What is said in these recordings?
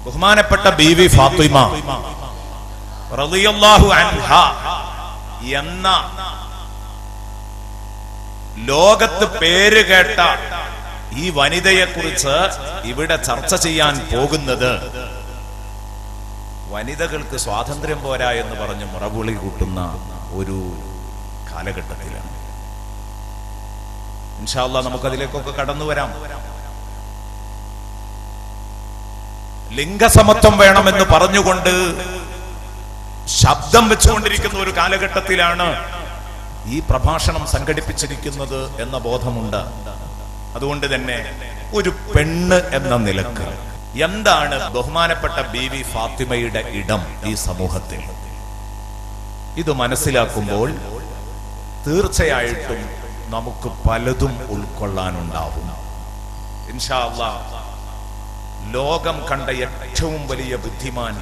ബഹുമാനപ്പെട്ട ബീവി ഫാത്തിമ റളിയല്ലാഹു അൻഹ എന്ന ലോകത്ത് പേര് കേട്ട ഈ വനിതയെ കുറിച്ച് ഇവിടെ ചർച്ച ചെയ്യാൻ പോകുന്നത് വനിതകൾക്ക് സ്വാതന്ത്ര്യം പോരാ എന്ന് പറഞ്ഞ് മുറവിളി കൂട്ടുന്ന ഒരു കാലഘട്ടത്തിലാണ്. ഇൻഷാ അല്ലാഹ് നമുക്കതിലേക്കൊക്കെ കടന്നു വരാം. ലിംഗസമത്വം വേണമെന്ന് പറഞ്ഞുകൊണ്ട് ശബ്ദം വെച്ചുകൊണ്ടിരിക്കുന്ന ഒരു കാലഘട്ടത്തിലാണ് ഈ പ്രഭാഷണം സംഘടിപ്പിച്ചിരിക്കുന്നത് എന്ന ബോധമുണ്ട്. അതുകൊണ്ട് തന്നെ ഒരു പെണ്ണ് എന്ന നിലക്ക് എന്താണ് ബഹുമാനപ്പെട്ട ബീവി ഫാത്തിമയുടെ ഇടം ഈ സമൂഹത്തിൽ? ഇത് മനസ്സിലാക്കുമ്പോൾ തീർച്ചയായിട്ടും നമുക്ക് പലതും ഉൾക്കൊള്ളാനുണ്ടാവും. ഇൻഷാ അല്ലാഹ് ലോകം കണ്ട ഏറ്റവും വലിയ ബുദ്ധിമാൻ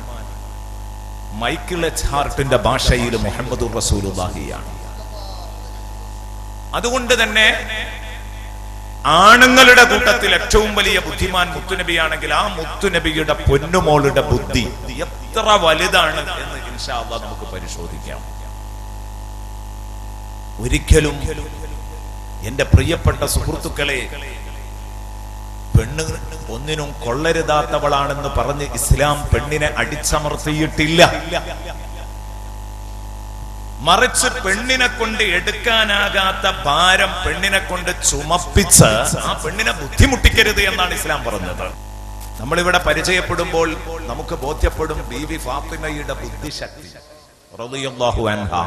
മൈക്കിൾ എച്ച് ഹാർട്ടിന്റെ ഭാഷയിൽ മുഹമ്മദുർ റസൂലുള്ളാഹിയാണ്. അതുകൊണ്ട് തന്നെ ആണുങ്ങളുടെ കൂട്ടത്തിൽ ഏറ്റവും വലിയ ബുദ്ധിമാൻ മുത്തുനബിയാണെങ്കിൽ ആ മുത്തുനബിയുടെ പൊന്നുമോളുടെ ബുദ്ധി എത്ര വലുതാണ് എന്ന് ഇൻഷാ അല്ലാഹ് നമുക്ക് പരിശോധിക്കാം. ഒരിക്കലും എന്റെ പ്രിയപ്പെട്ട സുഹൃത്തുക്കളെ, പെണ്ണ് ഒന്നിനും കൊള്ളരുതാത്തവളാണെന്ന് പറഞ്ഞ് ഇസ്ലാം പെണ്ണിനെ അടിച്ചമർത്തിയിട്ടില്ല. മറിച്ച് പെണ്ണിനെ കൊണ്ട് എടുക്കാനാകാത്ത ഭാരം പെണ്ണിനെ കൊണ്ട് ചുമപ്പിച്ച് ആ പെണ്ണിനെ ബുദ്ധിമുട്ടിക്കരുത് എന്നാണ് ഇസ്ലാം പറഞ്ഞത്. നമ്മളിവിടെ പരിചയപ്പെടുമ്പോൾ നമുക്ക് ബോധ്യപ്പെടും ബീവി ഫാത്തിമയുടെ ബുദ്ധിശക്തി റളിയല്ലാഹു അൻഹാ.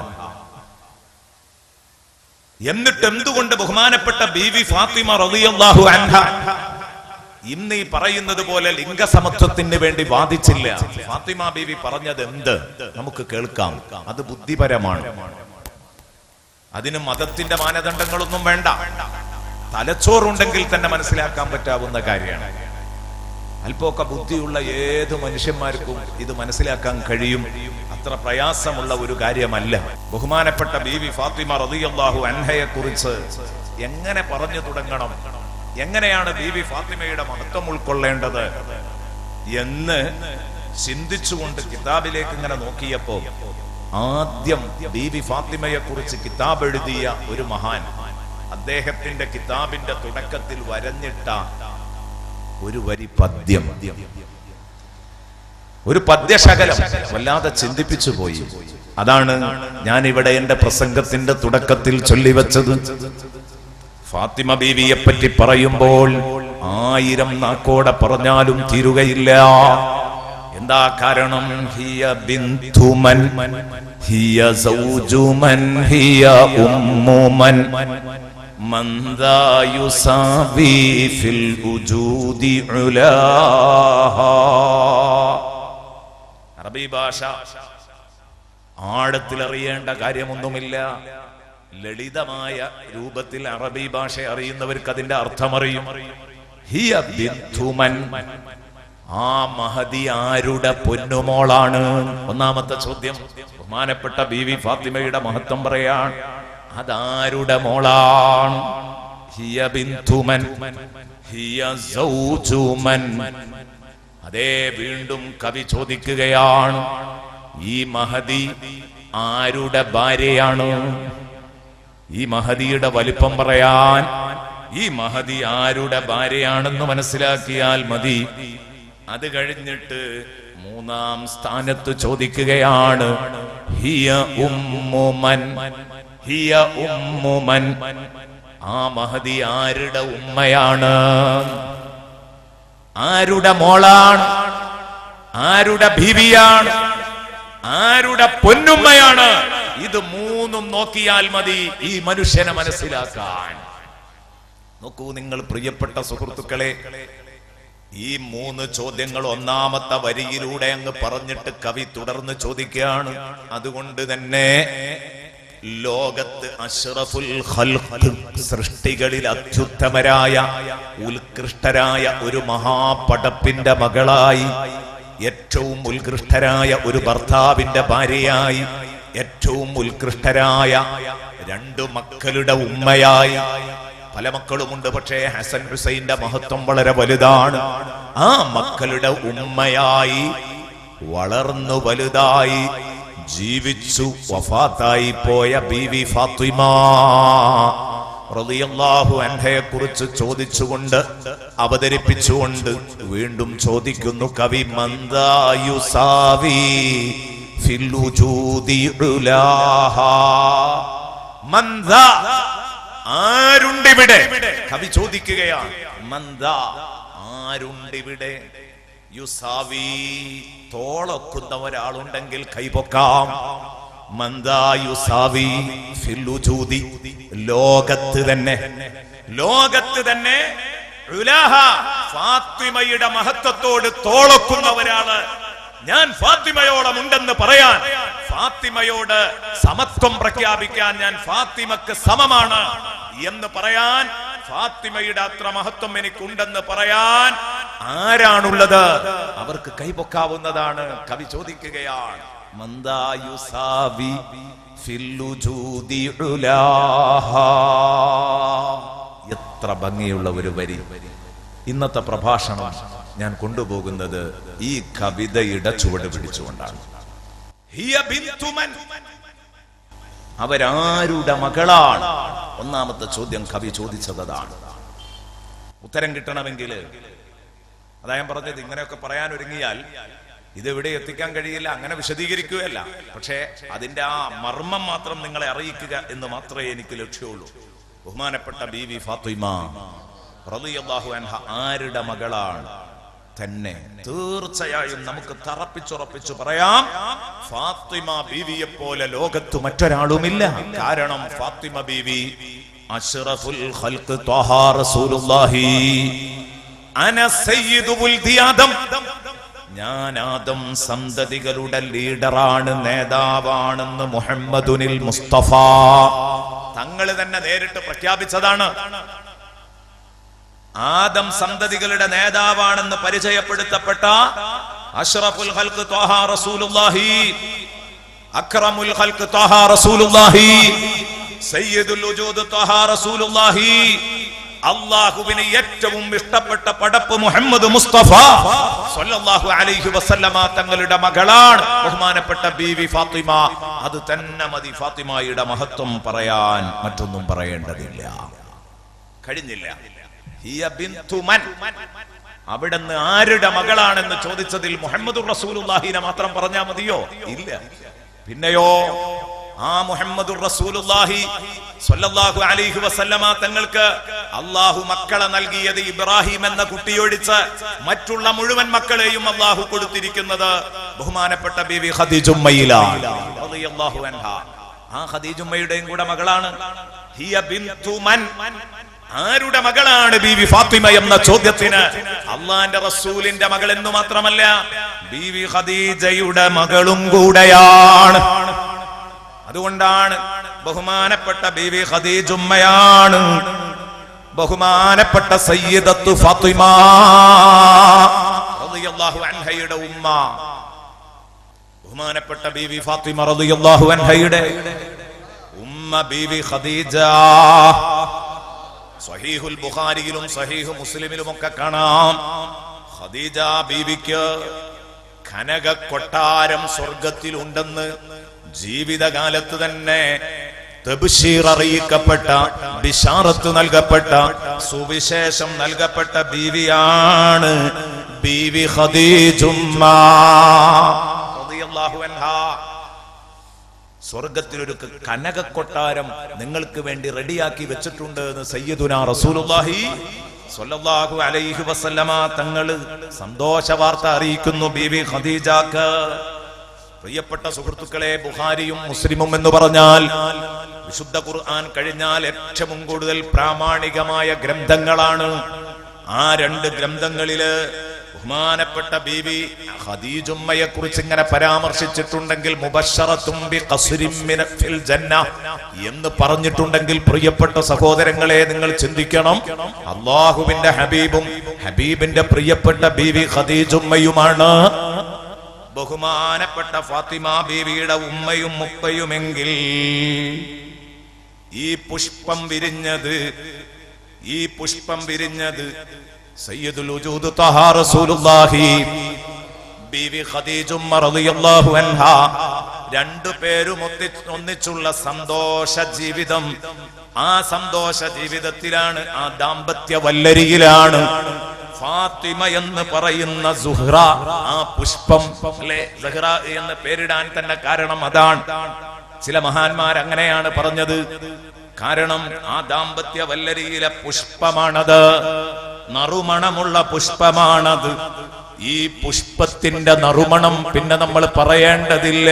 എന്നിട്ട് എന്തുകൊണ്ട് ബഹുമാനപ്പെട്ട ബീവി ഫാത്തിമ റളിയല്ലാഹു അൻഹാ ഇന്ന് ഈ പറയുന്നത് പോലെ ലിംഗസമത്വത്തിന് വേണ്ടി വാദിച്ചില്ല? ഫാത്തിമ ബീവി പറഞ്ഞത് എന്ത് നമുക്ക് കേൾക്കാം. അത് ബുദ്ധിപരമാണ്. അതിന് മതത്തിന്റെ മാനദണ്ഡങ്ങളൊന്നും വേണ്ട. തലച്ചോറുണ്ടെങ്കിൽ തന്നെ മനസ്സിലാക്കാൻ പറ്റാവുന്ന കാര്യമാണ്. അല്പമൊക്കെ ബുദ്ധിയുള്ള ഏത് മനുഷ്യന്മാർക്കും ഇത് മനസ്സിലാക്കാൻ കഴിയും. അത്ര പ്രയാസമുള്ള ഒരു കാര്യമല്ല. ബഹുമാനപ്പെട്ട ബീവി ഫാത്തിമ റളിയല്ലാഹു അൻഹയെ കുറിച്ച് എങ്ങനെ പറഞ്ഞു തുടങ്ങണം, എങ്ങനെയാണ് ബീവി ഫാത്തിമയുടെ മഹത്വം ഉൾക്കൊള്ളേണ്ടത് എന്ന് ചിന്തിച്ചുകൊണ്ട് കിതാബിലേക്ക് ഇങ്ങനെ നോക്കിയപ്പോ ആദ്യം ബീവി ഫാത്തിമയെ കുറിച്ച് കിതാബ് എഴുതിയ ഒരു മഹാൻ അദ്ദേഹത്തിന്റെ കിതാബിന്റെ തുടക്കത്തിൽ വരഞ്ഞിട്ട ഒരു വരി പദ്യം, ഒരു പദ്യശകലം വല്ലാതെ ചിന്തിപ്പിച്ചു പോയി. അതാണ് ഞാൻ ഇവിടെ എന്റെ പ്രസംഗത്തിന്റെ തുടക്കത്തിൽ ചൊല്ലിവെച്ചത്. ഫാത്തിമ ബീവിയെ പറ്റി പറയുമ്പോൾ 1000 നാക്കോടെ പറഞ്ഞാലും തീരുകയില്ല. എന്താ കാരണം? ഹിയ ബിന്തുമൻ ഹിയ സൗജുമൻ ഹിയ ഉമ്മുമൻ മൻ ദാ യുസാവി ഫിൽ ഉജൂദി ഉലാഹാ. അറബി ഭാഷ ആഴത്തിൽ അറിയേണ്ട കാര്യമൊന്നുമില്ല. ലളിതമായ രൂപത്തിൽ അറബി ഭാഷ അറിയുന്നവർക്ക് അതിന്റെ അർത്ഥമറിയും. ഹിയ ബിന്തുമൻ, ആ മഹദി ആരുടെ പൊന്നുമോളാണ്? ഒന്നാമത്തെ ചോദ്യം. ബഹുമാനപ്പെട്ട ബീവി ഫാത്തിമയുടെ മഹത്വം പറയാൻ അതാരുടെ മോളാണ്? ഹിയ ബിന്തുമൻ ഹിയ സൗജുമൻ. അതേ വീണ്ടും കവി ചോദിക്കുകയാണ്, ഈ മഹദി ആരുടെ ഭാര്യയാണ്? ഈ മഹദിയുടെ വലിപ്പം പറയാൻ ഈ മഹദി ആരുടെ ഭാര്യയാണെന്ന് മനസ്സിലാക്കിയാൽ മതി. അത് കഴിഞ്ഞിട്ട് 3-ാം സ്ഥാനത്ത് ചോദിക്കുകയാണ്, ഹിയ ഉമ്മുമൻ ഹിയ ഉമ്മുമൻ. ആ മഹദി ആരുടെ ഉമ്മയാണ്? ആരുടെ മോളാണ്? ആരുടെ ബീവിയാണ്? ആരുടെ പൊന്നുമ്മയാണ്? ഇത് 3ഉം നോക്കിയാൽ മതി ഈ മനുഷ്യനെ മനസ്സിലാക്കാൻ. നോക്കൂ നിങ്ങൾ പ്രിയപ്പെട്ട സുഹൃത്തുക്കളെ, ഈ 3 ചോദ്യങ്ങൾ ഒന്നാമത്തെ വരിയിലൂടെ അങ്ങ് പറഞ്ഞിട്ട് കവി തുടർന്ന് ചോദിക്കുകയാണ്. അതുകൊണ്ട് തന്നെ ലോകത്ത് അഷ്റഫുൽ ഖൽഖ്, സൃഷ്ടികളിൽ അത്യുത്തമരായ ഉത്കൃഷ്ടരായ ഒരു മഹാപടപ്പിന്റെ മകളായി, ഏറ്റവും ഉത്കൃഷ്ടരായ ഒരു ഭർത്താവിന്റെ ഭാര്യയായി, ഏറ്റവും ഉത്കൃഷ്ടരായ 2 മക്കളുടെ ഉമ്മയായി, പല മക്കളുമുണ്ട്, പക്ഷേ ഹസൻ ഹുസൈന്റെ മഹത്വം വളരെ വലുതാണ്. ആ മക്കളുടെ ഉമ്മയായി വളർന്നു വലുതായി ജീവിച്ചു വഫാത്തായി പോയ ബീവി ഫാത്തിമ റളിയല്ലാഹു അൻഹയെ കുറിച്ച് ചോദിച്ചുകൊണ്ട് അവതരിപ്പിച്ചുകൊണ്ട് വീണ്ടും ചോദിക്കുന്നു കവി, മന്ദാ യുസാവി ഫിൽ വജൂദി ഉലാഹാ. മന്ദാ, ആരുണ്ടിവിടെ? കവി ചോദിക്കുകയാണ്, മന്ദാ, ആരുണ്ടിവിടെ? യുസാവി, തോളൊക്കുന്ന ഒരാളുണ്ടെങ്കിൽ കൈപൊക്കാം. മന്ദാ യുസാവി ഫിൽ വജൂദി, ലോകത്ത് തന്നെ ഉലാഹ, ഫാത്തിമയുടെ മഹത്വത്തോട് തോളൊക്കുന്ന ഒരാള്. ഞാൻ ഫാത്തിമയോളം ഉണ്ടെന്ന് പറയാൻ, ഫാത്തിമയോട് സമത്വം പ്രഖ്യാപിക്കാൻ, ഞാൻ ഫാത്തിമക്ക് സമമാണ് എന്ന് പറയാൻ, ഫാത്തിമയുടെ അത്ര മഹത്വം എനിക്കുണ്ടെന്ന് പറയാൻ ആരാണുള്ളത്? അവർക്ക് കൈപൊക്കാവുന്നതാണ്. കവി ചോദിക്കുകയാണ്, മന്ദാ യുസാവി ഫിൽ വജൂദി ഉലാഹാ. എത്ര ഭംഗിയുള്ള ഒരു വരി. ഇന്നത്തെ പ്രഭാഷണം ഞാൻ കൊണ്ടുപോകുന്നത് ഈ കവിതയുടെ ചുവട് പിടിച്ചുകൊണ്ടാണ്. ഹിയ ബിന്തു മൻ, അവരാരുടെ മകളാണ്? ഒന്നാമത്തെ ചോദ്യം കവി ചോദിച്ചതാണ്. ഉത്തരം കിട്ടണമെങ്കിൽ, അതാ ഞാൻ പറഞ്ഞത്, ഇങ്ങനെയൊക്കെ പറയാൻ ഒരുങ്ങിയാൽ ഇതെവിടെ എത്തിക്കാൻ കഴിയില്ല, അങ്ങനെ വിശദീകരിക്കുകയല്ല. പക്ഷേ അതിന്റെ ആ മർമ്മം മാത്രം നിങ്ങളെ അറിയിക്കുക എന്ന് മാത്രമേ എനിക്ക് ലക്ഷ്യമുള്ളൂ. ബഹുമാനപ്പെട്ട ബീവി ഫാത്തിമ റളിയല്ലാഹു അൻഹ ആരുടെ മകളാണ്? തന്നെ തീർച്ചയായും നമുക്ക് തറപ്പിച്ചുറപ്പിച്ചു പറയാം, ഫാത്തിമ ബീവിയെ പോലെ ലോകത്ത് മറ്റൊരാളുമില്ല. കാരണം ഫാത്തിമ ബീവി അഷ്റഫുൽ ഖൽഖ് ത്വഹ റസൂലുള്ളാഹി അന സയ്യിദു വൽദി ആദം, ഞാൻ ആദം സന്തതികളുടെ ലീഡറാണ്, നേതാവാണെന്ന് മുഹമ്മദുനിൽ മുസ്തഫ തങ്ങൾ തന്നെ നേരിട്ട് പ്രഖ്യാപിച്ചതാണ്. ആദം സന്തതികളുടെ നേതാവാണെന്ന് പരിചയപ്പെടുത്തപ്പെട്ട അഷ്റഫുൽ ഖൽഖ് ത്വഹ റസൂലുള്ളാഹി, അക്രമുൽ ഖൽഖ് ത്വഹ റസൂലുള്ളാഹി, സയ്യിദുൽ വജൂദ് ത്വഹ റസൂലുള്ളാഹി, അല്ലാഹുവിന് ഏറ്റവും ഇഷ്ടപ്പെട്ട പടപ്പ് മുഹമ്മദ് മുസ്തഫ സ്വല്ലല്ലാഹു അലൈഹി വസല്ലമ തങ്ങളുടെ മകളാണ് ബഹുമാനപ്പെട്ട ബീവി ഫാത്തിമ. അത് തന്നെ മതി ഫാത്തിമയുടെ മഹത്വം പറയാൻ, മറ്റൊന്നും പറയേണ്ടതില്ല, കഴിഞ്ഞില്ല. ഹിയ ബിന്തു മൻ, അവിടുന്ന് ആരുടെ മകളാണെന്ന് ചോദിച്ചതിൽ മുഹമ്മദുർ റസൂലുള്ളാഹിനെ മാത്രം പറഞ്ഞാൽ മതിയോ? ഇല്ല. പിന്നെയോ ആ മുഹമ്മദുർ റസൂലുള്ളാഹി സ്വല്ലല്ലാഹു അലൈഹി വസല്ലമ തങ്ങൾക്ക് അല്ലാഹു മക്കളെ നൽകിയത് ഇബ്രാഹിം എന്ന കുട്ടിയൊഴിച്ച് മറ്റുള്ള മുഴുവൻ മക്കളെയും അല്ലാഹു കൊടുത്തിരിക്കുന്നത് ബഹുമാനപ്പെട്ട ബീവി ഖദീജുമ്മയിലാണ് റളിയല്ലാഹു അൻഹ. ആ ഖദീജുമ്മയുടെയും കൂടെ മകളാണ്. ഹിയ ബിന്തു മൻ, ആരുടെ മകളാണ് ബീവി ഫാത്തിമ എന്ന ചോദ്യത്തിന് അള്ളാന്റെ റസൂലിന്റെ മകൾ എന്ന് മാത്രമല്ല, ബീവി ഖദീജയുടെ മകളും കൂടെയാണ്. അതുകൊണ്ടാണ് ബഹുമാനപ്പെട്ട ബീവി ഖദീജുമ്മയാണ് ബഹുമാനപ്പെട്ട സയ്യിദത്തു ഫാത്തിമ റളിയല്ലാഹു അൻഹയുടെ ഉമ്മ. ബഹുമാനപ്പെട്ട ബീവി ഫാത്തിമ റളിയല്ലാഹു അൻഹയുടെ ഉമ്മ ബീവി ഖദീജ. സഹീഹുൽ ബുഖാരിയിലും സഹീഹു മുസ്ലിമിലും ഒക്കെ കാണാം, ഖദീജ ബീവിക്ക് കനക കൊട്ടാരം സ്വർഗത്തിലുണ്ടെന്ന് ജീവിതകാലത്ത് തന്നെ തബ്ശീർ അറിയിക്കപ്പെട്ട, ബിശാറത്ത് നൽകപ്പെട്ട, സുവിശേഷം നൽകപ്പെട്ട ബീവിയാണ് ബീവി ഖദീജുമ്മ റളിയല്ലാഹു അൻഹാ. സ്വർഗത്തിലൊരു കനക കൊട്ടാരം നിങ്ങൾക്ക് വേണ്ടി റെഡിയാക്കി വെച്ചിട്ടുണ്ട് എന്ന് സയ്യിദുനാ റസൂലുള്ളാഹി സ്വല്ലല്ലാഹു അലൈഹി വസല്ലമ തങ്ങൾ സന്തോഷ വാർത്ത അറിയിക്കുന്നു ബീവി ഖദീജക്ക്. പ്രിയപ്പെട്ട സുഹൃത്തുക്കളെ, ബുഖാരിയും മുസ്ലിമും എന്ന് പറഞ്ഞാൽ വിശുദ്ധ ഖുർആൻ കഴിഞ്ഞാൽ ഏറ്റവും കൂടുതൽ പ്രാമാണികമായ ഗ്രന്ഥങ്ങളാണ്. ആ രണ്ട് ഗ്രന്ഥങ്ങളില് ബഹുമാനപ്പെട്ട ബീവി ഖദീജുമ്മയെ കുറിച്ച് ഇങ്ങനെ പരാമർശിച്ചിട്ടുണ്ടെങ്കിൽ മുബശ്ശറത്തും ബിഖസ്രിൻ ഫിൽ ജന്ന എന്ന് പറഞ്ഞിട്ടുണ്ടെങ്കിൽ, പ്രിയപ്പെട്ട സഹോദരങ്ങളെ, നിങ്ങൾ ചിന്തിക്കണം, അല്ലാഹുവിന്റെ ഹബീബും ഹബീബിന്റെ പ്രിയപ്പെട്ട ബീവി ഖദീജുമ്മയുമാണ് ബഹുമാനപ്പെട്ട ഫാത്തിമ ബീവിയുടെ ഉമ്മയും മുപ്പയുമെങ്കിൽ ഈ പുഷ്പം വിരിഞ്ഞത് ഈ പുഷ്പം വിരിഞ്ഞത് സയ്യിദുൽ വജൂദ് തഹാ റസൂലുള്ളാഹി ബീവി ഖദീജ റളിയല്ലാഹു അൻഹാ രണ്ടുപേരും ഒന്നിച്ചുള്ള സന്തോഷ ജീവിതം. ആ സന്തോഷ ജീവിതത്തിലാണ്, ആ ദാമ്പത്യ വല്ലരിയിലാണ് ഫാത്തിമ എന്ന് പറയുന്ന സുഹ്റ, ആ പുഷ്പം അല്ലെ, സുഹ്റ എന്ന് പേരിടാൻ തന്നെ കാരണം അതാണ്. ചില മഹാന്മാർ അങ്ങനെയാണ് പറഞ്ഞത്. കാരണം ആ ദാമ്പത്യ വല്ലരിയിലെ പുഷ്പമാണത്, നറുമണമുള്ള പുഷ്പമാണത്. ഈ പുഷ്പത്തിന്റെ നറുമണം പിന്നെ നമ്മൾ പറയേണ്ടതില്ല.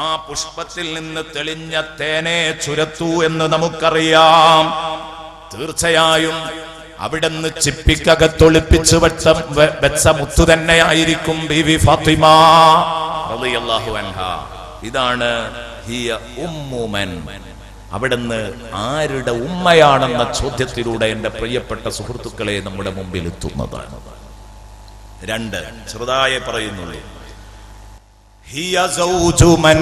ആ പുഷ്പത്തിൽ നിന്ന് തെളിഞ്ഞ തേനെ ചുരത്തൂ എന്ന് നമുക്കറിയാം. തീർച്ചയായും അവിടുന്ന് ചിപ്പിക്കകത്തൊളിപ്പിച്ച് വെച്ച മുത്തു തന്നെയായിരിക്കും ബീവി ഫാത്തിമ റളിയല്ലാഹു അൻഹാ. ഇതാണ് ഹിയ ഉമ്മുമൻ. അവിടുന്ന് ആരുടെ ഉമ്മയാണെന്ന ചോദ്യത്തിലൂടെ എന്റെ പ്രിയപ്പെട്ട സുഹൃത്തുക്കളെ നമ്മുടെ മുമ്പിൽ എത്തുന്നതാണ്. രണ്ട് ചെറുതായി പറയുന്നുള്ളൂ. ഹിയ സൗജുമൻ.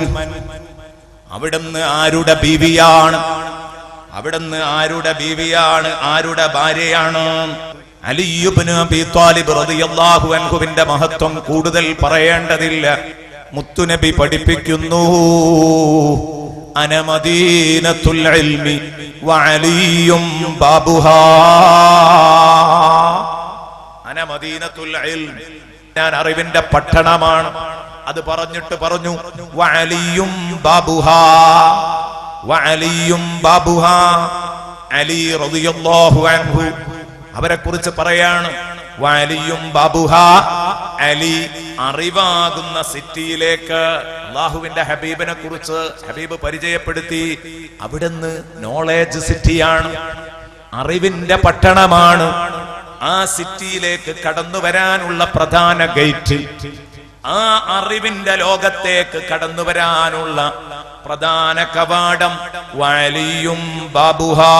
അവിടുന്ന് ആരുടെ ബീവിയാണ്? അവിടുന്ന് ആരുടെ ബീവിയാണ്? ആരുടെ ഭാര്യയാണ്? അലി ഇബ്നു അബീ ത്വാലിബ് റളിയല്ലാഹു അൻഹുവിന്റെ മഹത്വം കൂടുതൽ പറയേണ്ടതില്ല. മുത്തുനബി പഠിപ്പിക്കുന്നു, അന മദീനത്തുൽ ഇൽമി വഅലിയും ബാബുഹാ. അന മദീനത്തുൽ ഇൽമി, ഞാൻ അറിവിന്റെ പട്ടണമാണ്. അത് പറഞ്ഞിട്ട് പറഞ്ഞു വഅലിയും ബാബുഹാ, വഅലിയും ബാബുഹാ. അലി റളിയല്ലാഹു അൻഹു അവരെ കുറിച്ച് പറയാണ്, വഅലിയും ബാബുഹാ. അലി അറിവാകുന്ന സിറ്റിയിലേക്ക് അല്ലാഹുവിന്റെ ഹബീബിനെ കുറിച്ച് ഹബീബ് പരിചയപ്പെടുത്തി. അവിടുന്ന് നോളേജ് സിറ്റിയാണ്, അറിവിന്റെ പട്ടണമാണ്. ആ സിറ്റിയിലേക്ക് കടന്നു വരാനുള്ള പ്രധാന ഗേറ്റ്, ആ അറിവിന്റെ ലോകത്തേക്ക് കടന്നു വരാനുള്ള പ്രധാന കവാടം വഅലിയും ബാബുഹാ.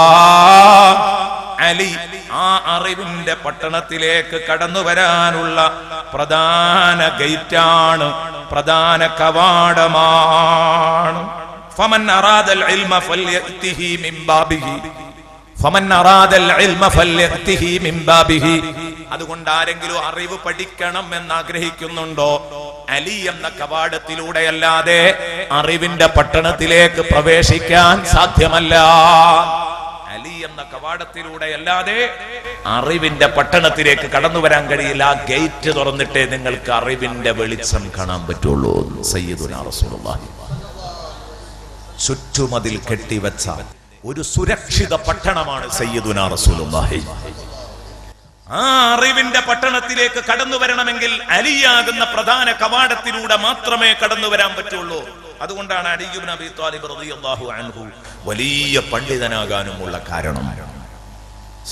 അലി ആ അറിവിന്റെ പട്ടണത്തിലേക്ക് കടന്നു വരാനുള്ള പ്രധാന ഗേറ്റാണ്, പ്രധാന കവാടമാണ്. ഫമൻ അറാദൽ ഇൽമ ഫൽയഅതിഹി മിൻ ബാബിഹി, ഫമൻ അറാദൽ ഇൽമ ഫൽയഅതിഹി മിൻ ബാബിഹി. അതുകൊണ്ട് ആരെങ്കിലും അറിവ് പഠിക്കണം എന്ന് ആഗ്രഹിക്കുന്നുണ്ടോ, അലി എന്ന കവാടത്തിലൂടെയല്ലാതെ അറിവിന്റെ പട്ടണത്തിലേക്ക് പ്രവേശിക്കാൻ സാധ്യമല്ല. അലി എന്ന കവാടത്തിലൂടെയല്ലാതെ അറിവിന്റെ പട്ടണത്തിലേക്ക് കടന്നു വരാൻ കഴിയില്ല. ആ ഗേറ്റ് തുറന്നിട്ടേ നിങ്ങൾക്ക് അറിവിന്റെ വെളിച്ചം കാണാൻ പറ്റുള്ളൂ. സയ്യിദുനാ റസൂലുള്ളാഹി ചുറ്റുമതിൽ കെട്ടിവെച്ച ഒരു സുരക്ഷിത പട്ടണമാണ് സയ്യിദുനാ റസൂലുള്ളാഹി. ആ അറിവിന്റെ പട്ടണത്തിലേക്ക് കടന്നു വരണമെങ്കിൽ അലിയാകുന്ന പ്രധാന കവാടത്തിലൂടെ മാത്രമേ കടന്നു വരാൻ പറ്റുള്ളൂ. അതുകൊണ്ടാണ് അലി ഇബ്നു അബീ ത്വാലിബ് റളിയല്ലാഹു അൻഹു വലിയ പണ്ഡിതനാകാനുമുള്ള കാരണം.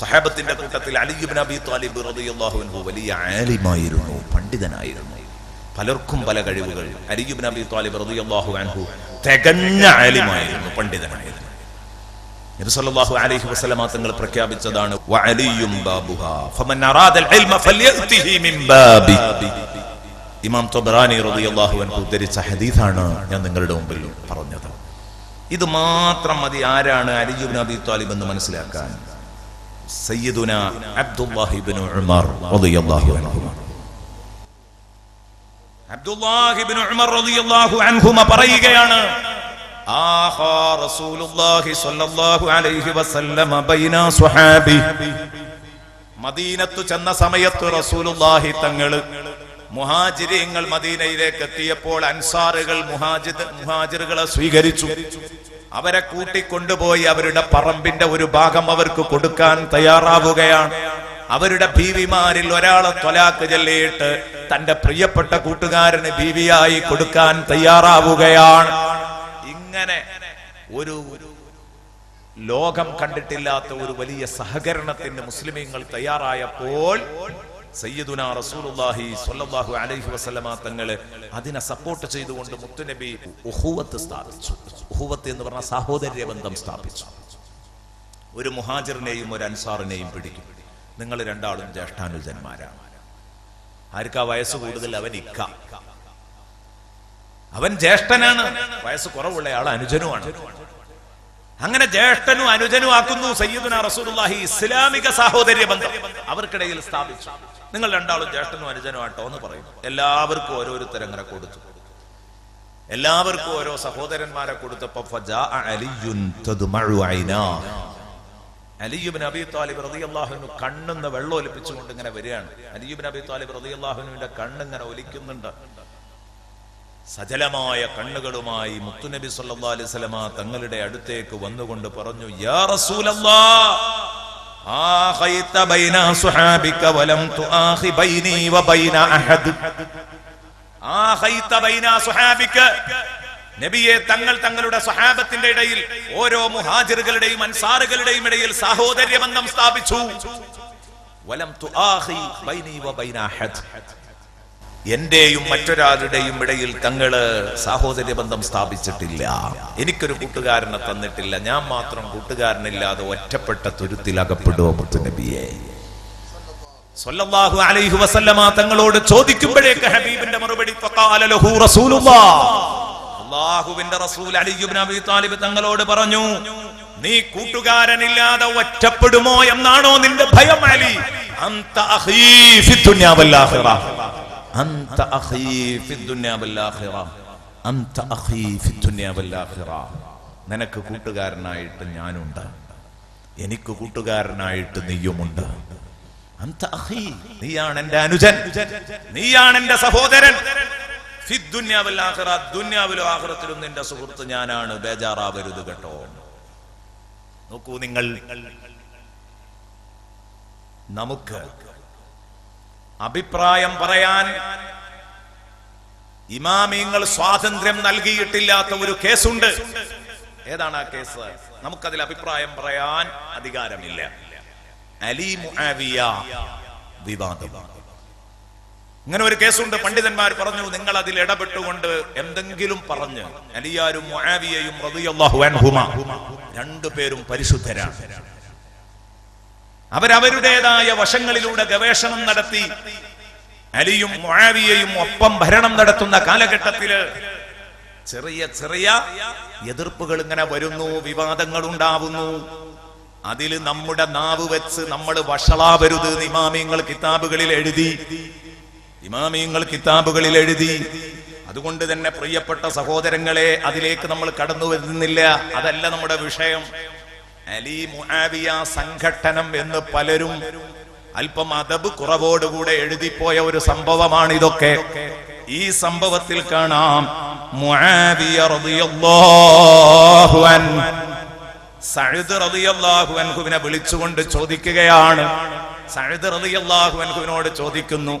സഹാബത്തിന്റെ കൂട്ടത്തിൽ അലി ഇബ്നു അബീ ത്വാലിബ് റളിയല്ലാഹു അൻഹു വലിയ ആലിമായിരുന്നു, പണ്ഡിതനായിരുന്നു. പലർക്കും പല കഴിവുകൾ. അലി ഇബ്നു അബീ ത്വാലിബ് റളിയല്ലാഹു അൻഹു തികഞ്ഞ ആലിമായിരുന്നു, പണ്ഡിതനായിരുന്നു. നബി സല്ലല്ലാഹു അലൈഹി വസല്ലമ തങ്ങൾ പ്രഖ്യാപിച്ചതാണ് വഅലിയും ബാബുഹാ ഫമൻ അറാദൽ ഇൽമ ഫൽയഅതിഹി മിൻ ബാബി. ഇമാം തബറാനി റളിയല്ലാഹു അൻഹു ഉദ്ധരിച്ച ഹദീസാണ് ഞാൻ നിങ്ങളുടെ മുമ്പിൽ പറഞ്ഞത്. ഇത് മാത്രം മതി ആരാണ് അലി ഇബ്നു അബീ ത്വാലിബ് എന്ന് മനസ്സിലാക്കാൻ. സയ്യിദുനാ അബ്ദുല്ലാഹി ഇബ്നു ഉമർ റളിയല്ലാഹു അൻഹു, അബ്ദുല്ലാഹി ഇബ്നു ഉമർ റളിയല്ലാഹു അൻഹു പറയുകയാണ്, ആഖാ റസൂലുള്ളാഹി സ്വല്ലല്ലാഹു അലൈഹി വസല്ലം ബൈന സ്വഹാബി. മദീനത്തു ചെന്ന സമയത്ത് റസൂലുള്ളാഹി തങ്ങള് മുഹാജിരീങ്ങൾ മദീനയിലേക്ക് എത്തിയപ്പോൾ അൻസാറുകൾ മുഹാജിറുകളെ സ്വീകരിച്ചു. അവരെ കൂട്ടിക്കൊണ്ടുപോയി അവരുടെ പറമ്പിന്റെ ഒരു ഭാഗം അവർക്ക് കൊടുക്കാൻ തയ്യാറാവുകയാണ്. അവരുടെ ബീവിമാരിൽ ഒരാളെ ത്വലാഖ് ചൊല്ലിയിട്ട് തന്റെ പ്രിയപ്പെട്ട കൂട്ടുകാരന് ബീവിയായി കൊടുക്കാൻ തയ്യാറാവുകയാണ്. ഇങ്ങനെ ഒരു ലോകം കണ്ടിട്ടില്ലാത്ത ഒരു വലിയ സഹകരണത്തിന് മുസ്ലിമീങ്ങൾ തയ്യാറായപ്പോൾ സയ്യിദുനാ റസൂലുള്ളാഹി സ്വല്ലല്ലാഹു അലൈഹി വസല്ലമ തങ്ങൾ അതിനെ സപ്പോർട്ട് ചെയ്തുകൊണ്ട് മുത്തുനബി ഉഖുവത്ത് സ്ഥാപിച്ചു. ഉഖുവത്ത് എന്ന് പറഞ്ഞ സഹോദര്യ ബന്ധം സ്ഥാപിച്ചു. ഒരു മുഹാജിറിനെയും ഒരു അൻസാറിനെയും പിടിക്കും. നിങ്ങൾ രണ്ടാളും ജ്യേഷ്ഠാനുജന്മാരാണ്. ആർക്കാ വയസ്സ് കൂടുതൽ? അവൻ ഇക്ക, അവൻ ജ്യേഷ്ഠനാണ്. വയസ്സ് കുറവുള്ള ആൾ അനുജനുമാണ്. അങ്ങനെ ജ്യേഷ്ഠനും അനുജനും ആക്കുന്നു സയ്യിദുനാ റസൂലുള്ളാഹി. ഇസ്ലാമിക സാഹോദര്യ ബന്ധം അവർക്കിടയിൽ സ്ഥാപിച്ചു. നിങ്ങൾ രണ്ടാളും ജ്യേഷ്ഠനും അനുജനും ആട്ടോ എന്ന് പറയും. എല്ലാവർക്കും ഓരോരുത്തർ അങ്ങനെ കൊടുത്തു. എല്ലാവർക്കും ഓരോ സഹോദരന്മാരെ കൊടുത്തപ്പോ അലി ഇബ്നു അബീ ത്വാലിബ് റളിയല്ലാഹു അൻഹു കണ്ണിന്ന് വെള്ളം ഒലിപ്പിച്ചുകൊണ്ട് ഇങ്ങനെ വരികയാണ്. അലി ഇബ്നു അബീ ത്വാലിബ് റളിയല്ലാഹു അൻഹുവിന്റെ കണ്ണിങ്ങനെ ഒലിക്കുന്നുണ്ട്. സജലമായ കണ്ണുകളുമായി മുത്തുനബി സല്ലല്ലാഹു അലൈഹി വസല്ലമ തങ്ങളുടെ അടുത്തേക്ക് വന്നുകൊണ്ട് പറഞ്ഞു, യാ റസൂലല്ലാഹ് ആഖൈത ബൈന സുഹാബിക വലം തുആഖി ബൈനി വബൈന അഹദ്. ആഖൈത ബൈന സുഹാബിക, നബിയെ തങ്ങൾ തങ്ങളുടെ സ്വഹാബത്തിന്റെ ഇടയിൽ ഓരോ മുഹാജിറുകളുടെയും അൻസാറുകളുടെയും ഇടയിൽ സാഹോദര്യ ബന്ധം സ്ഥാപിച്ചു. വലം തുആഖി ബൈനി വബൈന അഹദ്, എന്റെയും മറ്റൊരാളുടെയും ഇടയിൽ തങ്ങള് സാഹോദര്യ ബന്ധം സ്ഥാപിച്ചിട്ടില്ല. എനിക്കൊരു കൂട്ടുകാരനെ തന്നിട്ടില്ല. ഞാൻ മാത്രം കൂട്ടുകാരനില്ലാതെ ഒറ്റപ്പെട്ട തുരുത്തിൽ അകപ്പെടുവോ മുത്തുനബിയെ സ്വല്ലല്ലാഹു അലൈഹി വസല്ലമ തങ്ങളോട് ചോദിക്കുമ്പോഴേക്ക് ഹബീബിന്റെ മറുപടി ഫഖാല ലഹു റസൂലുള്ളാഹ്, അല്ലാഹുവിന്റെ റസൂൽ അലി ഇബ്നു അബീ ത്വാലിബ് തങ്ങളോട് പറഞ്ഞു, നീ കൂട്ടുകാരനില്ലാതെ ഒറ്റപ്പെടുമോ എന്നാണോ നിന്റെ ഭയം അലി? അൻത അഖീ ഫിദ്ദുനിയ വൽ ആഖിറ, അൻത അഖീ ഫിദ്ദുനിയ വൽ ആഖിറ, അൻത അഖീ ഫിദ്ദുനിയ വൽ ആഖിറ. നിനക്ക് കൂട്ടുകാരനായിട്ട് ഞാനുണ്ട്, എനിക്ക് കൂട്ടുകാരനായിട്ട് നീയുമുണ്ട്. അൻത അഖീ, നീയാണ് എന്റെ അനുജൻ, നീയാണ് എന്റെ സഹോദരൻ. ഫിദ്ദുനിയ വൽ ആഖിറ, ദുനിയാവിലും ആഖിറത്തിലും നിന്റെ സുഹൃത്ത് ഞാനാണ്, ബേജാറാവരുത് കേട്ടോ. നോക്കൂ നിങ്ങൾ, നമുക്ക് അഭിപ്രായം പറയാൻ ഇമാമിങ്ങൾ സ്വാതന്ത്ര്യം നൽകിയിട്ടില്ലാത്ത ഒരു കേസുണ്ട്. ഏതാണ് ആ കേസ്? നമുക്കതിൽ അഭിപ്രായം പറയാൻ അധികാരമില്ല. അലി മുആവിയ വിവാദം, ഇങ്ങനെ ഒരു കേസുണ്ട്. പണ്ഡിതന്മാർ പറഞ്ഞു, നിങ്ങൾ അതിൽ ഇടപെട്ടുകൊണ്ട് എന്തെങ്കിലും പറഞ്ഞ്, അലിയാരും മുആവിയയും റളിയല്ലാഹു അൻഹുമാ രണ്ടുപേരും പരിശുദ്ധരാണ്. അവരവരുടേതായ വശങ്ങളിലൂടെ ഗവേഷണം നടത്തി. അലിയും മുആവിയയും ഒപ്പം ഭരണം നടത്തുന്ന കാലഘട്ടത്തില് ചെറിയ ചെറിയ എതിർപ്പുകൾ ഇങ്ങനെ വരുന്നു, വിവാദങ്ങൾ ഉണ്ടാവുന്നു. അതിൽ നമ്മുടെ നാവ് വെച്ച് നമ്മൾ വഷളാവരുത്. ഇമാമിങ്ങൾ കിതാബുകളിൽ എഴുതി, ഇമാമിങ്ങൾ കിതാബുകളിൽ എഴുതി. അതുകൊണ്ട് തന്നെ പ്രിയപ്പെട്ട സഹോദരങ്ങളെ, അതിലേക്ക് നമ്മൾ കടന്നു വരുന്നില്ല. അതല്ല നമ്മുടെ വിഷയം. അലി മുആവിയ സംഘട്ടനം എന്ന് പലരും അല്പം അദബ് കുറവോടുകൂടെ എഴുതിപ്പോയ ഒരു സംഭവമാണ് ഇതൊക്കെ. ഈ സംഭവത്തിൽ കാണാം, മുആവിയ റളിയല്ലാഹു അൻഹു സഅദ് റളിയല്ലാഹു അൻഹുവിനെ വിളിച്ചുകൊണ്ട് ചോദിക്കുകയാണ്. സഅദ് റളിയല്ലാഹു അൻഹുവിനോട് ചോദിക്കുന്നു,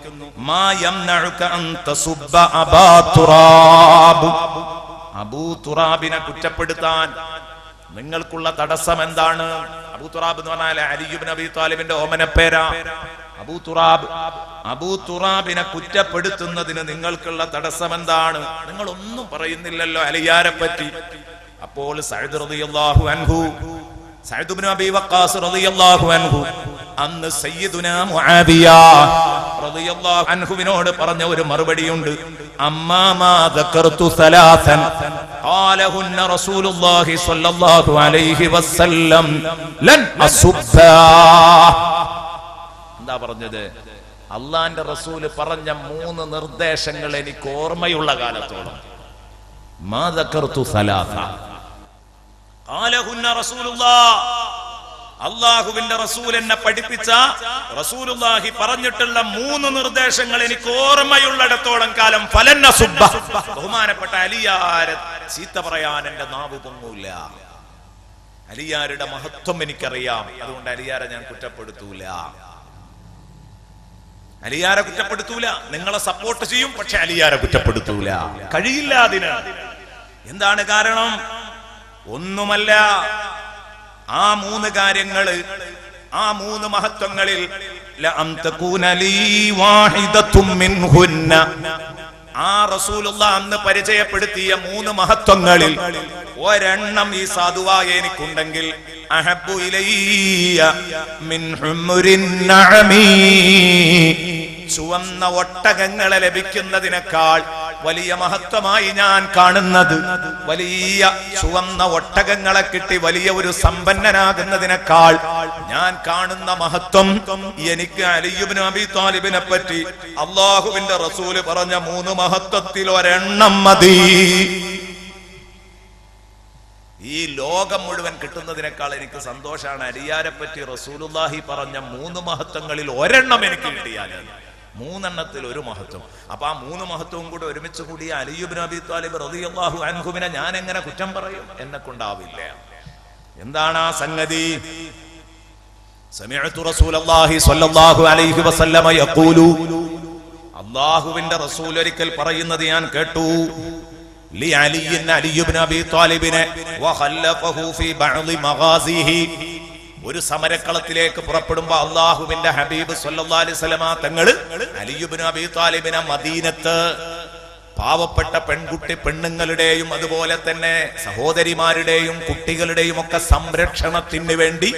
മാ യംനഉക അൻ തസുബ്ബ അബാ തുറാബ്, അബൂ തുറാബിനെ കുറ്റപ്പെടുത്താൻ നിങ്ങൾക്കുള്ള തടസ്സം എന്താണ്? അബൂ തുറാബ് എന്ന് പറഞ്ഞാൽ അലി ഇബ്നു അബീ ത്വാലിബിന്റെ ഓമനപ്പേരാ അബൂ തുറാബ്. അബൂ തുറാബിനെ കുറ്റപ്പെടുത്തുന്നതിന് നിങ്ങൾക്കുള്ള തടസ്സം എന്താണ്? നിങ്ങൾ ഒന്നും പറയുന്നില്ലല്ലോ അലിയാരെ പറ്റി. അപ്പോൾ സഅദ് റളിയല്ലാഹു അൻഹു, സഅദ് ഇബ്നു അബീ വഖാസ് റളിയല്ലാഹു അൻഹു അന്ന് സയ്യിദുനാ മുആവിയ റളിയല്ലാഹു അൻഹുവിനോട് പറഞ്ഞ ഒരു മറുപടിയുണ്ട്. അമ്മാ മാ ദക്കർതു സലാസൻ ഖാലഹുന്ന റസൂലുള്ളാഹി സ്വല്ലല്ലാഹു അലൈഹി വസല്ലം ലൻ അസുബ്ബാ. എന്താ പറഞ്ഞത്? അല്ലാഹുവിന്റെ റസൂൽ പറഞ്ഞ 3 നിർദ്ദേശങ്ങൾ എനിക്ക് ഓർമ്മയുള്ള കാലത്തോളം. മാ ദക്കർതു സലാസ ഖാലഹുന്ന റസൂലുള്ളാഹ്, അല്ലാഹുവിന്റെ റസൂൽ എന്നെ പഠിപ്പിച്ച, റസൂലുള്ളാഹി പറഞ്ഞിട്ടുള്ള 3 നിർദ്ദേശങ്ങൾ എനിക്ക് ഓർമ്മയുള്ളിടത്തോളം കാലം ഫലൻ അസുബ്ബ, ബഹുമാനപ്പെട്ട അലിയാരെ ചീത്ത പറയാൻ എന്റെ നാവ് പൊങ്ങൂല. അലിയാരുടെ മഹത്വം എനിക്കറിയാം, അതുകൊണ്ട് അലിയാരെ ഞാൻ കുറ്റപ്പെടുത്തൂല. അലിയാരെ കുറ്റപ്പെടുത്തൂല. നിങ്ങളെ സപ്പോർട്ട് ചെയ്യും, പക്ഷെ അലിയാരെ കുറ്റപ്പെടുത്തൂല. കഴിയില്ല അതിന്. എന്താണ് കാരണം? ഒന്നുമല്ല, ആ 3 കാര്യങ്ങള്, ആ 3 മഹത്വങ്ങളിൽ ലഅൻ തകൂന ലീ വാഹിദത്തും മിൻഹുന്ന, ആ റസൂലുള്ളാഹി അന്ന് പരിചയപ്പെടുത്തിയ 3 മഹത്വങ്ങളിൽ ഒരെണ്ണം ഈ സാധുവായ എനിക്കുണ്ടെങ്കിൽ അഹബ്ബു ഇലയ്യ മിൻ ഹുമുരിൻ നഅമി, ചുവന്ന ഒട്ടകങ്ങളെ ലഭിക്കുന്നതിനേക്കാൾ വലിയ മഹത്വമായി ഞാൻ കാണുന്നത് വലിയ ചുവന്ന ഒട്ടകങ്ങളെ കിട്ടി വലിയ ഒരു സമ്പന്നനാകുന്നതിനേക്കാൾ ഞാൻ കാണുന്ന മഹത്വം എനിക്ക് അലി ഇബ്നു അബീ ത്വാലിബിനെ പറ്റി അല്ലാഹുവിന്റെ റസൂല് പറഞ്ഞ 3 മഹത്വത്തിൽ ഒരെണ്ണം മതി. ഈ ലോകം മുഴുവൻ കിട്ടുന്നതിനേക്കാൾ എനിക്ക് സന്തോഷാണ് അലിയാരെ പറ്റി റസൂലുള്ളാഹി പറഞ്ഞ 3 മഹത്വങ്ങളിൽ ഒരെണ്ണം എനിക്ക് കിട്ടിയാൽ 3 എണ്ണത്തിൽ ഒരു മഹത്വം. അപ്പൊ ആ 3 മഹത്വവും കൂടെ ഒരുമിച്ച് കൂടിയ അലി ഇബ്നു അബീ ത്വാലിബ് റളിയല്ലാഹു അൻഹുവിനെ ഞാൻ എങ്ങനെ കുറ്റം പറയും? എന്നെ കൊണ്ടാവില്ല. എന്താണ് ആ സംഗതി? സമിഅതു റസൂലുള്ളാഹി സ്വല്ലല്ലാഹു അലൈഹി വസല്ലമ യഖൂലു, അല്ലാഹുവിന്റെ റസൂൽ ഒരിക്കൽ പറയുന്നത് ഞാൻ കേട്ടു. ലി അലിയിൻ അലി ഇബ്നു അബീ ത്വാലിബിനെ വഖല്ലഫഹു ഫീ ബഅദി മഗാസിഹി, ഒരു സമരക്കളത്തിലേക്ക് പുറപ്പെടുമ്പോ അല്ലാഹുവിന്റെ ഹബീബ് സ്വല്ലല്ലാഹു അലൈഹി വസല്ലമ തങ്ങൾ അലി ഇബ്നു അബീ ത്വാലിബിനെ മദീനത്ത് പാവപ്പെട്ട പെണ്ണുങ്ങളുടെയും അതുപോലെ തന്നെ സഹോദരിമാരുടെയും കുട്ടികളുടെയും ഒക്കെ സംരക്ഷണത്തിന് വേണ്ടി,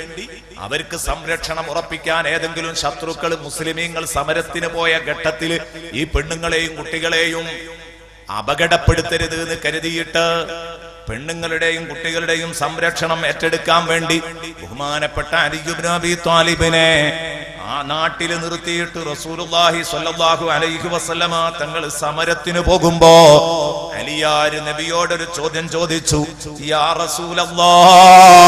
അവർക്ക് സംരക്ഷണം ഉറപ്പിക്കാൻ ഏതെങ്കിലും ശത്രുക്കൾ മുസ്ലിമീങ്ങൾ സമരത്തിന് പോയ ഘട്ടത്തിൽ ഈ പെണ്ണുങ്ങളെയും കുട്ടികളെയും അപകടപ്പെടുത്തരുത് എന്ന് കരുതിയിട്ട് പെണ്ണുങ്ങളുടെയും കുട്ടികളുടെയും സംരക്ഷണം ഏറ്റെടുക്കാൻ വേണ്ടി ബഹുമാനപ്പെട്ട അലി ഇബ്നു അബീ ത്വാലിബിനെ ആ നാട്ടിൽ നിർത്തിയിട്ട് റസൂലുള്ളാഹി സ്വല്ലല്ലാഹു അലൈഹി വസല്ലമ തങ്ങൾ സമരത്തിന് പോകുമ്പോ അലിയാർ നബിയോടൊരു ചോദ്യം ചോദിച്ചു. യാ റസൂലല്ലാഹ്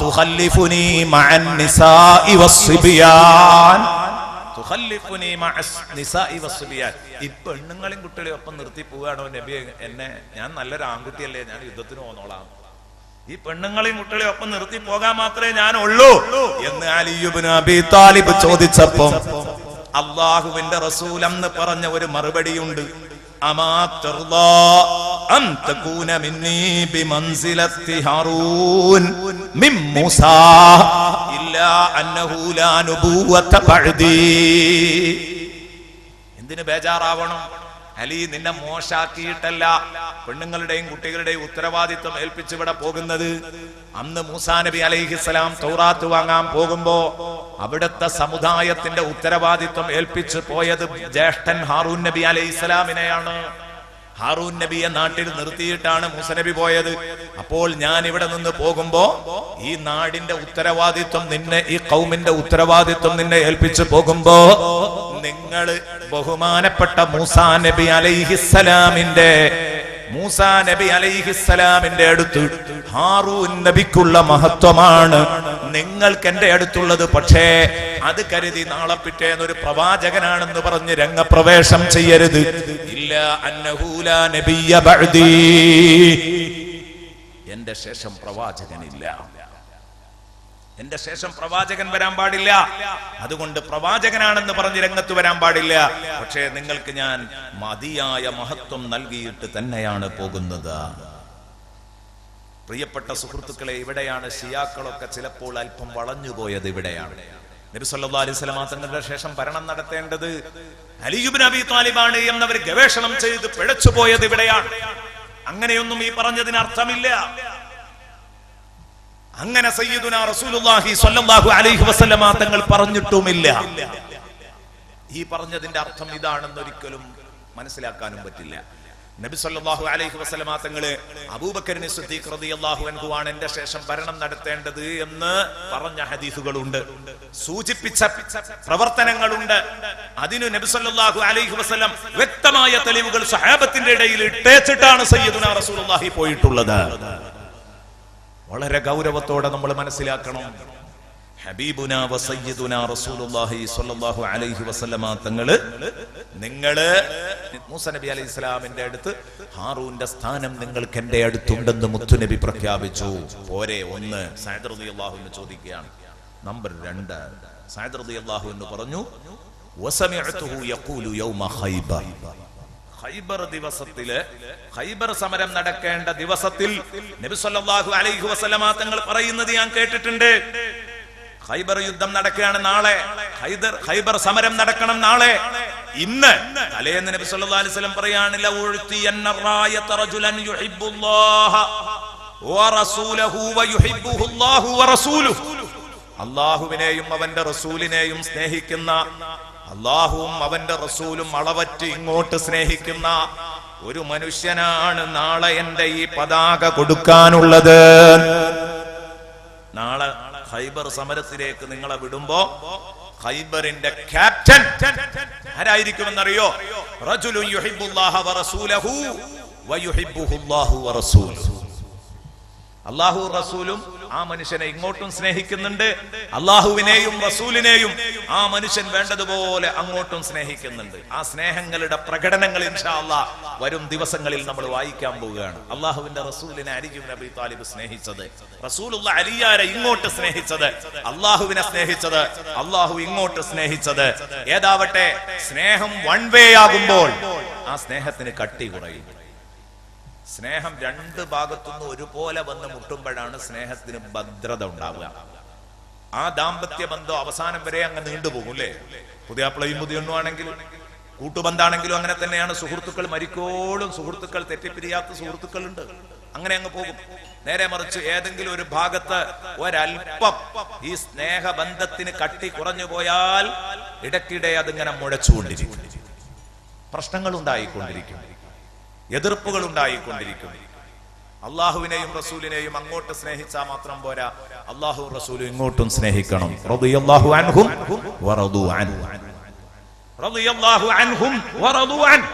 തുഖല്ലിഫുനി മഅൻ നിസാഇ വസ്സിബിയാൻ, തുഖല്ലിഫുനി മഅസ് നിസാഇ വസ്സിബിയാൻ, ഈ പെണ്ണുങ്ങളെയും കുട്ടികളെയും ഒപ്പം നിർത്തി പോവാണോ നബി? എന്നെ, ഞാൻ നല്ലൊരു ആൺകുട്ടിയല്ലേ, ഞാൻ യുദ്ധത്തിന് പോന്നോളാം, ഈ പെണ്ണുങ്ങളെയും കുട്ടികളെയും ഒപ്പം നിർത്തി പോകാൻ മാത്രമേ ഞാൻ ഉള്ളൂ എന്ന് അലി ഇബ്നു അബീ ത്വാലിബ് ചോദിച്ചപ്പോൾ അല്ലാഹുവിന്റെ റസൂൽ അന്ന് പറഞ്ഞ ഒരു മറുപടിയുണ്ട്. അമാ തർദാ അൻ തകൂന മിന്നി ബിമൻസിലത്തി ഹാറൂൻ മിൻ മൂസാ ഇല്ലാ അന്നഹു ലാ നുബുവത ബഅദി. എന്തിന് ബേജാറാവണം? അലി നിന്നെ മോശാക്കിയിട്ടല്ല പെണ്ണുങ്ങളുടെയും കുട്ടികളുടെയും ഉത്തരവാദിത്വം ഏൽപ്പിച്ച് ഇവിടെ പോകുന്നത്. അന്ന് മൂസാ നബി അലൈഹിസ്സലാം തൗറാത്ത് വാങ്ങാൻ പോകുമ്പോ അവിടുത്തെ സമുദായത്തിന്റെ ഉത്തരവാദിത്വം ഏൽപ്പിച്ച് പോയത് ജ്യേഷ്ഠൻ ഹാറൂൻ നബി അലൈഹിസ്സലാമിനെയാണ്. ഹാറൂൻ നബിയെ നാട്ടിൽ നിർത്തിയിട്ടാണ് മൂസ നബി പോയത്. അപ്പോൾ ഞാൻ ഇവിടെ നിന്ന് പോകുമ്പോ ഈ നാടിന്റെ ഉത്തരവാദിത്വം നിന്നെ, ഈ ഖൗമിന്റെ ഉത്തരവാദിത്വം നിന്നെ ഏൽപ്പിച്ചു പോകുമ്പോ നിങ്ങൾ ബഹുമാനപ്പെട്ട മൂസാ നബി അലൈഹിസ്സലാമിന്റെ അടുത്ത് ഹാറൂൻ നബിക്കുള്ള മഹത്വമാണ് നിങ്ങൾക്ക് എന്റെ അടുത്തുള്ളത്. പക്ഷേ അത് കരുതി നാളെ പിറ്റേന്നൊരു പ്രവാചകനാണെന്ന് പറഞ്ഞ് രംഗപ്രവേശം ചെയ്യരുത്. ഇല്ലാ അന്നഹു ലാ നബിയ്യ ബഅദി, എന്റെ ശേഷം പ്രവാചകനില്ല, എന്റെ ശേഷം പ്രവാചകൻ വരാൻ പാടില്ല. അതുകൊണ്ട് പ്രവാചകനാണെന്ന് പറഞ്ഞ് രംഗത്ത് വരാൻ പാടില്ല. പക്ഷേ നിങ്ങൾക്ക് ഞാൻ മതിയായ മഹത്വം നൽകിയിട്ട് തന്നെയാണ് പോകുന്നത്. പ്രിയപ്പെട്ട സുഹൃത്തുക്കളെ, ഇവിടെയാണ് ഷിയാക്കളൊക്കെ ചിലപ്പോൾ അല്പം വളഞ്ഞുപോയത്. ഇവിടെയാണ് നബി സല്ലല്ലാഹു അലൈഹി വസല്ലം തങ്ങളുടെ ശേഷം ഭരണം നടത്തേണ്ടത് അലി ഇബ്നു അബീ ത്വാലിബാണ് എന്നവർ ഗവേഷണം ചെയ്ത് പിഴച്ചുപോയത് ഇവിടെയാണ്. അങ്ങനെയൊന്നും ഈ പറഞ്ഞതിന് അർത്ഥമില്ല. അങ്ങനെ സയ്യിദുനാ റസൂലുള്ളാഹി സ്വല്ലല്ലാഹു അലൈഹി വസല്ലം തങ്ങൾ പറഞ്ഞിട്ടുമില്ല. ഈ പറഞ്ഞതിന്റെ അർത്ഥം ഇതാണെന്ന് ഒരിക്കലും മനസ്സിലാക്കാനും പറ്റില്ല. നബി സല്ലല്ലാഹു അലൈഹി വസല്ലം തങ്ങളെ അബൂബക്കർ സിദ്ദീഖ് റളിയല്ലാഹു അൻഹു ആണ് എന്റെ ശേഷം ഭരണം നടത്തേണ്ടത് എന്ന് പറഞ്ഞ ഹദീസുകളുണ്ട്, സൂചിപ്പിച്ച പ്രവർത്തനങ്ങളുണ്ട്. അതിന് നബി സല്ലല്ലാഹു അലൈഹി വസല്ലം വ്യക്തമായ തെളിവുകൾ സഹാബത്തിന്റെ ഇടയിൽ ഇട്ടേച്ചിട്ടാണ് സയ്യിദുനാ റസൂലുള്ളാഹി പോയിട്ടുള്ളത്. വളരെ ഗൗരവത്തോടെ നമ്മൾ മനസ്സിലാക്കണം. ഹബീബുനാ വസയ്യിദുനാ റസൂലുള്ളാഹി സ്വല്ലല്ലാഹു അലൈഹി വസല്ലമ തങ്ങള് നിങ്ങള് മൂസ നബി അലൈഹി സ്വലാമിന്റെ അടുത്ത് ഹാറൂന്റെ സ്ഥാനം നിങ്ങൾക്ക് എന്റെ അടുത്തുണ്ടെന്ന് മുത്തുനബി പ്രഖ്യാപിച്ചു. പോരെ? ഒന്ന്, സഅദ് റളിയല്ലാഹു അൻഹു ചോദിക്കുകയാണ്. നമ്പർ 2, സഅദ് റളിയല്ലാഹു അൻഹു പറഞ്ഞു, വസമിഅതുഹു യഖൂലു യൗമ ഖൈബർ, ഖൈബർ ദിവസത്തില്, ഖൈബർ സമരം നടക്കേണ്ട ദിവസത്തിൽ നബി സല്ലല്ലാഹു അലൈഹി വസല്ലമ തങ്ങൾ പറയുന്നത് ഞാൻ കേട്ടിട്ടുണ്ട്. ഖൈബർ യുദ്ധം നടക്കുകയാണ് നാളെ, ഖൈബർ സമരം നടക്കണം നാളെ. ഇന്ന് തലേന്ന് നബി സല്ലല്ലാഹു അലൈഹി വസല്ലം പറയാണ്, ലഉഅ്തിയന്ന റായത റജുലൻ യുഹിബ്ബുല്ലാഹ വറസൂലഹു വയുഹിബ്ബുഹുല്ലാഹു വറസൂലുഹു, അല്ലാഹുവിനെയും അവന്റെ റസൂലിനെയും സ്നേഹിക്കുന്ന അള്ളാഹുവും അവന്റെ റസൂലും അളവറ്റ് ഇങ്ങോട്ട് സ്നേഹിക്കുന്ന ഒരു മനുഷ്യനാണ് നാളെ എന്റെ ഈ പതാക കൊടുക്കാനുള്ളത്. നാളെ ഖൈബർ സമരത്തിലേക്ക് നിങ്ങളെ വിടുമ്പോ ഖൈബറിന്റെ ക്യാപ്റ്റൻ ആരായിരിക്കുമെന്നറിയോ? റജുലുൻ യുഹിബ്ബുല്ലാഹ വറസൂലഹു വയുഹിബ്ബുഹുല്ലാഹു വറസൂലുഹു. അല്ലാഹു റസൂലും ആ മനുഷ്യനെ ഇങ്ങോട്ടും സ്നേഹിക്കുന്നുണ്ട്, അള്ളാഹുവിനെയും റസൂലിനെയും ആ മനുഷ്യൻ വേണ്ടതുപോലെ അങ്ങോട്ടും സ്നേഹിക്കുന്നുണ്ട്. ആ സ്നേഹങ്ങളുടെ പ്രകടനങ്ങൾ ഇൻഷാ അല്ലാഹ് വരും ദിവസങ്ങളിൽ നമ്മൾ വായിക്കാൻ പോവുകയാണ്. അള്ളാഹുവിന്റെ റസൂലിനെ അലി ഇബ്നു അബീ താലിബ് സ്നേഹിച്ചത്, റസൂലുള്ള അലിയാരെ ഇങ്ങോട്ട് സ്നേഹിച്ചത്, അള്ളാഹുവിനെ സ്നേഹിച്ചത്, അള്ളാഹു ഇങ്ങോട്ട് സ്നേഹിച്ചത്. ഏതാവട്ടെ, സ്നേഹം വൺ വേ ആകുമ്പോൾ ആ സ്നേഹത്തിന് കട്ടി കുറയും. സ്നേഹം രണ്ട് ഭാഗത്തുനിന്ന് ഒരുപോലെ വന്ന് മുട്ടുമ്പോഴാണ് സ്നേഹത്തിന് ഭദ്രത ഉണ്ടാവുക. ആ ദാമ്പത്യ ബന്ധം അവസാനം വരെ അങ്ങ് നീണ്ടുപോകും അല്ലേ? പുതിയാപ്പിളയും പുതിയൊണ്ണുമാണെങ്കിൽ കൂട്ടുബന്ധാണെങ്കിലും അങ്ങനെ തന്നെയാണ്. സുഹൃത്തുക്കൾ മരിക്കോളും സുഹൃത്തുക്കൾ, തെറ്റിപ്പിരിയാത്ത സുഹൃത്തുക്കളുണ്ട്, അങ്ങനെ അങ്ങ് പോകും. നേരെ മറിച്ച് ഏതെങ്കിലും ഒരു ഭാഗത്ത് ഒരൽപ്പം ഈ സ്നേഹബന്ധത്തിന് കട്ടി കുറഞ്ഞു പോയാൽ ഇടയ്ക്കിടെ അതിങ്ങനെ മുഴച്ചുകൊണ്ടിരിക്കും, പ്രശ്നങ്ങൾ ഉണ്ടായിക്കൊണ്ടിരിക്കും, എതിർപ്പുകൾ ഉണ്ടായിക്കൊണ്ടിരിക്കും. അള്ളാഹുവിനെയും റസൂലിനെയും അങ്ങോട്ട് സ്നേഹിച്ചാൽ മാത്രം പോരാ, അള്ളാഹു റസൂലും ഇങ്ങോട്ടും സ്നേഹിക്കണം. റളിയല്ലാഹു അൻഹും വറദു അൻഹു. റളിയല്ലാഹു അൻഹും വറദു അൻഹു.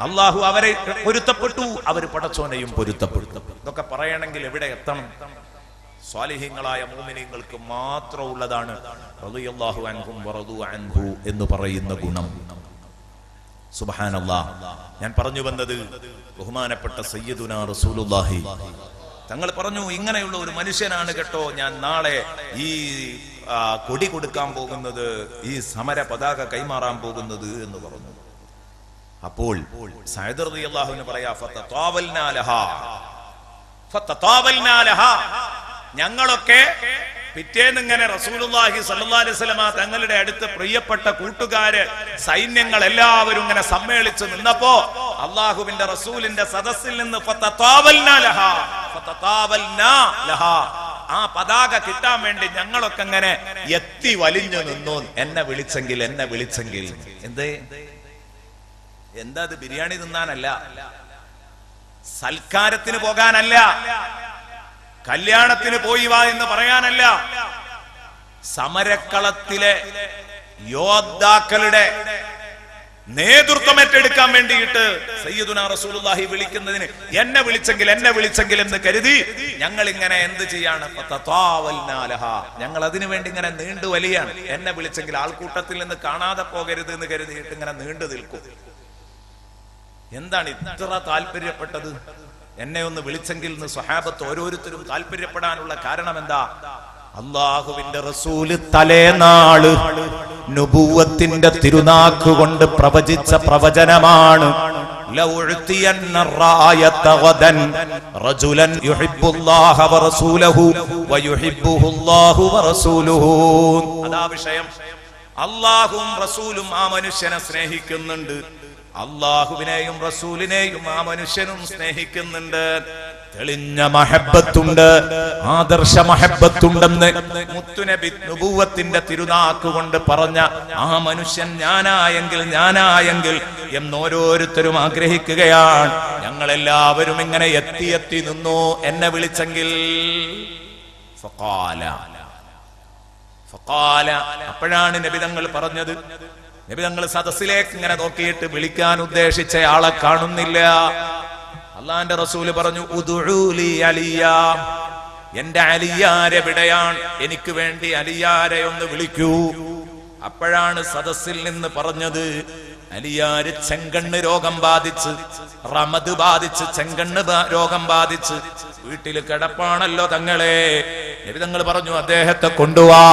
അള്ളാഹു അവരെ പൊരുത്തപ്പെട്ടു, അവർ പടച്ചോനെയും പൊരുത്തപ്പെട്ടു. ഇതൊക്കെ പറയണമെങ്കിൽ എവിടെ എത്തണം? സ്വാലിഹീങ്ങളായ മുഅ്മിനീങ്ങൾക്ക് മാത്രം ഉള്ളതാണ് റളിയല്ലാഹു അൻഹും വറദു അൻഹു എന്ന് പറയുന്ന ഗുണം. സുബ്ഹാനല്ലാഹ്. ഞാൻ പറഞ്ഞു വന്നത് ബഹുമാനപ്പെട്ട സയ്യിദുനാ റസൂലുള്ളാഹി തങ്ങൾ പറഞ്ഞു, ഇങ്ങനെയുള്ള ഒരു മനുഷ്യനാണ് കേട്ടോ ഞാൻ നാളെ ഈ കൊടി കൊടുക്കാൻ പോകുന്നത്, ഈ സമര പതാക കൈമാറാൻ പോകുന്നത് എന്ന് പറഞ്ഞു. അപ്പോൾ സഅദ് റളിയല്ലാഹു അൻഹു പറയാ, ഫതതാവൽനാ ലഹാ, ഞങ്ങളൊക്കെ പിറ്റേന്ന് ഇങ്ങനെ റസൂലുള്ളാഹി സ്വല്ലല്ലാഹു അലൈഹി വസല്ലമ തങ്ങളുടെ അടുത്ത് പ്രിയപ്പെട്ട കൂട്ടുകാര്, സൈന്യങ്ങൾ എല്ലാവരും ഇങ്ങനെ സമ്മേളിച്ചു നിന്നപ്പോ അള്ളാഹുവിന്റെ റസൂലിന്റെ സദസ്സിൽ നിന്ന് ഫതതാവൽനാ ലഹാ, ആ പതാക കിട്ടാൻ വേണ്ടി ഞങ്ങളൊക്കെ ഇങ്ങനെ എത്തി വലിഞ്ഞു നിന്നു. എന്നെ വിളിച്ചെങ്കിൽ എന്താ അത്? ബിരിയാണി തിന്നാനല്ല, സൽക്കാരത്തിന് പോകാനല്ല, കല്യാണത്തിന് പോയി വാ എന്ന് പറയാനല്ല, സമരക്കളത്തിലെ യോദ്ധാക്കളുടെ നേതൃത്വം ഏറ്റെടുക്കാൻ വേണ്ടിയിട്ട് സയ്യിദുനാ റസൂലുള്ളാഹി വിളിക്കുന്നതിന് എന്നെ വിളിച്ചെങ്കിൽ എന്ന് കരുതി ഞങ്ങൾ ഇങ്ങനെ എന്ത് ചെയ്യാണ്? ഞങ്ങൾ അതിനു വേണ്ടി ഇങ്ങനെ നീണ്ടു വലിയാണ്. എന്നെ വിളിച്ചെങ്കിൽ ആൾക്കൂട്ടത്തിൽ നിന്ന് കാണാതെ പോകരുത് എന്ന് കരുതിയിട്ട് ഇങ്ങനെ നീണ്ടു നിൽക്കും. എന്താണ് ഇത്ര താല്പര്യപ്പെട്ടത്? എന്നെ ഒന്ന് വിളിച്ചെങ്കിൽ എന്ന് സ്വഹാബത്ത് ഓരോരുത്തരും താല്പര്യപ്പെടാനുള്ള കാരണം എന്താ? അള്ളാഹുവിന്റെ റസൂല് തലേനാള് നുബുവത്തിന്റെ തിരുനാക്ക് കൊണ്ട് പ്രവചിച്ച പ്രവചനമാണ്. അതാ വിഷയം. അള്ളാഹുവും റസൂലും ആ മനുഷ്യനെ സ്നേഹിക്കുന്നുണ്ട്, അള്ളാഹുവിനെയും റസൂലിനെയും ആ മനുഷ്യനും സ്നേഹിക്കുന്നുണ്ട്. തെളിഞ്ഞ മഹബത്തുണ്ട്, ആദർശ മഹബത്തുണ്ടെന്ന് മുത്തുനബി നുബുവത്തിന്റെ തിരുനാക്ക് കൊണ്ട് പറഞ്ഞ ആ മനുഷ്യൻ ഞാനായെങ്കിൽ എന്നോരോരുത്തരും ആഗ്രഹിക്കുകയാണ്. ഞങ്ങളെല്ലാവരും ഇങ്ങനെ എത്തി നിന്നു, എന്നെ വിളിച്ചെങ്കിൽ. അപ്പോഴാണ് നബി തങ്ങൾ പറഞ്ഞത്, നബി തങ്ങൾ സദസ്സിലേക്ക് ഇങ്ങനെ നോക്കിയിട്ട് വിളിക്കാൻ ഉദ്ദേശിച്ച ആളെ കാണുന്നില്ല. അള്ളാന്റെ റസൂല് പറഞ്ഞു, ഉദ്ഉലി അലിയ, എന്റെ അലിയാരെ എവിടെയാണ്? എനിക്ക് വേണ്ടി അലിയാരെ ഒന്ന് വിളിക്കൂ. അപ്പോഴാണ് സദസ്സിൽ നിന്ന് പറഞ്ഞത്, അലിയാര് ചെങ്കണ്ണ് രോഗം ബാധിച്ച്, റമദ് ബാധിച്ച്, ചെങ്കണ്ണ് രോഗം ബാധിച്ച് വീട്ടിൽ കിടപ്പാണല്ലോ തങ്ങളെ. നബി തങ്ങൾ പറഞ്ഞു, അദ്ദേഹത്തെ കൊണ്ടുവാ.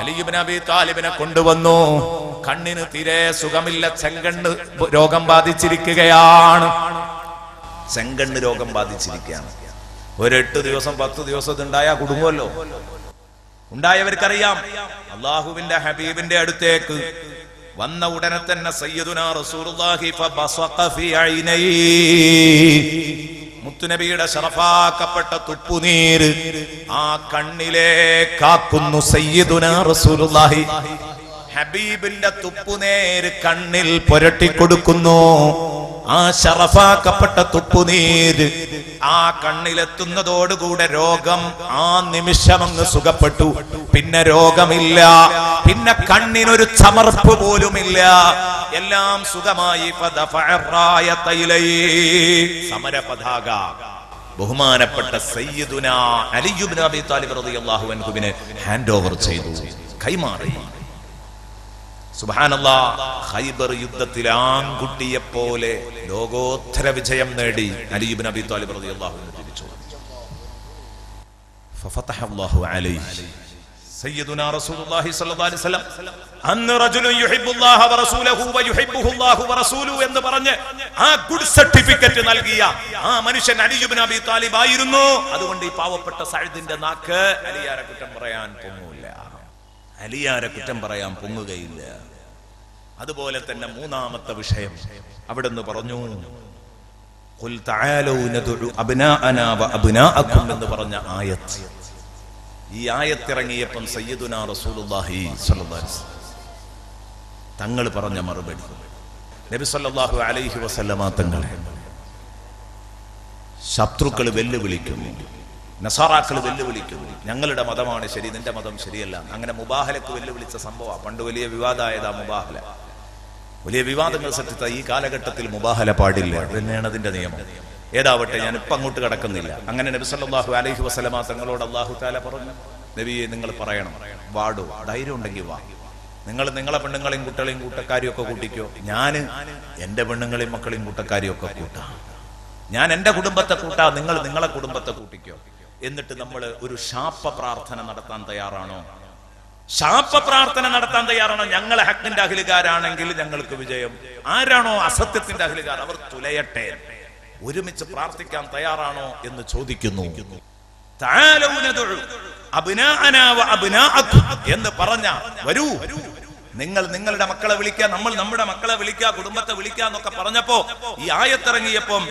അലി ഇബ്നു അബീ താലിബിനെ കൊണ്ടുവന്നു. കണ്ണിന് തീരെ സുഖമില്ല, ചെങ്കണ്ണ് രോഗം ബാധിച്ചിരിക്കുകയാണ്. ചെങ്കണ്ണ് രോഗം ബാധിച്ചിരിക്കുകയാണ്. ഒരു 8 ദിവസം 10 ദിവസം ഉണ്ടായാ കുടുങ്ങുമല്ലോ. ഉണ്ടായവർക്കറിയാം. അള്ളാഹുവിന്റെ ഹബീബിന്റെ അടുത്തേക്ക് വന്ന ഉടനെ തന്നെ സയ്യിദുനാ റസൂലുള്ളാഹി ഫബസഖ ഫീ ഐനൈ, മുത്തുനബിയുടെ ശറഫാക്കപ്പെട്ട തുപ്പുനീര് ആ കണ്ണിലേക്കാക്കുന്നു സയ്യിദുനാ റസൂലുള്ളാഹി. ഹബീബിന്റെ തുപ്പുനേര് കണ്ണിൽ പുരട്ടിക്കൊടുക്കുന്നു. ആ ശറഫാക്കപ്പെട്ട തുപ്പുനീര് ആ കണ്ണിലെത്തുന്നതോടുകൂടെ രോഗം ആ നിമിഷം അങ്ങ് സുഖപ്പെട്ടു. പിന്നെ രോഗമില്ല, പിന്നെ കണ്ണിനൊരു ചമർപ്പ് പോലുമില്ല, എല്ലാം സുഖമായി. സമര പതാക ബഹുമാനപ്പെട്ട സയ്യിദുന അലി ഇബ്നു അബീ ത്വാലിബ് റളിയല്ലാഹു അൻഹുവിനെ ഹാൻഡ് ഓവർ ചെയ്തു, കൈമാറി. സുബ്ഹാനല്ലാഹ്, ഖൈബർ യുദ്ധത്തിൽ ആൺകുട്ടിയെ പോലെ ലോകോത്തര വിജയം നേടി അലി ഇബ്നു അബീ ത്വാലിബ് റളിയല്ലാഹു അൻഹു തിരിച്ചു. ഫഫതഹല്ലാഹു അലൈഹി സയ്യിദുനാ റസൂലുള്ളാഹി സ്വല്ലല്ലാഹു അലൈഹി വസല്ലം അന്ന റജുലുൻ യുഹിബ്ബുല്ലാഹ വറസൂലഹു വയുഹിബ്ബുഹുല്ലാഹു വറസൂലുഹു എന്ന് പറഞ്ഞ് ആ ഗുഡ് സർട്ടിഫിക്കറ്റ് നൽകിയ ആ മനുഷ്യൻ അലി ഇബ്നു അബീ ത്വാലിബ് ആയിരുന്നു. അതുകൊണ്ട് ഈ പാവപ്പെട്ട സഅദിന്റെ നാക്ക് അലിയാരെ കുറ്റം പറയാൻ പൊങ്ങൂല, അലിയാരെ കുറ്റം പറയാൻ പൊങ്ങുകയില്ല. അതുപോലെ തന്നെ മൂന്നാമത്തെ വിഷയം അവിടുന്ന് പറഞ്ഞു, ഖുൽ തആലൂ നദ്ഉ അബ്നാഅനാ വഅബ്നാഅകും എന്ന് പറഞ്ഞ ആയത്ത്. ഈ ആയത്തിറങ്ങിയപ്പം സയ്യിദുനാ റസൂലുള്ളാഹി സ്വല്ലല്ലാഹു അലൈഹി വസല്ലം തങ്ങൾ പറഞ്ഞ മറുപടി, നബി സല്ലല്ലാഹു അലൈഹി വസല്ലമ തങ്ങളെ ശത്രുക്കൾ വെല്ലുവിളിക്കുന്നു, നസാറാക്കൾ വെല്ലുവിളിക്കുന്നു, ഞങ്ങളുടെ മതമാണ് ശരി, നിന്റെ മതം ശരിയല്ല. അങ്ങനെ മുബാഹലക്ക് വെല്ലുവിളിച്ച സംഭവം പണ്ട് വലിയ വിവാദമായതാ. മുബാഹല വലിയ വിവാദങ്ങൾ സൃഷ്ടിച്ച ഈ കാലഘട്ടത്തിൽ മുബാഹല പാടില്ല, അത് തന്നെയാണ് അതിന്റെ നിയമം. ഏതാവട്ടെ, ഞാൻ ഇപ്പം അങ്ങോട്ട് കടക്കുന്നില്ല. അങ്ങനെ നബി സല്ലല്ലാഹു അലൈഹി വസല്ലമ തങ്ങളോട് അല്ലാഹു തആല പറഞ്ഞു, നബിയെ നിങ്ങൾ പറയണം, വാടോ, ധൈര്യം ഉണ്ടെങ്കിൽ വാ, നിങ്ങൾ നിങ്ങളെ പെണ്ണുങ്ങളെയും കുട്ടികളെയും കൂട്ടക്കാരെയും ഒക്കെ കൂട്ടിക്കോ, ഞാൻ എൻ്റെ പെണ്ണുങ്ങളെയും മക്കളെയും കൂട്ടക്കാരെയും ഒക്കെ കൂട്ടാം, ഞാൻ എൻ്റെ കുടുംബത്തെ കൂട്ടാ, നിങ്ങൾ നിങ്ങളെ കുടുംബത്തെ കൂട്ടിക്കോ. എന്നിട്ട് നമ്മൾ ഒരു ശാപ പ്രാർത്ഥന നടത്താൻ തയ്യാറാണോ? ശാപ പ്രാർത്ഥന നടത്താൻ തയ്യാറാണോ? ഞങ്ങളെ ഹക്കിന്റെ അഖിലുകാരാണെങ്കിൽ ഞങ്ങൾക്ക് വിജയം, ആരാണോ അസത്യത്തിന്റെ അഖിലുകാർ അവർ തുലയട്ടെ, ഒരുമിച്ച് പ്രാർത്ഥിക്കാൻ തയ്യാറാണോ എന്ന് ചോദിക്കുന്നു. എന്ന് പറഞ്ഞ വരൂ, നിങ്ങൾ നിങ്ങളുടെ മക്കളെ വിളിക്കുക, നമ്മൾ നമ്മുടെ മക്കളെ വിളിക്കുക, കുടുംബത്തെ വിളിക്കുക എന്നൊക്കെ പറഞ്ഞപ്പോ ഈ ആയത്തിറങ്ങിയപ്പം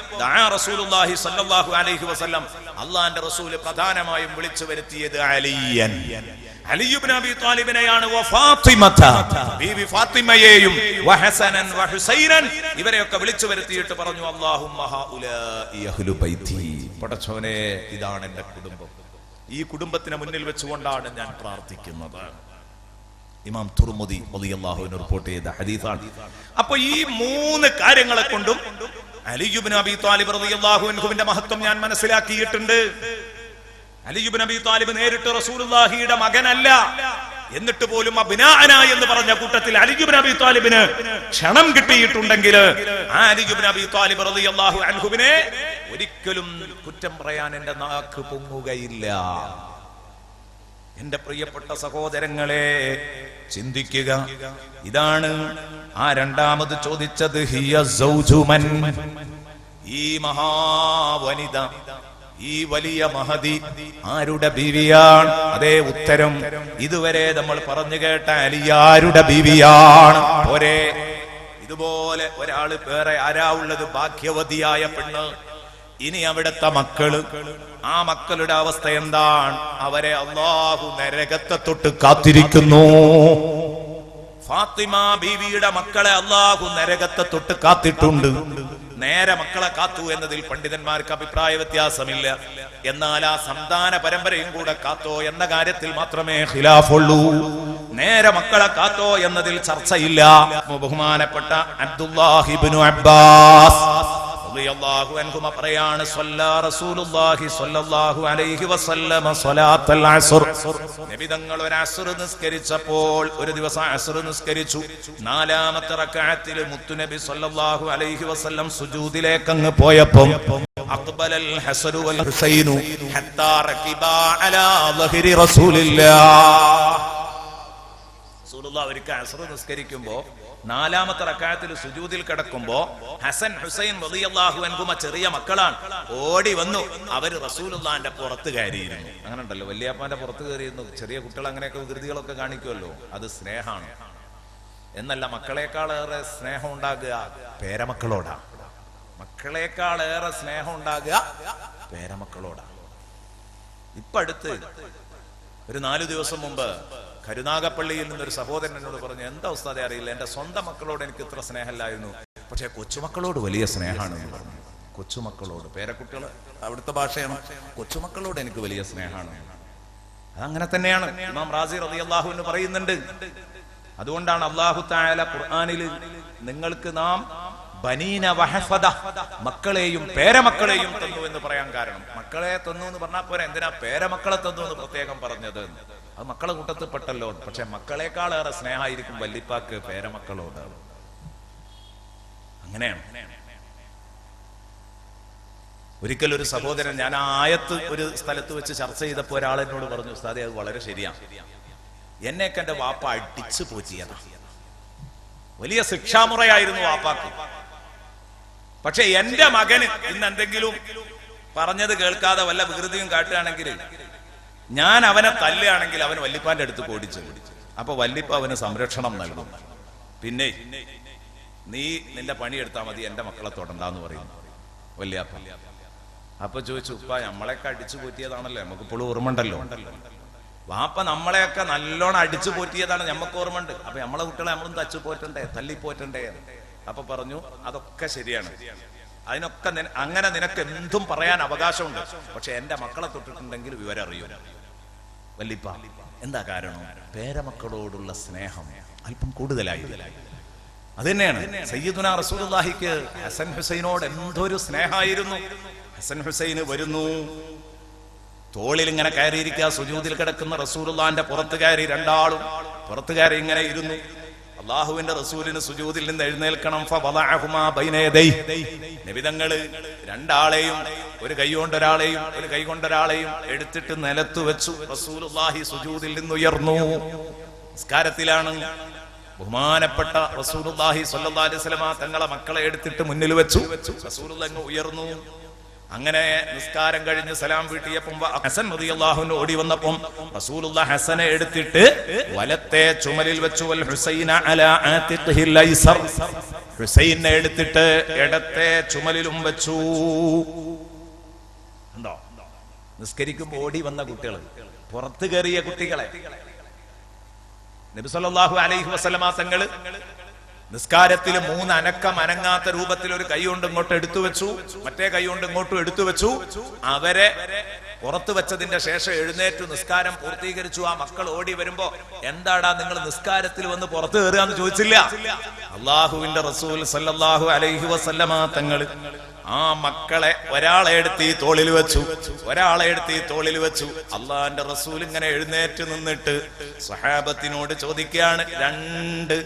റസൂലുള്ളാഹി സ്വല്ലല്ലാഹു അലൈഹി വസല്ലം അള്ളാന്റെ റസൂല് പ്രധാനമായും വിളിച്ചു വരുത്തിയത് അലിയൻ, അലി ഇബ്നു അബീ ത്വാലിബിനെയാണ്, ബീവി ഫാത്തിമയെയും വഹസനൻ വഹുസൈനൻ ഇവരെയൊക്കെ വിളിച്ചു വരുത്തിയിട്ട് പറഞ്ഞു, അല്ലാഹുമ്മ ഹൗലാഇ അഹ്ലു ബൈതി, പടച്ചോനെ ഇതാണ് എന്റെ കുടുംബം, ഈ കുടുംബത്തിനെ മുന്നിൽ വെച്ചുകൊണ്ടാണ് ഞാൻ പ്രാർത്ഥിക്കുന്നത്. ഇമാം തുർമുദി റളിയല്ലാഹു അൻഹു റിപ്പോർട്ട് ചെയ്ത ഹദീസാണ്. അപ്പൊ ഈ മൂന്ന് കാര്യങ്ങളെ കൊണ്ടും അലി ഇബ്നു അബീ ത്വാലിബ് റളിയല്ലാഹു അൻഹുവിന്റെ മഹത്വം ഞാൻ മനസ്സിലാക്കിയിട്ടുണ്ട്. അലി ഇബ്നു അബീ ത്വാലിബ് നേരിട്ട് റസൂലുള്ളാഹിയുടെ മകനല്ല, എന്നിട്ട് പോലും അബ്നാഅന എന്ന് പറഞ്ഞ കൂട്ടത്തിൽ അലി ഇബ്നു അബീ ത്വാലിബിന് ക്ഷണം കിട്ടിയിട്ടുണ്ടെങ്കിൽ ആ അലി ഇബ്നു അബീ ത്വാലിബ് റളിയല്ലാഹു അൻഹുവിനെ ഒരിക്കലും കുറ്റം പറയാൻ എന്റെ നാക്ക് പൊങ്ങുകയില്ല. എന്റെ പ്രിയപ്പെട്ട സഹോദരങ്ങളെ, ചിന്തിക്കുക. ഇതാണ് ആ രണ്ടാമത് ചോദിച്ചത്, ഹിയ സൗജുമൻ, ഈ മഹാവനിത, ഈ വലിയ മഹദി ആരുടെ ബീവിയാണ്? അതേ ഉത്തരം ഇതുവരെ നമ്മൾ പറഞ്ഞു കേട്ട അലിയാരുടെ ബീവിയാണ്. പോരെ, ഇതുപോലെ ഒരാള് വേറെ ആരാ ഉള്ളത്? ഭാഗ്യവതിയായ പെണ്ണ്. ഇനി അവിടുത്തെ മക്കള്, ആ മക്കളുടെ അവസ്ഥ എന്താണ്? അവരെ അല്ലാഹു നരകത്തെ തൊട്ട് കാത്തിരിക്കുന്നു. ഫാത്തിമ ബീവിയുടെ മക്കളെ അല്ലാഹു നരകത്തെ തൊട്ട് കാത്തിട്ടുണ്ട്. നേരെ മക്കളെ കാത്തു എന്നതിൽ പണ്ഡിതന്മാർക്ക് അഭിപ്രായ വ്യത്യാസമില്ല. എന്നാൽ ആ സന്താന പരമ്പരയും കൂടെ കാത്തോ എന്ന കാര്യത്തിൽ മാത്രമേ ഖിലാഫുള്ളൂ. നേരെ മക്കളെ കാത്തോ എന്നതിൽ ചർച്ചയില്ല. ബഹുമാനപ്പെട്ട അബ്ദുല്ലാഹി ഇബ്നു അബ്ബാസ് റളിയല്ലാഹു അൻഹുമ പറയാണ്, സ്വല്ലാ റസൂലുള്ളാഹി സ്വല്ലല്ലാഹു അലൈഹി വസല്ലമ സ്വലാത്തുൽ അസ്ർ, നബി തങ്ങൾ ഒരു അസ്ർ നിസ്കരിച്ചപ്പോൾ, ഒരു ദിവസം അസ്ർ നിസ്കരിച്ചു, നാലാമത്തെ റക്അത്തിൽ മുത്തുനബി സ്വല്ലല്ലാഹു അലൈഹി വസല്ലം സുജൂദിലേക്ക് അങ്ങ് പോയപ്പോൾ അഖ്ബലൽ ഹസനു വൽ ഹുസൈനു ഹത്താ റകിബാ അലാ ളഹരി റസൂലില്ലാഹ്. റസൂലുള്ളാഹി ഒരിക്കൽ അസ്ർ നിസ്കരിക്കുമ്പോൾ നാലാമത്തെ റക്അത്തിൽ സുജൂദിൽ കിടക്കുമ്പോ ഹസൻ ഹുസൈൻ റളിയല്ലാഹു അൻഹുമ ചെറിയ മക്കളാണ്, ഓടി വന്നു. അവര് റസൂലുള്ളാഹിന്റെ പുറത്ത് കയറിയിരുന്നു. അങ്ങനെ ഉണ്ടല്ലോ, വല്യാപ്പാന്റെ പുറത്ത് കയറിയിരുന്നു. ചെറിയ കുട്ടികൾ അങ്ങനെയൊക്കെ വികൃതികളൊക്കെ കാണിക്കുമല്ലോ, അത് സ്നേഹമാണ്. എന്നല്ല, മക്കളെക്കാളേറെ സ്നേഹം ഉണ്ടാകുക പേരമക്കളോടാ. മക്കളെക്കാളേറെ സ്നേഹം ഉണ്ടാകുക പേരമക്കളോടാ. ഇപ്പൊ അടുത്ത് ഒരു 4 ദിവസം മുമ്പ് കരുനാഗപ്പള്ളിയിൽ നിന്നൊരു സഹോദരൻ എന്നോട് പറഞ്ഞു, എന്താ ഉസ്താദെ അറിയില്ല, എന്റെ സ്വന്തം മക്കളോട് എനിക്ക് ഇത്ര സ്നേഹമില്ലായിരുന്നു, പക്ഷെ കൊച്ചുമക്കളോട് വലിയ സ്നേഹമാണ് എന്ന് പറഞ്ഞു. കൊച്ചുമക്കളോട്, പേരക്കുട്ടികൾ അവിടുത്തെ ഭാഷയാണ്, കൊച്ചുമക്കളോട് എനിക്ക് വലിയ സ്നേഹമാണ്. അതങ്ങനെ തന്നെയാണ്. ഇമാം റാസി റളിയല്ലാഹു അൻഹു പറയുന്നുണ്ട്. അതുകൊണ്ടാണ് അല്ലാഹു തആല ഖുർആനിൽ നിങ്ങൾക്ക് നാം ബനീന വഹഫദ, മക്കളെയും പേരമക്കളെയും തന്നു എന്ന് പറയാൻ കാരണം. മക്കളെ തന്നു എന്ന് പറഞ്ഞാൽ പോരാ, എന്തിനാ പേരമക്കളെ തന്നു എന്ന് പ്രത്യേകം പറഞ്ഞത്? അത് മക്കളെ കൂട്ടത്തിൽ പെട്ടല്ലോ. പക്ഷെ മക്കളെക്കാളേറെ സ്നേഹമായിരിക്കും വല്ലിപ്പാക്ക് പേരമക്കളോട്. അങ്ങനെയാണ്. ഒരിക്കൽ ഒരു സഹോദരൻ, ഞാൻ ആ ആയത്ത് ഒരു സ്ഥലത്ത് വെച്ച് ചർച്ച ചെയ്തപ്പോൾ ഒരാൾ എന്നോട് പറഞ്ഞു, ഉസ്താദേ അത് വളരെ ശരിയാണ്, എന്നെയൊക്കെ എന്റെ വാപ്പ അടിച്ചു പോറ്റിയതാ, വലിയ ശിക്ഷാമുറയായിരുന്നു വാപ്പാക്ക്. പക്ഷെ എന്റെ മകന് ഇന്ന് എന്തെങ്കിലും പറഞ്ഞത് കേൾക്കാതെ വല്ല വികൃതിയും കാട്ടുകയാണെങ്കിൽ, ഞാൻ അവനെ തല്ലുകയാണെങ്കിൽ അവൻ വല്ലിപ്പാന്റെ അടുത്ത് ഓടിച്ചു. അപ്പൊ വല്ലിപ്പ അവന് സംരക്ഷണം നൽകും. പിന്നെ നീ നിന്റെ പണിയെടുത്താൽ മതി, എന്റെ മക്കളെ തൊടണ്ടാന്ന് പറയുന്നു വല്യാപ്പ. അപ്പൊ ചോദിച്ചു, ഉപ്പ നമ്മളെയൊക്കെ അടിച്ചു പോറ്റിയതാണല്ലോ, നമുക്ക് ഇപ്പോഴും ഓർമ്മണ്ടല്ലോ. വാപ്പ നമ്മളെയൊക്കെ നല്ലോണം അടിച്ചു പോറ്റിയതാണ്, നമുക്ക് ഓർമ്മയുണ്ട്. അപ്പൊ നമ്മളെ കുട്ടികളെ നമ്മളും തച്ചു പോറ്റണ്ടേ, തല്ലി പോറ്റണ്ടേ? അപ്പൊ പറഞ്ഞു, അതൊക്കെ ശരിയാണ്, അതിനൊക്കെ അങ്ങനെ നിനക്ക് എന്തും പറയാൻ അവകാശമുണ്ട്, പക്ഷെ എന്റെ മക്കളെ തൊട്ടിട്ടുണ്ടെങ്കിൽ വിവരം അറിയൂ വല്ലിപ്പ. എന്താ കാരണം? പേരമക്കളോടുള്ള സ്നേഹം അല്പം കൂടുതലായി. അത് തന്നെയാണ് സയ്യിദുനാ റസൂലുള്ളാഹിക്ക് ഹസൻ ഹുസൈനോട് എന്തൊരു സ്നേഹമായിരുന്നു. ഹസൻ ഹുസൈന് വരുന്നു, തോളിൽ ഇങ്ങനെ കയറിയിരിക്കുക, സുജൂദിൽ കിടക്കുന്ന റസൂലുള്ളാഹിന്റെ പുറത്ത് കയറി, രണ്ടാളും പുറത്ത് കയറി ഇങ്ങനെ ഇരുന്നു. അള്ളാഹുവിന്റെ റസൂലിന് സുജൂദിൽ നിന്ന് എഴുന്നേൽക്കണം. നബിതങ്ങള് രണ്ടാളെയും, ഒരു കൈ കൊണ്ടൊരാളെയും ഒരു കൈ കൊണ്ടൊരാളെയും എടുത്തിട്ട് നിലത്ത് വെച്ചു. റസൂലുള്ളാഹി സുജൂദിൽ നിന്ന് ഉയർന്നു, നിസ്കാരത്തിലാണ്. ബഹുമാനപ്പെട്ട റസൂലുള്ളാഹി സ്വല്ലല്ലാഹു അലൈഹി വസല്ലമ തങ്ങളെ മക്കളെ എടുത്തിട്ട് മുന്നിൽ വെച്ചു. റസൂലുള്ളാഹി അങ്ങ് ഉയർന്നു. അങ്ങനെ നിസ്കാരം കഴിഞ്ഞ് സലാം വീട്ടിയപ്പം ഹസൻ റളിയല്ലാഹു അൻഹു ഓടി വന്നപ്പം റസൂലുള്ളാഹി ഹസനെ എടുത്തിട്ട് വലത്തെ ചുമലിൽ വെച്ചു. വൽ ഹുസൈന അലാ ആതിഖിൽ ഐസർ, ഹുസൈനെ എടുത്തിട്ട് ഇടത്തെ ചുമലിലും വെച്ചു. ഉണ്ടോ? നിസ്കരിക്കുമ്പോൾ ഓടി വന്ന കുട്ടികൾ, പുറത്തു കയറിയ കുട്ടികളെ നബി സല്ലല്ലാഹു അലൈഹി വസല്ലമ തങ്ങള് നിസ്കാരത്തിൽ 3 അനക്കം അനങ്ങാത്ത രൂപത്തിൽ ഒരു കൈ കൊണ്ട് ഇങ്ങോട്ട് എടുത്തു വെച്ചു, മറ്റേ കൈ കൊണ്ട് ഇങ്ങോട്ടും എടുത്തു വെച്ചു. അവരെ പുറത്തു വെച്ചതിന്റെ ശേഷം എഴുന്നേറ്റു, നിസ്കാരം പൂർത്തീകരിച്ചു. ആ മക്കൾ ഓടി വരുമ്പോ, എന്താടാ നിങ്ങൾ നിസ്കാരത്തിൽ വന്ന് പുറത്തു കയറുകയെന്ന് ചോദിച്ചില്ല. അള്ളാഹുവിന്റെ റസൂൽ സല്ലല്ലാഹു അലൈഹി വസല്ലമ തങ്ങള് ആ മക്കളെ ഒരാളെ എടുത്ത് ഈ തോളിൽ വെച്ചു, ഒരാളെ എടുത്ത് ഈ തോളിൽ വെച്ചു. അള്ളാന്റെ റസൂൽ ഇങ്ങനെ എഴുന്നേറ്റ് നിന്നിട്ട് സ്വഹാബത്തിനോട് ചോദിക്കുകയാണ്, 2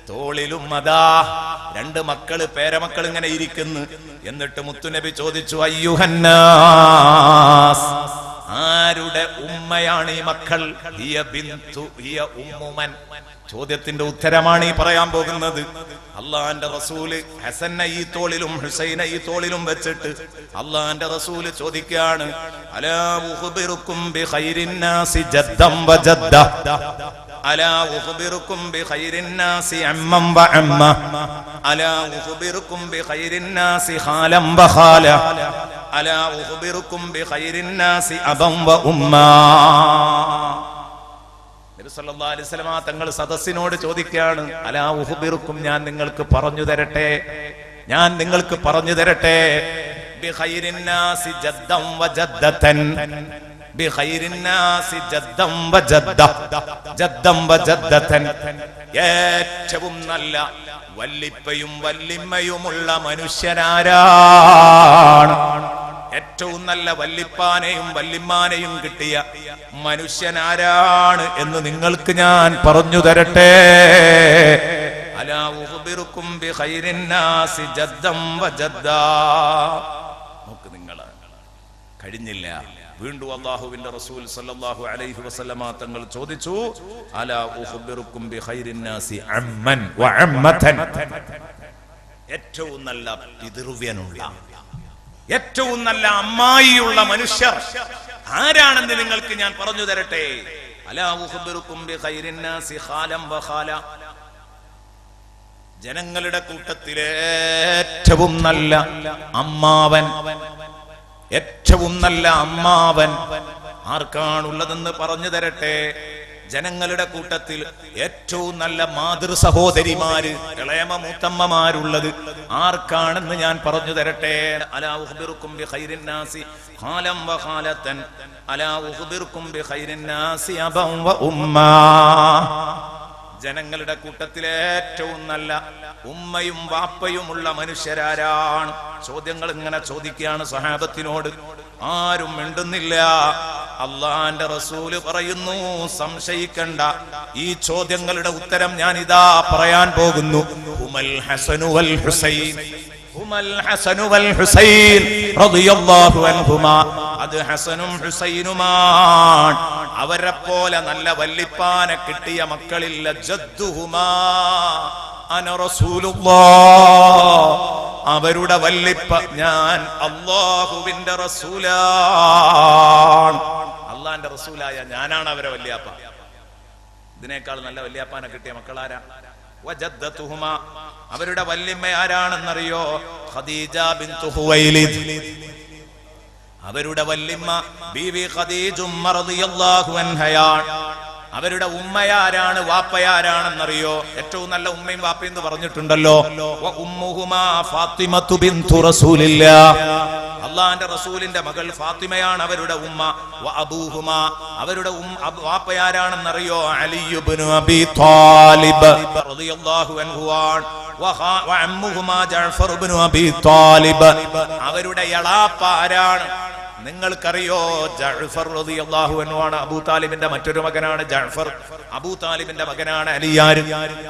തോളിലും അതാ 2 മക്കള്, പേരമക്കൾ ഇങ്ങനെ ഇരിക്കുന്നു. എന്നിട്ട് മുത്തുനബി ചോദിച്ചു, അയ്യുഹന്നാസ്, ആരുടെ ഉമ്മയാണ് ഈ മക്കൾ? ഹിയ ബിന്തു ഹിയ ഉമ്മുമൻ. ചോദ്യത്തിന്റെ ഉത്തരമാണ് ഈ പറയാൻ പോകുന്നത്. അള്ളാന്റെ റസൂല് ഹസനെ ഈ തോളിലും ഹുസൈനെ ഈ തോളിലും വെച്ചിട്ട് അള്ളാന്റെ റസൂല് ചോദിക്കുകയാണ്, അലാ ഉഖ്ബിറുക്കും ബിഖൈരിൻ നാസി ജദ്ദൻ വജദ്ദ, അലാ ഉഖ്ബിറുക്കും ബിഖൈരിൻ നാസി അമ്മൻ വഅമ്മ, അലാ ഉഖ്ബിറുക്കും ബിഖൈരിൻ നാസി ഖാലൻ വഖാല, അലാ ഉഖ്ബിറുക്കും ബിഖൈരിൻ നാസി അബൻ വഉമ്മ. നബി സല്ലല്ലാഹു അലൈഹി വസല്ലമ തങ്ങൾ സദസ്സിനോട് ചോദിക്കുകയാണ്, അലാ ഉഖ്ബിറുക്കും, ഞാൻ നിങ്ങൾക്ക് പറഞ്ഞു തരട്ടെ, ഞാൻ നിങ്ങൾക്ക് പറഞ്ഞു തരട്ടെ, ബിഖൈരിൻ നാസി ജദ്ദൻ വജദ്ദതൻ, ബിഖൈരിൻ നാസി ജദ്ദൻ വജദ്ദ, ജദ്ദൻ വജദ്ദതൻ, ഏറ്റവും നല്ല വല്ലിപ്പയും വല്ലിമ്മയുമുള്ള മനുഷ്യനാരാണ്? ഏറ്റവും നല്ല വല്ലിപ്പാനെയും വല്ലിമ്മാനെയും കിട്ടിയ മനുഷ്യനാരാണ് എന്ന് നിങ്ങൾക്ക് ഞാൻ പറഞ്ഞു തരട്ടെ. അലാ ഉഖ്ബിറുക്കും ബിഖൈരിൻ നാസി ജദ്ദൻ വജദ്ദ. നോക്ക്, നിങ്ങൾ കഴിഞ്ഞില്ല. വീണ്ടും അല്ലാഹുവിന്റെ റസൂൽ സല്ലല്ലാഹു അലൈഹി വസല്ലമ തങ്ങൾ ചോദിച്ചു, അലാ ഉഖ്ബിറുക്കും ബിഖൈരിൻ നാസി അമ്മൻ വഅമ്മതൻ, ഏറ്റവും നല്ല പിതൃവ്യനുള്ള, ഏറ്റവും നല്ല അമ്മായിയുള്ള മനുഷ്യർ ആരാണെന്ന് നിങ്ങൾക്ക് ഞാൻ പറഞ്ഞു തരട്ടെ. അലാ ഉഖ്ബിറുക്കും ബിഖൈരിൻ നാസി ഖാലൻ വഖാല, ജനങ്ങളുടെ കൂട്ടത്തിലെ ഏറ്റവും നല്ല അമ്മാവൻ, ഏറ്റവും നല്ല അമ്മാവൻ ആർക്കാണുള്ളതെന്ന് പറഞ്ഞു തരട്ടെ. ജനങ്ങളുടെ കൂട്ടത്തിൽ ഏറ്റവും നല്ല മാതൃ സഹോദരിമാര്, ഇളയമ മൂത്തമ്മമാരുള്ളത് ആർക്കാണെന്ന് ഞാൻ പറഞ്ഞു തരട്ടെ. അലാ ഉഖ്ബിറുക്കും ബിഖൈരിൻ നാസി ഖാലം വഖാലതൻ അലാ ഉഖ്ബിറുക്കും ബിഖൈരിൻ നാസി അബൻ വ ഉമ്മാ. ജനങ്ങളുടെ കൂട്ടത്തിലെ ഏറ്റവും നല്ല ഉമ്മയും വാപ്പയുമുള്ള മനുഷ്യരാരാണ്? ചോദ്യങ്ങൾ ഇങ്ങനെ ചോദിക്കുകയാണ് സ്വഹാബത്തിനോട്. ആരും മിണ്ടുന്നില്ല. അള്ളാന്റെ റസൂല് പറയുന്നു, സംശയിക്കണ്ട, ഈ ചോദ്യങ്ങളുടെ ഉത്തരം ഞാൻ ഇതാ പറയാൻ പോകുന്നു. ഹുമൽ ഹസനു വൽ ഹുസൈൻ, ഹുമൽ ഹസനു വൽ ഹുസൈൻ റളിയല്ലാഹു അൻഹുമാ. അത് ഹസനും ഹുസൈനുമാണ്. അവരെ പോലെ നല്ല വല്ലിപ്പാനെ കിട്ടിയ മക്കളില്ല. ജദ്ദുഹുമാ അന റസൂലുള്ളാഹ്. അവരുടെ വല്ലിപ്പ ഞാൻ അല്ലാഹുവിന്റെ റസൂലാണ്. അള്ളാന്റെ റസൂലായ ഞാനാണ് അവരെ വല്യാപ്പ. ഇതിനേക്കാൾ നല്ല വല്യാപ്പാനെ കിട്ടിയ മക്കളാരാ? വജദ്ദതുഹുമാ. അവരുടെ വല്യമ്മ ആരാണെന്നറിയോ? ഖദീജ ബിൻതു ഖുവൈലിദ്. അവരുടെ വല്യമ്മ ബീവി ഖദീജ റളിയല്ലാഹു അൻഹയാണ്. അവരുടെ ഉമ്മയാരാണ്, വാപ്പയാരാണെന്നറിയോ? ഏറ്റവും നല്ല ഉമ്മയും വാപ്പയും എന്ന് പറഞ്ഞിട്ടുണ്ടല്ലോ. ഉമ്മുഹുമാ ഫാത്തിമത്തു ബിൻതു റസൂലില്ലാഹ്. അള്ളാന്റെ റസൂലിന്റെ മകൾ ഫാത്തിമയാണ് അവരുടെ ഉമ്മ. അബൂഹുമാ. അവരുടെ വാപ്പയാരാണെന്നറിയോ? അലി ഇബ്നു അബീ ത്വാലിബ് റളിയല്ലാഹു അൻഹു. വഅമ്മുഹുമാ ജഅഫർ ഇബ്നു അബീ ത്വാലിബ്. അവരുടെ എളാപ്പ ആരാണ് നിങ്ങൾക്കറിയോ? ജഅഫർ റളിയല്ലാഹു അൻഹു ആണ്. അബൂ താലിബിന്റെ മറ്റൊരു മകനാണ് ജഅഫർ. അബൂ താലിബിന്റെ മകനാണ് അലിയാര്.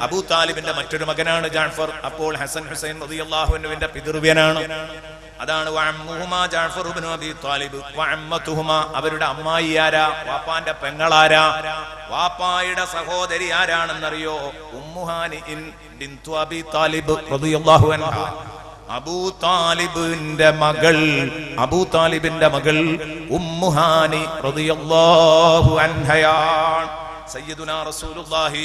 അബൂ താലിബിന്റെ മറ്റൊരു മകനാണ് ജഅഫർ. അപ്പോൾ ഹസൻ ഹുസൈൻ റളിയല്ലാഹു അൻഹുവിന്റെ പിതൃവ്യനാണ്. അതാണ് വഅമ്മുഹുമാ ജഅഫർ ഇബ്നു അബീ ത്വാലിബ്. വഅമ്മതുഹുമാ. അവരുടെ അമ്മായി ആരാ? വാപ്പാന്റെ പെങ്ങളാരാ? വാപ്പായുടെ സഹോദരി ആരാണെന്നറിയോ? ഉമ്മുഹാനി ബിൻതു അബീ താലിബ് റളിയല്ലാഹു അൻഹ. അബൂ താലിബിന്റെ മകൾ ഉമ്മുഹാനി റളിയല്ലാഹു അൻഹയാണ്. സയ്യിദുനാ റസൂലുള്ളാഹി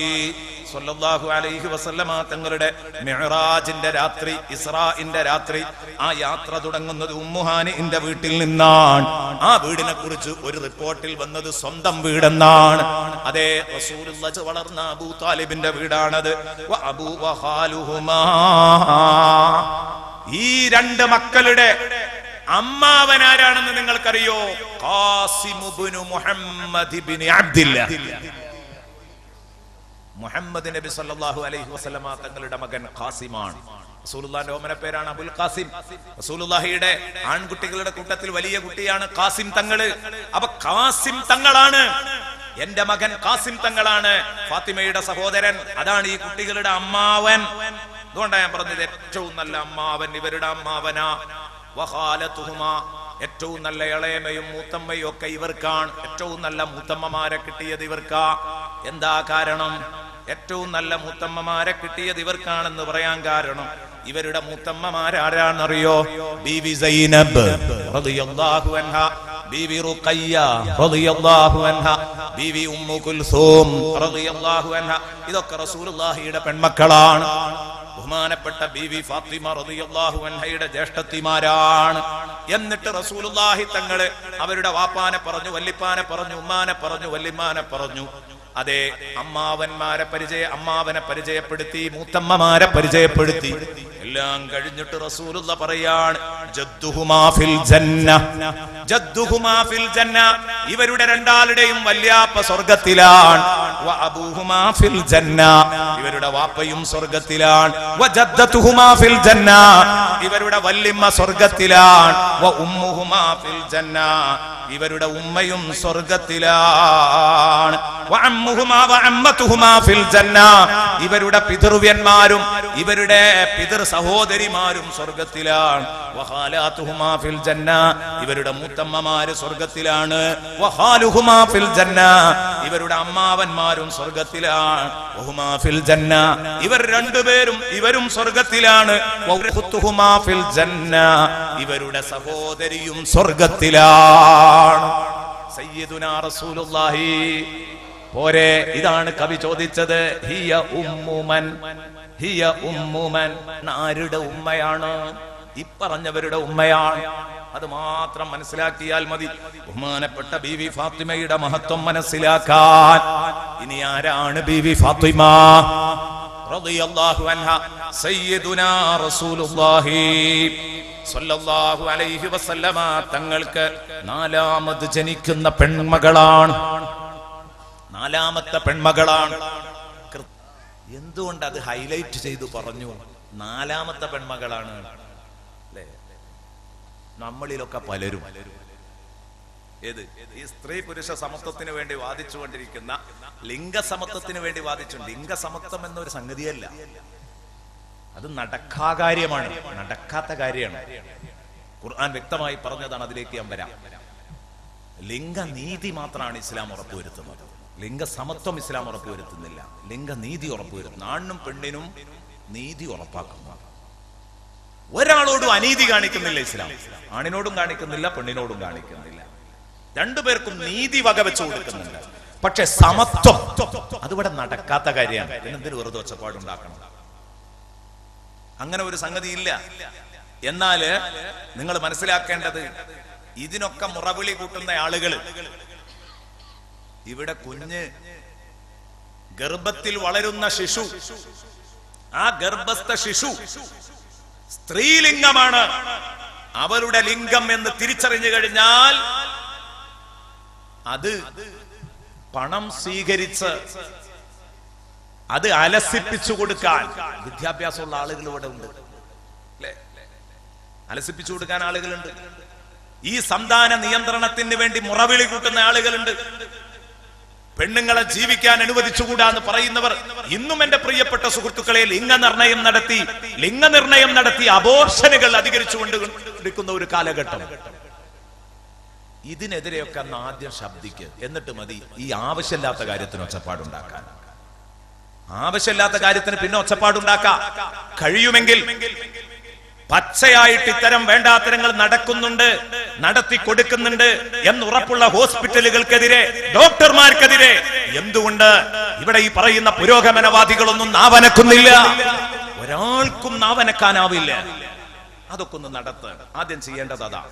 സ്വല്ലല്ലാഹു അലൈഹി വസല്ലമ തങ്ങളുടെ മിഅ്റാജിന്റെ രാത്രി, ഇസ്രാഇന്റെ രാത്രി, ആ യാത്ര തുടങ്ങുന്നത് ഉമ്മുഹാനിന്റെ വീട്ടിൽ നിന്നാണ്. ആ വീടിനെ കുറിച്ച് ഒരു റിപ്പോർട്ടിൽ വന്നത് സ്വന്തം വീടെന്നാണ്. അതേ, റസൂലുള്ളാഹി വളർന്ന അബൂ താലിബിന്റെ വീടാണത്. അബൂ വഖാലുഹുമാ. ഈ രണ്ട് മക്കളുടെ അമ്മാവൻ ആരാണെന്ന് നിങ്ങൾക്കറിയോ? ഖാസിം ഇബ്നു മുഹമ്മദ് ഇബ്നു അബ്ദില്ലാഹ്. മുഹമ്മദ് നബി സല്ലല്ലാഹു അലൈഹി വസല്ലമ തങ്ങളുടെ മകൻ ഖാസിമാണ്. റസൂലുള്ളാഹിന്റെ ഓമന പേരാണ് അബുൽ ഖാസിം. റസൂലുള്ളാഹിയുടെ ആൺകുട്ടികളുടെ കൂട്ടത്തിൽ വലിയ കുട്ടിയാണ് ഖാസിം തങ്ങള്. അപ്പൊ ഖാസിം തങ്ങളാണ് എന്റെ മകൻ. ഖാസിം തങ്ങളാണ് ഫാത്തിമയുടെ സഹോദരൻ. അതാണ് ഈ കുട്ടികളുടെ അമ്മാവൻ. അതുകൊണ്ടാണ് ഞാൻ പറഞ്ഞത് ഏറ്റവും നല്ല അമ്മാവൻ ഇവരുടെ അമ്മാവനാ. വഖാലതുഹുമാ. ഏറ്റവും നല്ല ഇളയമയും മൂത്തമ്മയും ഒക്കെ ഇവർക്കാണ്. ഏറ്റവും നല്ല മൂത്തമ്മമാരെ കിട്ടിയത് ഇവർക്കാ. എന്താ കാരണം? ഏറ്റവും നല്ല മൂത്തമ്മമാരെ കിട്ടിയത് ഇവർക്കാണെന്ന് പറയാൻ കാരണം ഇവരുടെ മൂത്തമ്മമാരാരാണെന്നറിയോ? ബീവി സൈനബ് റളിയല്ലാഹു അൻഹ, ബീവി റുഖയ്യ റളിയല്ലാഹു അൻഹ, ബീവി ഉമ്മു കുൽസൂം റളിയല്ലാഹു അൻഹ. ഇതൊക്കെ റസൂലുള്ളാഹിയുടെ പെൺമക്കളാണ്. ബഹുമാനപ്പെട്ട ബീവി ഫാത്തിമ റളിയല്ലാഹു അൻഹയുടെ ജ്യേഷ്ഠത്തിമാരാണ്. എന്നിട്ട് റസൂലുള്ളാഹി തങ്ങള് അവരുടെ വാപ്പാനെ പറഞ്ഞു, വല്ലിപ്പാനെ പറഞ്ഞു, ഉമ്മാനെ പറഞ്ഞു, വല്ലിമാനെ പറഞ്ഞു. അതെ, അമ്മാവനെ പരിചയപ്പെടുത്തി, മൂത്തമ്മമാരെ പരിചയപ്പെടുത്തി. എല്ലാം കഴിഞ്ഞിട്ട് റസൂലുള്ള പറയാണ്, ജദ്ദുഹുമാ ഫിൽ ജന്ന, ജദ്ദുഹുമാ ഫിൽ ജന്ന. ഇവരുടെ രണ്ടാളുടെയും വല്യാപ്പ സ്വർഗ്ഗത്തിലാണ്. വ അബൂഹുമാ ഫിൽ ജന്ന. ഇവരുടെ വാപ്പയും സ്വർഗ്ഗത്തിലാണ്. വ ജദ്ദതുഹുമാ ഫിൽ ജന്ന. ഇവരുടെ വല്ലിമ്മ സ്വർഗ്ഗത്തിലാണ്. വ ഉമ്മുഹുമാ ഫിൽ ജന്ന. ഇവരുടെ ഉമ്മയും സ്വർഗ്ഗത്തിലാണ്. വ അമ്മുഹുമാ വ അമ്മതുഹുമാ ഫിൽ ജന്ന. ഇവരുടെ പിതൃവ്യന്മാരും ഇവരുടെ പിതൃ സഹോദരിമാരും സ്വർഗ്ഗത്തിലാണ്. വ ഖാലാതുഹുമാ ഫിൽ ജന്ന. ഇവരുടെ മൂത്തമ്മമാര് സ്വർഗ്ഗത്തിലാണ്. വ ഖാലുഹുമാ ഫിൽ ജന്ന. ഇവരുടെ അമ്മാവന്മാരും സ്വർഗ്ഗത്തിലാണ്. വഹുമാ ഫിൽ ജന്ന. ഇവർ രണ്ടുപേരും ഇവരും സ്വർഗ്ഗത്തിലാണ്. വ ഉഖ്തുഹുമാ ഫിൽ ജന്ന. ഇവരുടെ സഹോദരിയും സ്വർഗ്ഗത്തിലാണ്. സയ്യിദുനാ റസൂലുള്ളാഹി പോരെ. ഇതാണ് കവി ചോദിച്ചത്, ഹിയ ഉമ്മുമൻ, ഹിയ ഉമ്മുമൻ. ആരുടെ ഉമ്മയാണ്? ഇപ്പറഞ്ഞവരുടെ ഉമ്മയാണ്. അത് മാത്രം മനസ്സിലാക്കിയാൽ മതി. ബഹുമാനപ്പെട്ട ബീവി ഫാത്തിമയുടെ മഹത്വം മനസ്സിലാക്കാൻ. ഇനി ആരാണ് ബീവി ഫാത്തിമ റളിയല്ലാഹു അൻഹ? സയ്യിദുനാ റസൂലുള്ളാഹി സ്വല്ലല്ലാഹു അലൈഹി വസല്ലമ തങ്ങൾക്ക് നാലാമത് ജനിക്കുന്ന പെൺമകളാണ്. നാലാമത്തെ പെൺമകളാണ്. എന്തുകൊണ്ട് അത് ഹൈലൈറ്റ് ചെയ്തു പറഞ്ഞു? നാലാമത്തെ പെൺമകളാണ്. അല്ലേ? നമ്മളിലൊക്കെ പലരും ഏത് ഈ സ്ത്രീ പുരുഷ സമത്വത്തിന് വേണ്ടി വാദിച്ചുകൊണ്ടിരിക്കുന്ന, ലിംഗസമത്വത്തിന് വേണ്ടി വാദിച്ചു. ലിംഗസമത്വം എന്നൊരു സംഗതിയല്ല, അത് നടക്കാകാര്യമാണ്, നടക്കാത്ത കാര്യമാണ്. ഖുർആൻ വ്യക്തമായി പറഞ്ഞതാണ്. അതിലേക്ക് ഞാൻ വരാം. ലിംഗനീതി മാത്രമാണ് ഇസ്ലാം ഉറപ്പുവരുത്തുന്നത്. ലിംഗസമത്വം ഇസ്ലാം ഉറപ്പുവരുത്തുന്നില്ല, ലിംഗനീതി ഉറപ്പുവരുത്തുന്നു. ആണിനും പെണ്ണിനും നീതി ഉറപ്പാക്കുന്നു. ഒരാളോടും അനീതി കാണിക്കുന്നില്ല ഇസ്ലാം. ആണിനോടും കാണിക്കുന്നില്ല, പെണ്ണിനോടും കാണിക്കുന്നില്ല. രണ്ടുപേർക്കും നീതി വകവെച്ചു കൊടുക്കുന്നുണ്ട്. പക്ഷെ സമത്വം അതിവിടെ നടക്കാത്ത കാര്യമാണ്. എന്തിനു വെറുതെ ഒച്ചപ്പാടുണ്ടാക്കണം? അങ്ങനെ ഒരു സംഗതി ഇല്ല. എന്നാല് നിങ്ങൾ മനസ്സിലാക്കേണ്ടത്, ഇതിനൊക്കെ മുറവിളി കൂട്ടുന്ന ആളുകൾ, ഇവിടെ കുഞ്ഞ് ഗർഭത്തിൽ വളരുന്ന ശിശു, ആ ഗർഭസ്ഥ ശിശു സ്ത്രീലിംഗമാണ്, അവരുടെ ലിംഗം എന്ന് തിരിച്ചറിഞ്ഞു കഴിഞ്ഞാൽ അത് പണം സ്വീകരിച്ച് അത് അലസിപ്പിച്ചു കൊടുക്കാൻ വിദ്യാഭ്യാസമുള്ള ആളുകൾ ഇവിടെ ഉണ്ട്. അല്ലെ? അലസിപ്പിച്ചു കൊടുക്കാൻ ആളുകളുണ്ട്. ഈ സന്താന നിയന്ത്രണത്തിന് വേണ്ടി മുറവിളി കൂട്ടുന്ന ആളുകളുണ്ട്. പെണ്ണുങ്ങളെ ജീവിക്കാൻ അനുവദിച്ചുകൂടാന്ന് പറയുന്നവർ ഇന്നും എന്റെ പ്രിയപ്പെട്ട സുഹൃത്തുക്കളെ ലിംഗനിർണയം നടത്തി അബോർഷനുകൾ അധികരിച്ചുകൊണ്ടിരിക്കുന്ന ഒരു കാലഘട്ടം. ഇതിനെതിരെയൊക്കെ അന്ന് ആദ്യം ശബ്ദിക്ക്, എന്നിട്ട് മതി ഈ ആവശ്യമില്ലാത്ത കാര്യത്തിന് ഒച്ചപ്പാടുണ്ടാക്കാൻ. ആവശ്യമില്ലാത്ത കാര്യത്തിന് പിന്നെ ഒച്ചപ്പാടുണ്ടാക്കാം. കഴിയുമെങ്കിൽ പച്ചയായിട്ട് ഇത്തരം വേണ്ടാത്തരങ്ങൾ നടക്കുന്നുണ്ട്, നടത്തി കൊടുക്കുന്നുണ്ട് എന്നുറപ്പുള്ള ഹോസ്പിറ്റലുകൾക്കെതിരെ, ഡോക്ടർമാർക്കെതിരെ എന്തുകൊണ്ട് ഇവിടെ ഈ പറയുന്ന പുരോഗമനവാദികളൊന്നും നാവനക്കുന്നില്ല? ഒരാൾക്കും നാവനക്കാനാവില്ല. അതൊക്കെ ഒന്ന് നടത്ത്. ആദ്യം ചെയ്യേണ്ടത് അതാ.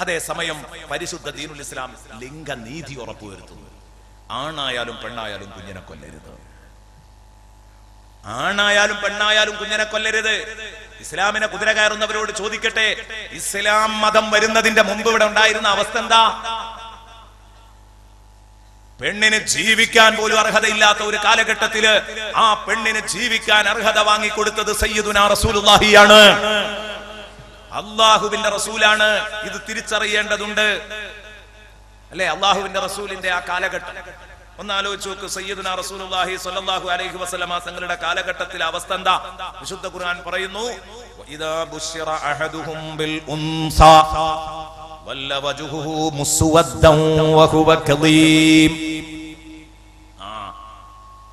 അതേസമയം പരിശുദ്ധ ദീനുൽ ഇസ്ലാം ലിംഗനീതി ഉറപ്പുവരുത്തുന്നു. ആണായാലും പെണ്ണായാലും കുഞ്ഞിനെ കൊല്ലരുത്. ആണായാലും പെണ്ണായാലും കുഞ്ഞിനെ കൊല്ലരുത്. ഇസ്ലാമിനെ കുതിര കയറുന്നവരോട് ചോദിക്കട്ടെ, ഇസ്ലാം മതം വരുന്നതിന്റെ മുമ്പ് ഇവിടെ ഉണ്ടായിരുന്ന അവസ്ഥ എന്താ? പെണ്ണിന് ജീവിക്കാൻ പോലും അർഹതയില്ലാത്ത ഒരു കാലഘട്ടത്തില് ആ പെണ്ണിന് ജീവിക്കാൻ അർഹത വാങ്ങിക്കൊടുത്തത് സയ്യിദുനാ റസൂലുള്ളാഹിയാണ്, അള്ളാഹുവിന്റെ റസൂലാണ്. ഇത് തിരിച്ചറിയേണ്ടതുണ്ട്. അല്ലെ? അള്ളാഹുവിന്റെ റസൂലിന്റെ ആ കാലഘട്ടം ഒന്ന് ആലോചിച്ച് നോക്ക്. സയ്യിദുനാ റസൂലുള്ളാഹി സ്വല്ലല്ലാഹു അലൈഹി വസല്ലമ തങ്ങളുടെ കാലഘട്ടത്തിലെ അവസ്ഥ എന്താ? വിശുദ്ധ ഖുർആൻ പറയുന്നു, വഇദാ ബുശ്ശിറ അഹദുഹും ബിൽ ഉൻസാ വല്ല വജ്ഹുഹു മുസ്വദ്ദൻ വഹുവ കദീം.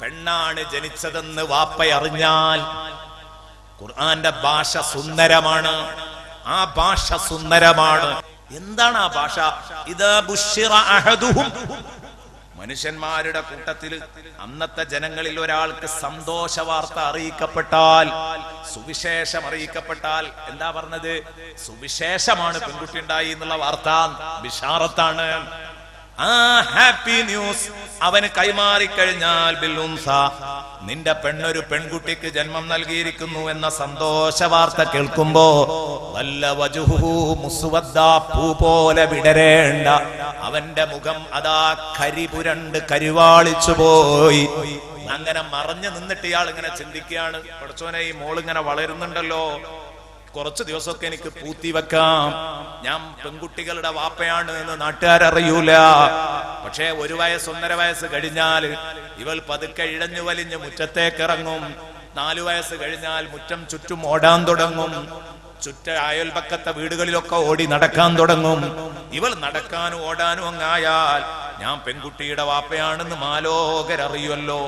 പെണ്ണാണ് ജനിച്ചതെന്ന് വാപ്പയറിഞ്ഞാൽ, ഖുർആന്റെ ഭാഷ സുന്ദരമാണ്. ആ ഭാഷ സുന്ദരമാണ്. എന്താണ് ആ ഭാഷ? ഇദാ ബുശ്ശിറ അഹദുഹും, മനുഷ്യന്മാരുടെ കൂട്ടത്തിൽ അന്നത്തെ ജനങ്ങളിൽ ഒരാൾക്ക് സന്തോഷ വാർത്ത അറിയിക്കപ്പെട്ടാൽ, സുവിശേഷം അറിയിക്കപ്പെട്ടാൽ, എന്താ പറഞ്ഞത്? സുവിശേഷമാണ്, പെൺകുട്ടി ഉണ്ടായി എന്നുള്ള വാർത്ത, ബിഷാറത്താണ്. ആ ഹാപ്പി ന്യൂസ് അവന് കൈമാറിക്കഴിഞ്ഞാൽ ബിൽ ഉൻസ, നിന്റെ പെണ്ണൊരു പെൺകുട്ടിക്ക് ജന്മം നൽകിയിരിക്കുന്നു എന്ന സന്തോഷ വാർത്ത കേൾക്കുമ്പോ വല്ല വജുഹു മുസ്വദ്ദ, പൂ പോലെ വിടരേണ്ട അവന്റെ മുഖം അതാ കരിപുരണ്ട് കരിവാളിച്ചു പോയി. അങ്ങനെ മറഞ്ഞു നിന്നിട്ട് ഇയാൾ ഇങ്ങനെ ചിന്തിക്കുകയാണ്, പഠിച്ചോനെ ഈ മോളിങ്ങനെ വളരുന്നുണ്ടല്ലോ, കുറച്ച് ദിവസമൊക്കെ എനിക്ക് പൂത്തി വെക്കാം, ഞാൻ പെൺകുട്ടികളുടെ വാപ്പയാണ് എന്ന് നാട്ടുകാരറിയൂല. പക്ഷേ 1 വയസ്സ് 1.5 വയസ്സ് കഴിഞ്ഞാൽ ഇവൾ പതുക്കെ ഇഴഞ്ഞു വലിഞ്ഞ് മുറ്റത്തേക്ക് ഇറങ്ങും. 4 വയസ്സ് കഴിഞ്ഞാൽ മുറ്റം ചുറ്റും ഓടാൻ തുടങ്ങും. അയൽപക്കത്തെ വീടുകളിലൊക്കെ ഓടി നടക്കാൻ തുടങ്ങും. ഇവൾ നടക്കാനും ഓടാനും അങ്ങായാൽ ഞാൻ പെൺകുട്ടിയുടെ വാപ്പയാണെന്ന് മാലോകരറിയുമല്ലോ.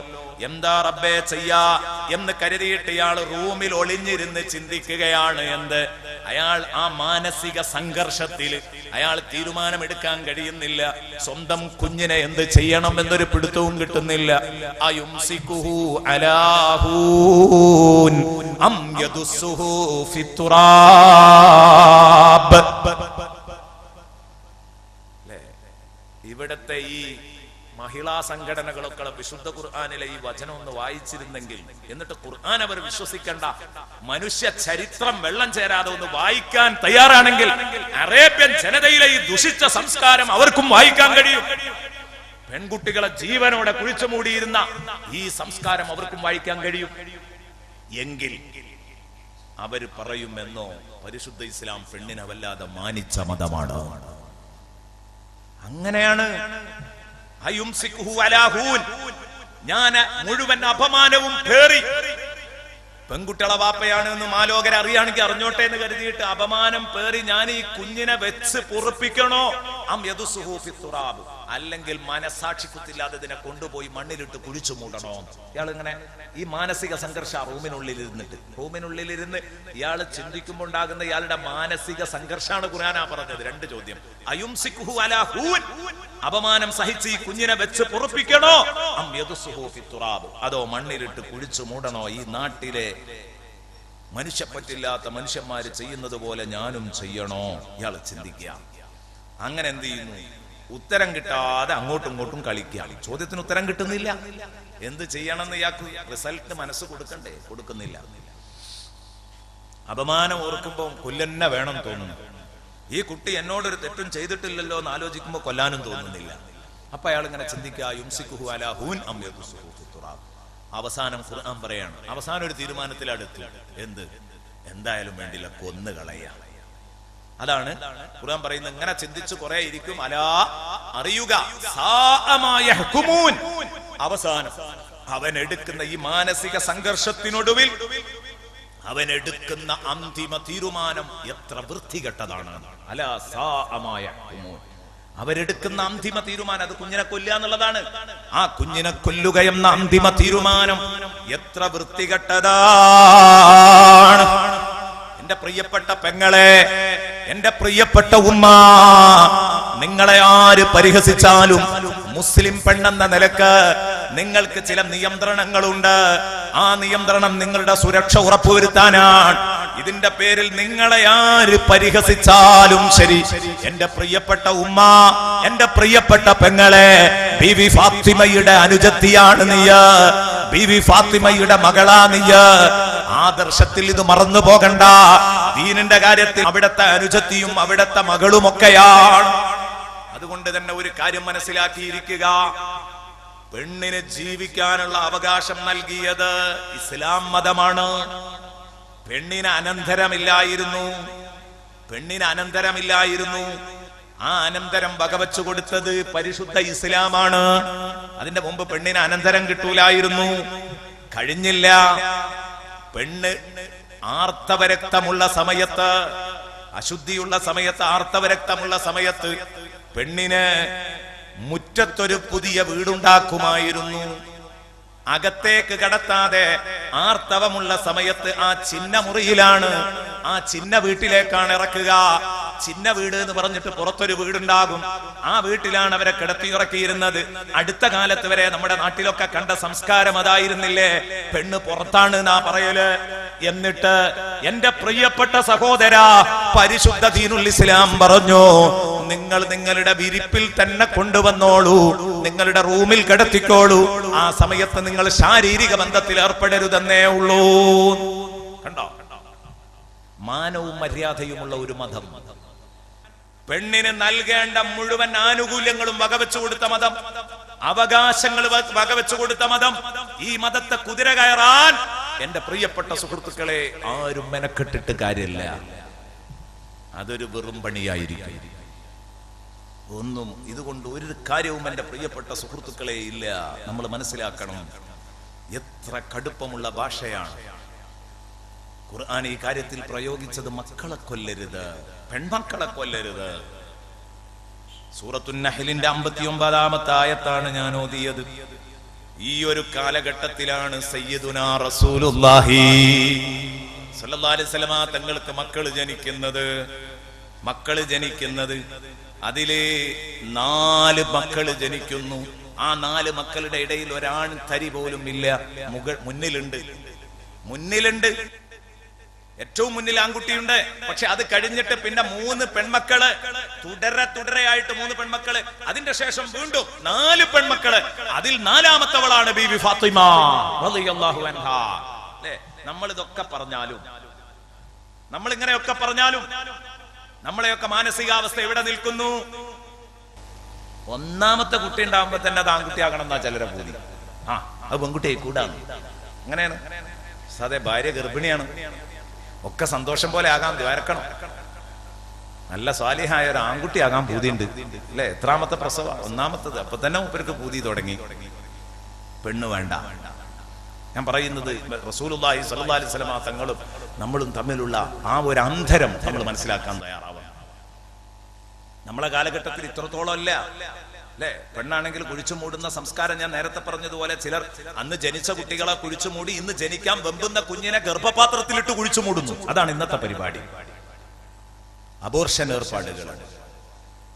എന്താ റബ്ബേ ചെയ്യാ എന്ന് കരുതിയിട്ട് ഇയാൾ റൂമിൽ ഒളിഞ്ഞിരുന്ന് ചിന്തിക്കുകയാണ്, എന്ത് അയാൾ ആ മാനസിക സംഘർഷത്തിൽ അയാൾ തീരുമാനമെടുക്കാൻ കഴിയുന്നില്ല. സ്വന്തം കുഞ്ഞിനെ എന്ത് ചെയ്യണം എന്നൊരു പിടുത്തവും കിട്ടുന്നില്ല. അയുംസികുഹു അലാ ഹൂൻ അം യദുസ്സുഹു ഫിത്തുറാബ്. ഇവിടത്തെ ഈ മഹിളാ സംഘടനകളൊക്കെ വിശുദ്ധ ഖുർആനിലെ ഈ വചനം ഒന്ന് വായിച്ചിരുന്നെങ്കിൽ, എന്നിട്ട് ഖുർആൻ അവർ വിശ്വസിക്കേണ്ട മനുഷ്യ ചരിത്രം വെള്ളം ചേരാതെ ഒന്ന് വായിക്കാൻ തയ്യാറാണെങ്കിൽ അറേബ്യൻ ജനതയിലെ ഈ ദുഷിച്ച സംസ്കാരം അവർക്കും വായിക്കാൻ കഴിയും. പെൺകുട്ടികളെ ജീവനോടെ കുഴിച്ചു മൂടിയിരുന്ന ഈ സംസ്കാരം അവർക്കും വായിക്കാൻ കഴിയും. എങ്കിൽ അവര് പറയുമെന്നോ പരിശുദ്ധ ഇസ്ലാം പെണ്ണിനെ വല്ലാതെ മാനിച്ച മതമാണ്. അങ്ങനെയാണ് ഞാൻ മുഴുവൻ അപമാനവും പേറി. പെൺകുട്ടികളെ വാപ്പയാണ് എന്ന് മാലോകരെ അറിയാണെങ്കിൽ അറിഞ്ഞോട്ടെ എന്ന് കരുതിയിട്ട് അപമാനം പേറി ഞാൻ ഈ കുഞ്ഞിനെ വെച്ച് പൊറുപ്പിക്കണോ അം യദുസ്സുഹു ഫിത്തുറാബ്, അല്ലെങ്കിൽ മനസാക്ഷിക്കുത്തില്ലാതെ ഇതിനെ കൊണ്ടുപോയി മണ്ണിലിട്ട് കുഴിച്ചു മൂടണോ? ഇയാൾ ഇങ്ങനെ ഈ മാനസിക സംഘർഷ റൂമിനുള്ളിലിരുന്ന് ഇയാൾ ചിന്തിക്കുമ്പോൾ ഉണ്ടാകുന്ന ഇയാളുടെ മാനസിക സംഘർഷാണ് ഖുർആനാ പറഞ്ഞത്. രണ്ട് ചോദ്യം. അയുംസികുഹു അലാ ഹൂൻ, അപമാനം സഹിച്ച് ഈ കുഞ്ഞിനെ വെച്ച് പൊറുപ്പിക്കണോ, അം യദുസ്സുഹു ഫിത്തുറാബ്, അതോ മണ്ണിലിട്ട് കുഴിച്ചു മൂടണോ? ഈ നാട്ടിലെ മനുഷ്യപ്പറ്റില്ലാത്ത മനുഷ്യന്മാര് ചെയ്യുന്നത് പോലെ ഞാനും ചെയ്യണോ? ഇയാൾ ചിന്തിക്കുക. അങ്ങനെ എന്ത് ചെയ്യുന്നു? ഉത്തരം കിട്ടാതെ അങ്ങോട്ടും ഇങ്ങോട്ടും കളിക്കുക. ചോദ്യത്തിന് ഉത്തരം കിട്ടുന്നില്ല. എന്ത് ചെയ്യണമെന്ന് ഇയാൾക്ക് റിസൾട്ട് മനസ്സ് കൊടുക്കണ്ടേ? കൊടുക്കുന്നില്ല. അപമാനം ഓർക്കുമ്പോൾ കൊല്ലന്നെ വേണം തോന്നുന്നു. ഈ കുട്ടി എന്നോടൊരു തെറ്റും ചെയ്തിട്ടില്ലല്ലോ എന്ന് ആലോചിക്കുമ്പോൾ കൊല്ലാനും തോന്നുന്നില്ല. അപ്പൊ അയാൾ ഇങ്ങനെ ചിന്തിക്കുക. യുംസികുഹു അലാ ഹൂൻ അം യദുസ്സുഹു ഫിത്തുറാബ്. അവസാനം ഖുർആൻ പറയാണ്, അവസാനം ഒരു തീരുമാനത്തിലെടുത്തു. എന്ത്? എന്തായാലും വേണ്ടില്ല, കൊന്നു കളയാം. അതാണ് ഖുർആൻ പറയുന്നത്. ഇങ്ങനെ ചിന്തിച്ചു കുറെ ഇരിക്കും. അലാ, അറിയുക, അവസാനം അവൻ എടുക്കുന്ന ഈ മാനസിക സംഘർഷത്തിനൊടുവിൽ അവൻ എടുക്കുന്ന അന്തിമ തീരുമാനം എത്ര വൃത്തികെട്ടതാണ്. അലാ സാഅമാ യഹ്കുമൂൻ. അവരെടുക്കുന്ന അന്തിമ തീരുമാനം അത് കുഞ്ഞിനെ കൊല്ലുക എന്നുള്ളതാണ്. ആ കുഞ്ഞിനെ കൊല്ലുക എന്ന അന്തിമ തീരുമാനം എത്ര വൃത്തികെട്ടതാണ്. എന്റെ പ്രിയപ്പെട്ട പെങ്ങളെ, എന്റെ പ്രിയപ്പെട്ട ഉമ്മ, നിങ്ങളെ ആര് പരിഹസിച്ചാലും മുസ്ലിം പെണ്ണെന്ന നിലക്ക് നിങ്ങൾക്ക് ചില നിയന്ത്രണങ്ങളുണ്ട്. ആ നിയന്ത്രണം നിങ്ങളുടെ സുരക്ഷ ഉറപ്പുവരുത്താനാണ്. ഇതിന്റെ പേരിൽ നിങ്ങളെ ആര് പരിഹസിച്ചാലും ശരി, എന്റെ പ്രിയപ്പെട്ട ഉമ്മ, എന്റെ പ്രിയപ്പെട്ട പെങ്ങളെ, ബീവി ഫാത്തിമയുടെ അനുജത്തിയാണ് നീ, ബീവി ഫാത്തിമയുടെ മകളാ നീ. ആദർശത്തിൽ ഇത് മറന്നു പോകണ്ട. ദീനിന്റെ കാര്യത്തിൽ അവിടത്തെ അനുജത്തിയും അവിടത്തെ മകളുമൊക്കെയാണ്. അതുകൊണ്ട് തന്നെ ഒരു കാര്യം മനസ്സിലാക്കിയിരിക്കുക. പെണ്ണിന് ജീവിക്കാനുള്ള അവകാശം നൽകിയത് ഇസ്ലാം മതമാണ്. പെണ്ണിന് അനന്തരമില്ലായിരുന്നു. പെണ്ണിന് അനന്തരമില്ലായിരുന്നു. ആ അനന്തരം വകവച്ചു കൊടുത്തത് പരിശുദ്ധ ഇസ്ലാമാണ്. അതിന്റെ മുമ്പ് പെണ്ണിന് അനന്തരം കിട്ടൂലായിരുന്നു. കഴിഞ്ഞില്ല. പെണ്ണ് ആർത്തവരക്തമുള്ള സമയത്ത്, അശുദ്ധിയുള്ള സമയത്ത്, ആർത്തവരക്തമുള്ള സമയത്ത് പെണ്ണിന് മുറ്റത്തൊരു പുതിയ വീടുണ്ടാക്കുമായിരുന്നു. അകത്തേക്ക് കടത്താതെ ആർത്തവമുള്ള സമയത്ത് ആ ചിന്ന മുറിയിലാണ്, ആ ചിന്ന വീട്ടിലേക്കാണ് ഇറക്കുക. ചിന്ന വീട് എന്ന് പറഞ്ഞിട്ട് പുറത്തൊരു വീടുണ്ടാകും. ആ വീട്ടിലാണ് അവരെ കിടത്തിയിറക്കിയിരുന്നത്. അടുത്ത കാലത്ത് വരെ നമ്മുടെ നാട്ടിലൊക്കെ കണ്ട സംസ്കാരം അതായിരുന്നില്ലേ? പെണ്ണ് പുറത്താണ് എന്നാ പറയല്. എന്നിട്ട് എന്റെ പ്രിയപ്പെട്ട സഹോദര, പരിശുദ്ധ ദീനുൽ ഇസ്ലാം പറഞ്ഞു, നിങ്ങൾ നിങ്ങളുടെ വിരിപ്പിൽ തന്നെ കൊണ്ടുവന്നോളൂ, നിങ്ങളുടെ റൂമിൽ കിടത്തിക്കോളൂ. ആ സമയത്ത് നിങ്ങൾ ശാരീരിക ബന്ധത്തിൽ ഏർപ്പെടരുതെന്നേ ഉള്ളൂ. കണ്ടോ? മാനവും മര്യാദയുമുള്ള ഒരു മതം, പെണ്ണിന് നൽകേണ്ട മുഴുവൻ ആനുകൂല്യങ്ങളും വകവെച്ചു കൊടുത്ത മതം, അവകാശങ്ങൾ വകവെച്ചു കൊടുത്ത മതം. ഈ മതത്തെ കുതിര കയറാൻ എന്റെ പ്രിയപ്പെട്ട സുഹൃത്തുക്കളെ ആരും മെനക്കെട്ടിട്ട് കാര്യമില്ല. അതൊരു വെറും പണിയായിരിക്കും. ഒന്നും ഇതുകൊണ്ട് ഒരു കാര്യവും എന്റെ പ്രിയപ്പെട്ട സുഹൃത്തുക്കളെ ഇല്ല. നമ്മൾ മനസ്സിലാക്കണം, എത്ര കടുപ്പമുള്ള ഭാഷയാണ് ഖുർആൻ ഈ കാര്യത്തിൽ പ്രയോഗിച്ചത്. മക്കളെ കൊല്ലരുത്, പെൺമക്കളെ കൊല്ലരുത്. സൂറത്തുൻ നഹ്ലിന്റെ 59-ാമത്തെ ആയത്താണ് ഞാൻ ഓതിയത്. ഈ ഒരു കാലഘട്ടത്തിലാണ് സയ്യിദുനാ റസൂലുള്ളാഹി സല്ലല്ലാഹു അലൈഹി വസല്ലമ തങ്ങൾക്ക് മക്കള് ജനിക്കുന്നത് അതിലെ 4 മക്കൾ ജനിക്കുന്നു. ആ 4 മക്കളുടെ ഇടയിൽ ഒരാൺ തരി പോലും ഇല്ല. മുന്നിലുണ്ട് ഏറ്റവും മുന്നിൽ ആൺകുട്ടിയുണ്ട്. പക്ഷെ അത് കഴിഞ്ഞിട്ട് പിന്നെ 3 പെൺമക്കള് തുടരെയായിട്ട് 3 പെൺമക്കള്, അതിന്റെ ശേഷം വീണ്ടും 4 പെൺമക്കള്. അതിൽ 4ാമത്തവളാണ് ബീബി ഫാത്തിമ റളിയല്ലാഹു അൻഹാ. അല്ലേ? നമ്മൾ ഇങ്ങനെയൊക്കെ പറഞ്ഞാലും നമ്മളെയൊക്കെ മാനസികാവസ്ഥ എവിടെ നിൽക്കുന്നു? 1ാമത്തെ കുട്ടി ഉണ്ടാകുമ്പോ തന്നെ അത് ആൺകുട്ടിയാകണം എന്നാ ചിലരെ പൂതി. അത് പെൺകുട്ടിയായി കൂടാണ്. അങ്ങനെയാണ്. അതെ, ഭാര്യ ഗർഭിണിയാണ്, ഒക്കെ സന്തോഷം പോലെ ആകാൻ ദ്വാരക്കണം. നല്ല സ്വാലിഹായ ഒരു ആൺകുട്ടിയാകാൻ പൂതിയുണ്ട്. അല്ലെ? എത്രാമത്തെ പ്രസവ? 1ാമത്തത്. അപ്പൊ തന്നെ മൂപ്പർക്ക് പൂതി തുടങ്ങി. പെണ്ണ് വേണ്ട. ഞാൻ പറയുന്നത് റസൂലുള്ളാഹി സ്വല്ലല്ലാഹു അലൈഹി വസല്ലമ തങ്ങളും നമ്മളും തമ്മിലുള്ള ആ ഒരു അന്തരം നമ്മൾ മനസ്സിലാക്കാൻ തയ്യാറാവണം. നമ്മളെ കാലഘട്ടത്തിൽ ഇത്രത്തോളം അല്ല. അല്ലെ? പെണ്ണാണെങ്കിൽ കുഴിച്ചു മൂടുന്ന സംസ്കാരം ഞാൻ നേരത്തെ പറഞ്ഞതുപോലെ ചിലർ അന്ന് ജനിച്ച കുട്ടികളെ കുഴിച്ചു മൂടി ഇന്ന് ജനിക്കാൻ വെമ്പുന്ന കുഞ്ഞിനെ ഗർഭപാത്രത്തിലിട്ട് കുഴിച്ചു മൂടുന്നു. അതാണ് ഇന്നത്തെ പരിപാടി. അബോർഷൻ ഏർപ്പാടുകളാണ്.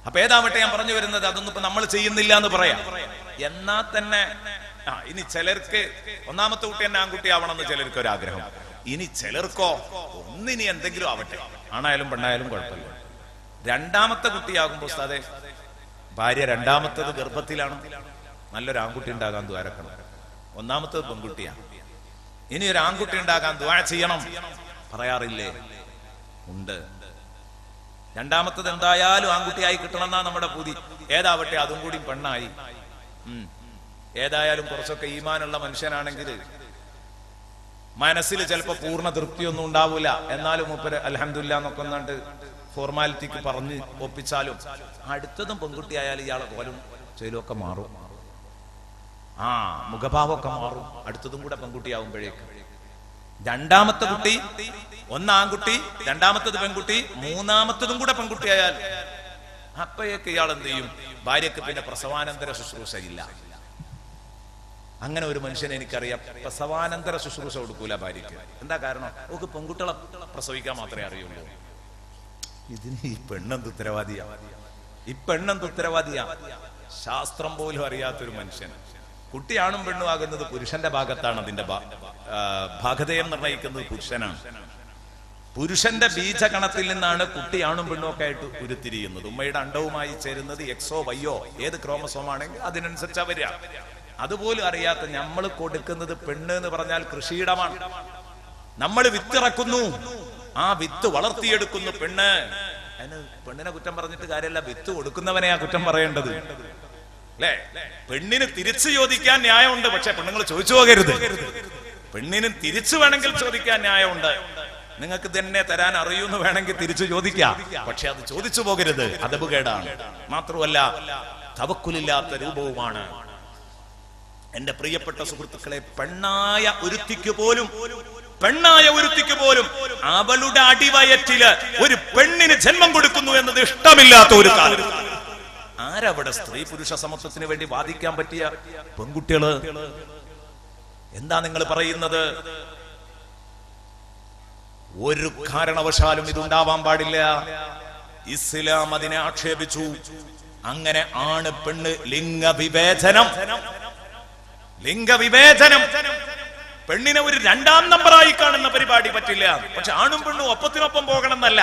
അപ്പൊ ഏതാവട്ടെ, ഞാൻ പറഞ്ഞു വരുന്നത് അതൊന്നും ഇപ്പൊ നമ്മൾ ചെയ്യുന്നില്ല എന്ന് പറയാം. എന്നാ തന്നെ ഇനി ചിലർക്ക് 1ാമത്തെ കുട്ടി തന്നെ ആൺകുട്ടിയാവണമെന്ന് ചിലർക്ക് ഒരു ആഗ്രഹം. ഇനി ചിലർക്കോ ഒന്നിനി എന്തെങ്കിലും ആവട്ടെ, ആണായാലും പെണ്ണായാലും കുഴപ്പമില്ല. 2ാമത്തെ കുട്ടിയാകുമ്പോ ഉസ്താദേ, ഭാര്യ 2ാമത്തത് ഗർഭത്തിലാണ്, നല്ലൊരു ആൺകുട്ടി ഉണ്ടാകാൻ ദ്വാരക്കണം. 1ാമത്തത് പെൺകുട്ടിയാണ്. ഇനി ഒരു ആൺകുട്ടി ഉണ്ടാകാൻ ദ്വാ ചെയ്യണം പറയാറില്ലേ? ഉണ്ട്. 2ാമത്തത് എന്തായാലും ആൺകുട്ടിയായി കിട്ടണം എന്നാ നമ്മുടെ പൂതി. ഏതാവട്ടെ, അതും കൂടി പെണ്ണായി. ഏതായാലും കുറച്ചൊക്കെ ഈമാനുള്ള മനുഷ്യനാണെങ്കിൽ മനസ്സിൽ ചിലപ്പോ പൂർണ്ണ തൃപ്തിയൊന്നും ഉണ്ടാവൂല. എന്നാലും മൂപ്പര് അൽഹംദുലില്ലാഹ് എന്നൊക്കെ ഒന്നാണ്ട് ഫോർമാലിറ്റിക്ക് പറഞ്ഞ് ഒപ്പിച്ചാലും അടുത്തതും പെൺകുട്ടിയായാലും ഇയാളെ കോലും ചെയ്യലൊക്കെ മാറും. മുഖഭാവമൊക്കെ മാറും. അടുത്തതും കൂടെ പെൺകുട്ടിയാവുമ്പോഴേക്ക് 2ാമത്തെ കുട്ടി, 1 ആൺകുട്ടി, 2ാമത്തത് പെൺകുട്ടി, 3ാമത്തതും കൂടെ പെൺകുട്ടിയായാൽ അപ്പോഴേക്ക് ഇയാൾ എന്ത് ചെയ്യും? ഭാര്യക്ക് പിന്നെ പ്രസവാനന്തര ശുശ്രൂഷ ഇല്ല. അങ്ങനെ ഒരു മനുഷ്യനെ എനിക്കറിയാം, പ്രസവാനന്തര ശുശ്രൂഷ കൊടുക്കൂല ഭാര്യക്ക്. എന്താ കാരണം? നമുക്ക് പെൺകുട്ടികളെ പ്രസവിക്കാൻ മാത്രമേ അറിയുള്ളൂ. ഇതിന് ഈ പെണ്ണെന്ത് ഉത്തരവാദിയാ? ശാസ്ത്രം പോലും അറിയാത്തൊരു മനുഷ്യൻ. കുട്ടിയാണും പെണ്ണും ആകുന്നത് പുരുഷന്റെ ഭാഗത്താണ്. അതിന്റെ ഭാഗതയം നിർണയിക്കുന്നത് പുരുഷനാണ്. പുരുഷന്റെ ബീജഗണത്തിൽ നിന്നാണ് കുട്ടിയാണും പെണ്ണും ഒക്കെ ആയിട്ട് ഉരുത്തിരിയുന്നത്. ഉമ്മയുടെ അണ്ടവുമായി ചേരുന്നത് എക്സോ വൈയോ ഏത് ക്രോമസോമാണെങ്കിൽ അതിനനുസരിച്ചാ വരിക. അതുപോലും അറിയാത്ത നമ്മൾ കൊടുക്കുന്നത് പെണ്ണ് എന്ന് പറഞ്ഞാൽ കൃഷിയിടമാണ്. നമ്മൾ വിത്തിറക്കുന്നു, ആ വിത്ത് വളർത്തിയെടുക്കുന്നു പെണ്ണ്. അതിന് പെണ്ണിനെ കുറ്റം പറഞ്ഞിട്ട് കാര്യമല്ല, വിത്ത് കൊടുക്കുന്നവനെയാ കുറ്റം പറയേണ്ടത്. അല്ലേ? പെണ്ണിന് തിരിച്ചു ചോദിക്കാൻ ന്യായമുണ്ട്, പക്ഷെ പെണ്ണുങ്ങൾ ചോദിച്ചു പോകരുത്. പെണ്ണിന് തിരിച്ചു വേണമെങ്കിൽ ചോദിക്കാൻ ന്യായമുണ്ട്. നിങ്ങൾക്ക് തന്നെ തരാൻ അറിയൂന്ന് വേണമെങ്കിൽ തിരിച്ചു ചോദിക്കാം, പക്ഷെ അത് ചോദിച്ചു പോകരുത്. അദബുകേടാണ്. മാത്രമല്ല തവക്കുലില്ലാത്ത രൂപവുമാണ്. എന്റെ പ്രിയപ്പെട്ട സുഹൃത്തുക്കളെ, പെണ്ണായ ഒരുത്തിക്ക് പോലും അവളുടെ അടിവയറ്റില് ഒരു പെണ്ണിന് ജന്മം കൊടുക്കുന്നു എന്നത് ഇഷ്ടമില്ലാത്ത ഒരു കാലം. ആരവിടെ സ്ത്രീ പുരുഷ സമത്വത്തിന് വേണ്ടി വാദിക്കാൻ പറ്റിയ പെൺകുട്ടികള്? എന്താ നിങ്ങൾ പറയുന്നത്? ഒരു കാരണവശാലും ഇതുണ്ടാവാൻ പാടില്ല. ഇസ്ലാം അതിനെ ആക്ഷേപിച്ചു. അങ്ങനെ ആണ് പെണ്ണ് ലിംഗവിവേചനം. പെണ്ണിനെ ഒരു 2ാം നമ്പറായി കാണുന്ന പരിപാടി പറ്റില്ല. പക്ഷെ ആണും പെണ്ണും ഒപ്പത്തിനൊപ്പം പോകണം എന്നല്ല.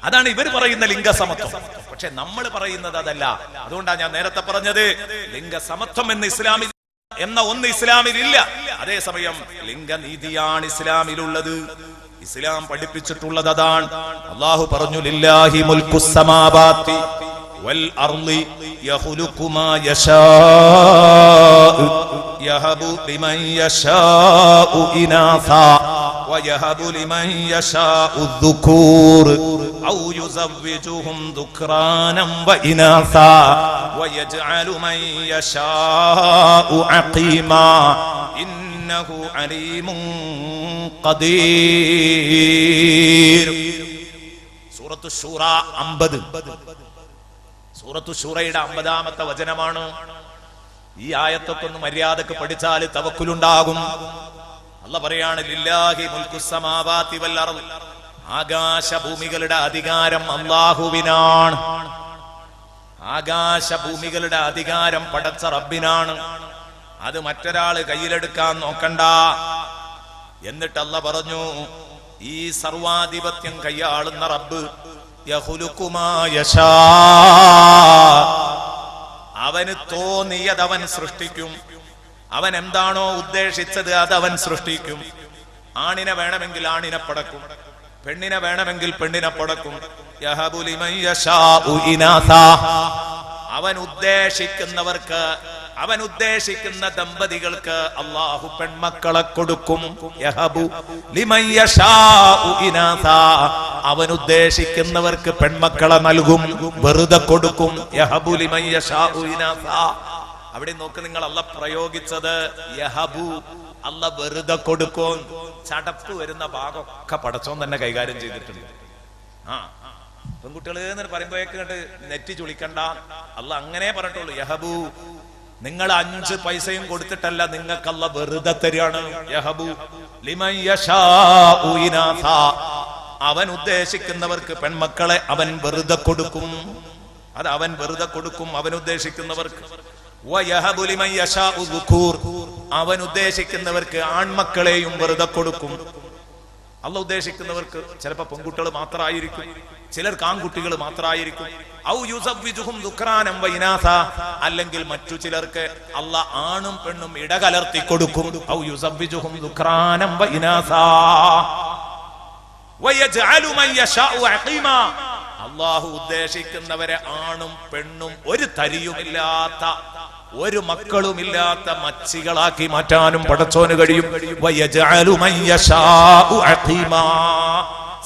അതാണ് ഇവർ പറയുന്ന ലിംഗസമത്വം. പക്ഷെ നമ്മൾ പറയുന്നത് അതല്ല. അതുകൊണ്ടാണ് ഞാൻ നേരത്തെ പറഞ്ഞത് ലിംഗസമത്വം എന്ന ഒന്ന് ഇസ്ലാമിൽ ഇല്ല. അതേസമയം ലിംഗനീതിയാണ് ഇസ്ലാമിലുള്ളത്. ഇസ്ലാം പഠിപ്പിച്ചിട്ടുള്ളത് അതാണ്. അല്ലാഹു പറഞ്ഞു, ലില്ലാഹി മുൽക്കുസ് സമാവാതി വൽ അർളി യഖ്ലുഖു മാ യശാഉ യഹബു ലിമൻ യശാഉ ഇനാസാ വയഹബു ലിമൻ യശാഉ ദുകൂർ ഔ യുസവ്വിജുഹും ദുക്റാനം വഇനാസാ വയജ്അലു മൻ യശാഉ അഖീമാ ഇന്നഹു അലീമുൻ ഖദീർ. സൂറത്തു ശൂറ 50. സൂറത്തു ശൂറയുടെ 50ാമത്തെ വചനമാണ്. ഈ ആയത്തൊക്കെ ഒന്ന് മര്യാദക്ക് പഠിച്ചാൽ തവക്കുലുണ്ടാകും. അല്ലാഹ് പറയാണ് ലില്ലാഹി മുൽക്കുസ് സമാവാതി വൽ അർദ്, ആകാശഭൂമികളുടെ അധികാരം അല്ലാഹുവിനാണ്. ആകാശഭൂമികളുടെ അധികാരം പടച്ച റബ്ബിനാണ്. അത് മറ്റൊരാള് കയ്യിലെടുക്കാൻ നോക്കണ്ട. എന്നിട്ട് അല്ലാഹ് പറഞ്ഞു, ഈ സർവാധിപത്യം കൈയാളുന്ന റബ്ബ് യഖ്ലുഖു മാ യശാ, അവന് തോന്നിയത് അവൻ സൃഷ്ടിക്കും. അവൻ എന്താണോ ഉദ്ദേശിച്ചത് അത് അവൻ സൃഷ്ടിക്കും. ആണിനെ വേണമെങ്കിൽ ആണിനെ പടക്കും, പെണ്ണിനെ വേണമെങ്കിൽ പെണ്ണിനെ പടക്കും. യഹബു ലിമൻ യശാഉ ഇനാസാ, അവൻ ഉദ്ദേശിക്കുന്നവർക്ക്, അവൻ ഉദ്ദേശിക്കുന്ന ദമ്പതികൾക്ക് അല്ലാഹു പെൺമക്കളെ കൊടുക്കും. യഹബു ലിമൻ യശാഉ ഇനാസാ, അവൻ ഉദ്ദേശിക്കുന്നവർക്ക് പെൺമക്കളെ നൽകും, വെറുതെ കൊടുക്കും. യഹബു ലിമൻ യശാഉ ഇനാസാ. അവിടെ നോക്ക് നിങ്ങൾ, അല്ലാഹ് പ്രയോഗിച്ചത് യഹബു, അല്ലാഹ് വെറുതെ കൊടുക്കും. ചടപ്പ് വരുന്ന ഭാഗമൊക്കെ പടച്ചോൻ തന്നെ കൈകാര്യം ചെയ്തിട്ടുണ്ട്. പെൺകുട്ടികൾ എന്ന് പറയുമ്പോഴേക്ക് കണ്ട് നെറ്റി ചുളിക്കണ്ട, അല്ലാഹ് അങ്ങനെ പറഞ്ഞിട്ടുള്ളൂ. യഹബു, നിങ്ങൾ 5 പൈസയും കൊടുത്തിട്ടല്ല, നിങ്ങൾക്ക് അല്ലാഹ് വെറുതെ തരികയാണ്. യഹബു ലിമൻ യശാഉ ഇനാസാ, അവൻ ഉദ്ദേശിക്കുന്നവർക്ക് പെൺമക്കളെ അവൻ വെറുതെ കൊടുക്കും. അത് അവൻ വെറുതെ കൊടുക്കും അവൻ ഉദ്ദേശിക്കുന്നവർക്ക്. വയഹബു ലിമൻ യശാഉ ദുഖൂർ, അവൻ ഉദ്ദേശിക്കുന്നവർക്ക് ആൺമക്കളെയും വെറുതെ കൊടുക്കും. അല്ലാഹ് ഉദ്ദേശിക്കുന്നവർക്ക് ചിലപ്പോൾ പെൺകുട്ടികൾ മാത്രമായിരിക്കും, ചിലർക്ക് ആൺകുട്ടികൾ മാത്രമായിരിക്കും. ഔ യുസവ്വിജുഹും ദുക്റാനം വഇനാസാ, അല്ലെങ്കിൽ മറ്റു ചിലർക്ക് അല്ലാഹ് ആണും പെണ്ണും ഇടകലർത്തി കൊടുക്കും. ഔ യുസവ്വിജുഹും ദുക്റാനം വഇനാസാ വയജ്അലു മൻ യശാഉ അഖീമാ, അല്ലാഹു ഉദ്ദേശിക്കുന്നവരെ ആണും പെണ്ണും ഒരു തരിയുമില്ലാത്ത, ഒരു മക്കളുമില്ലാത്ത മച്ചികളാക്കി മാറ്റാനും പടച്ചോന് കഴിയും. വയജ്അലു മൻ യശാഉ അഖീമാ.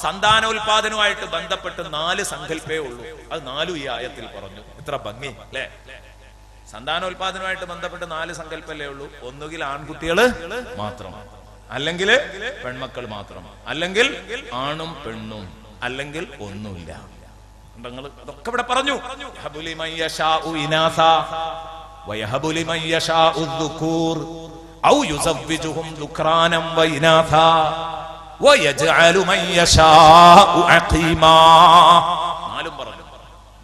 സന്താനോൽപാദനവുമായിട്ട് ബന്ധപ്പെട്ട് 4 സങ്കല്പേ ഉള്ളൂ. അത് 4 ഈ ആയത്തിൽ പറഞ്ഞു. എത്ര ഭംഗി അല്ലേ! സന്താനോൽപാദനവുമായിട്ട് ബന്ധപ്പെട്ട് 4 സങ്കല്പല്ലേ ഉള്ളൂ. ഒന്നുകിൽ ആൺകുട്ടികള് മാത്രം, അല്ലെങ്കിൽ പെൺമക്കൾ മാത്രം, അല്ലെങ്കിൽ ആണും പെണ്ണും, അല്ലെങ്കിൽ ഒന്നുമില്ല. അതൊക്കെ ഇവിടെ പറഞ്ഞു. യഹബു ലിമൻ യശാഉ ഇനാസാ വയഹബു ലിമൻ യശാഉ ദുഖൂർ ഔ യുസവ്വിജുഹും ദുക്റാനം വഇനാസാ വയജ്അലു മൻ യശാഉ അഖീമാ. 4 പറഞ്ഞു.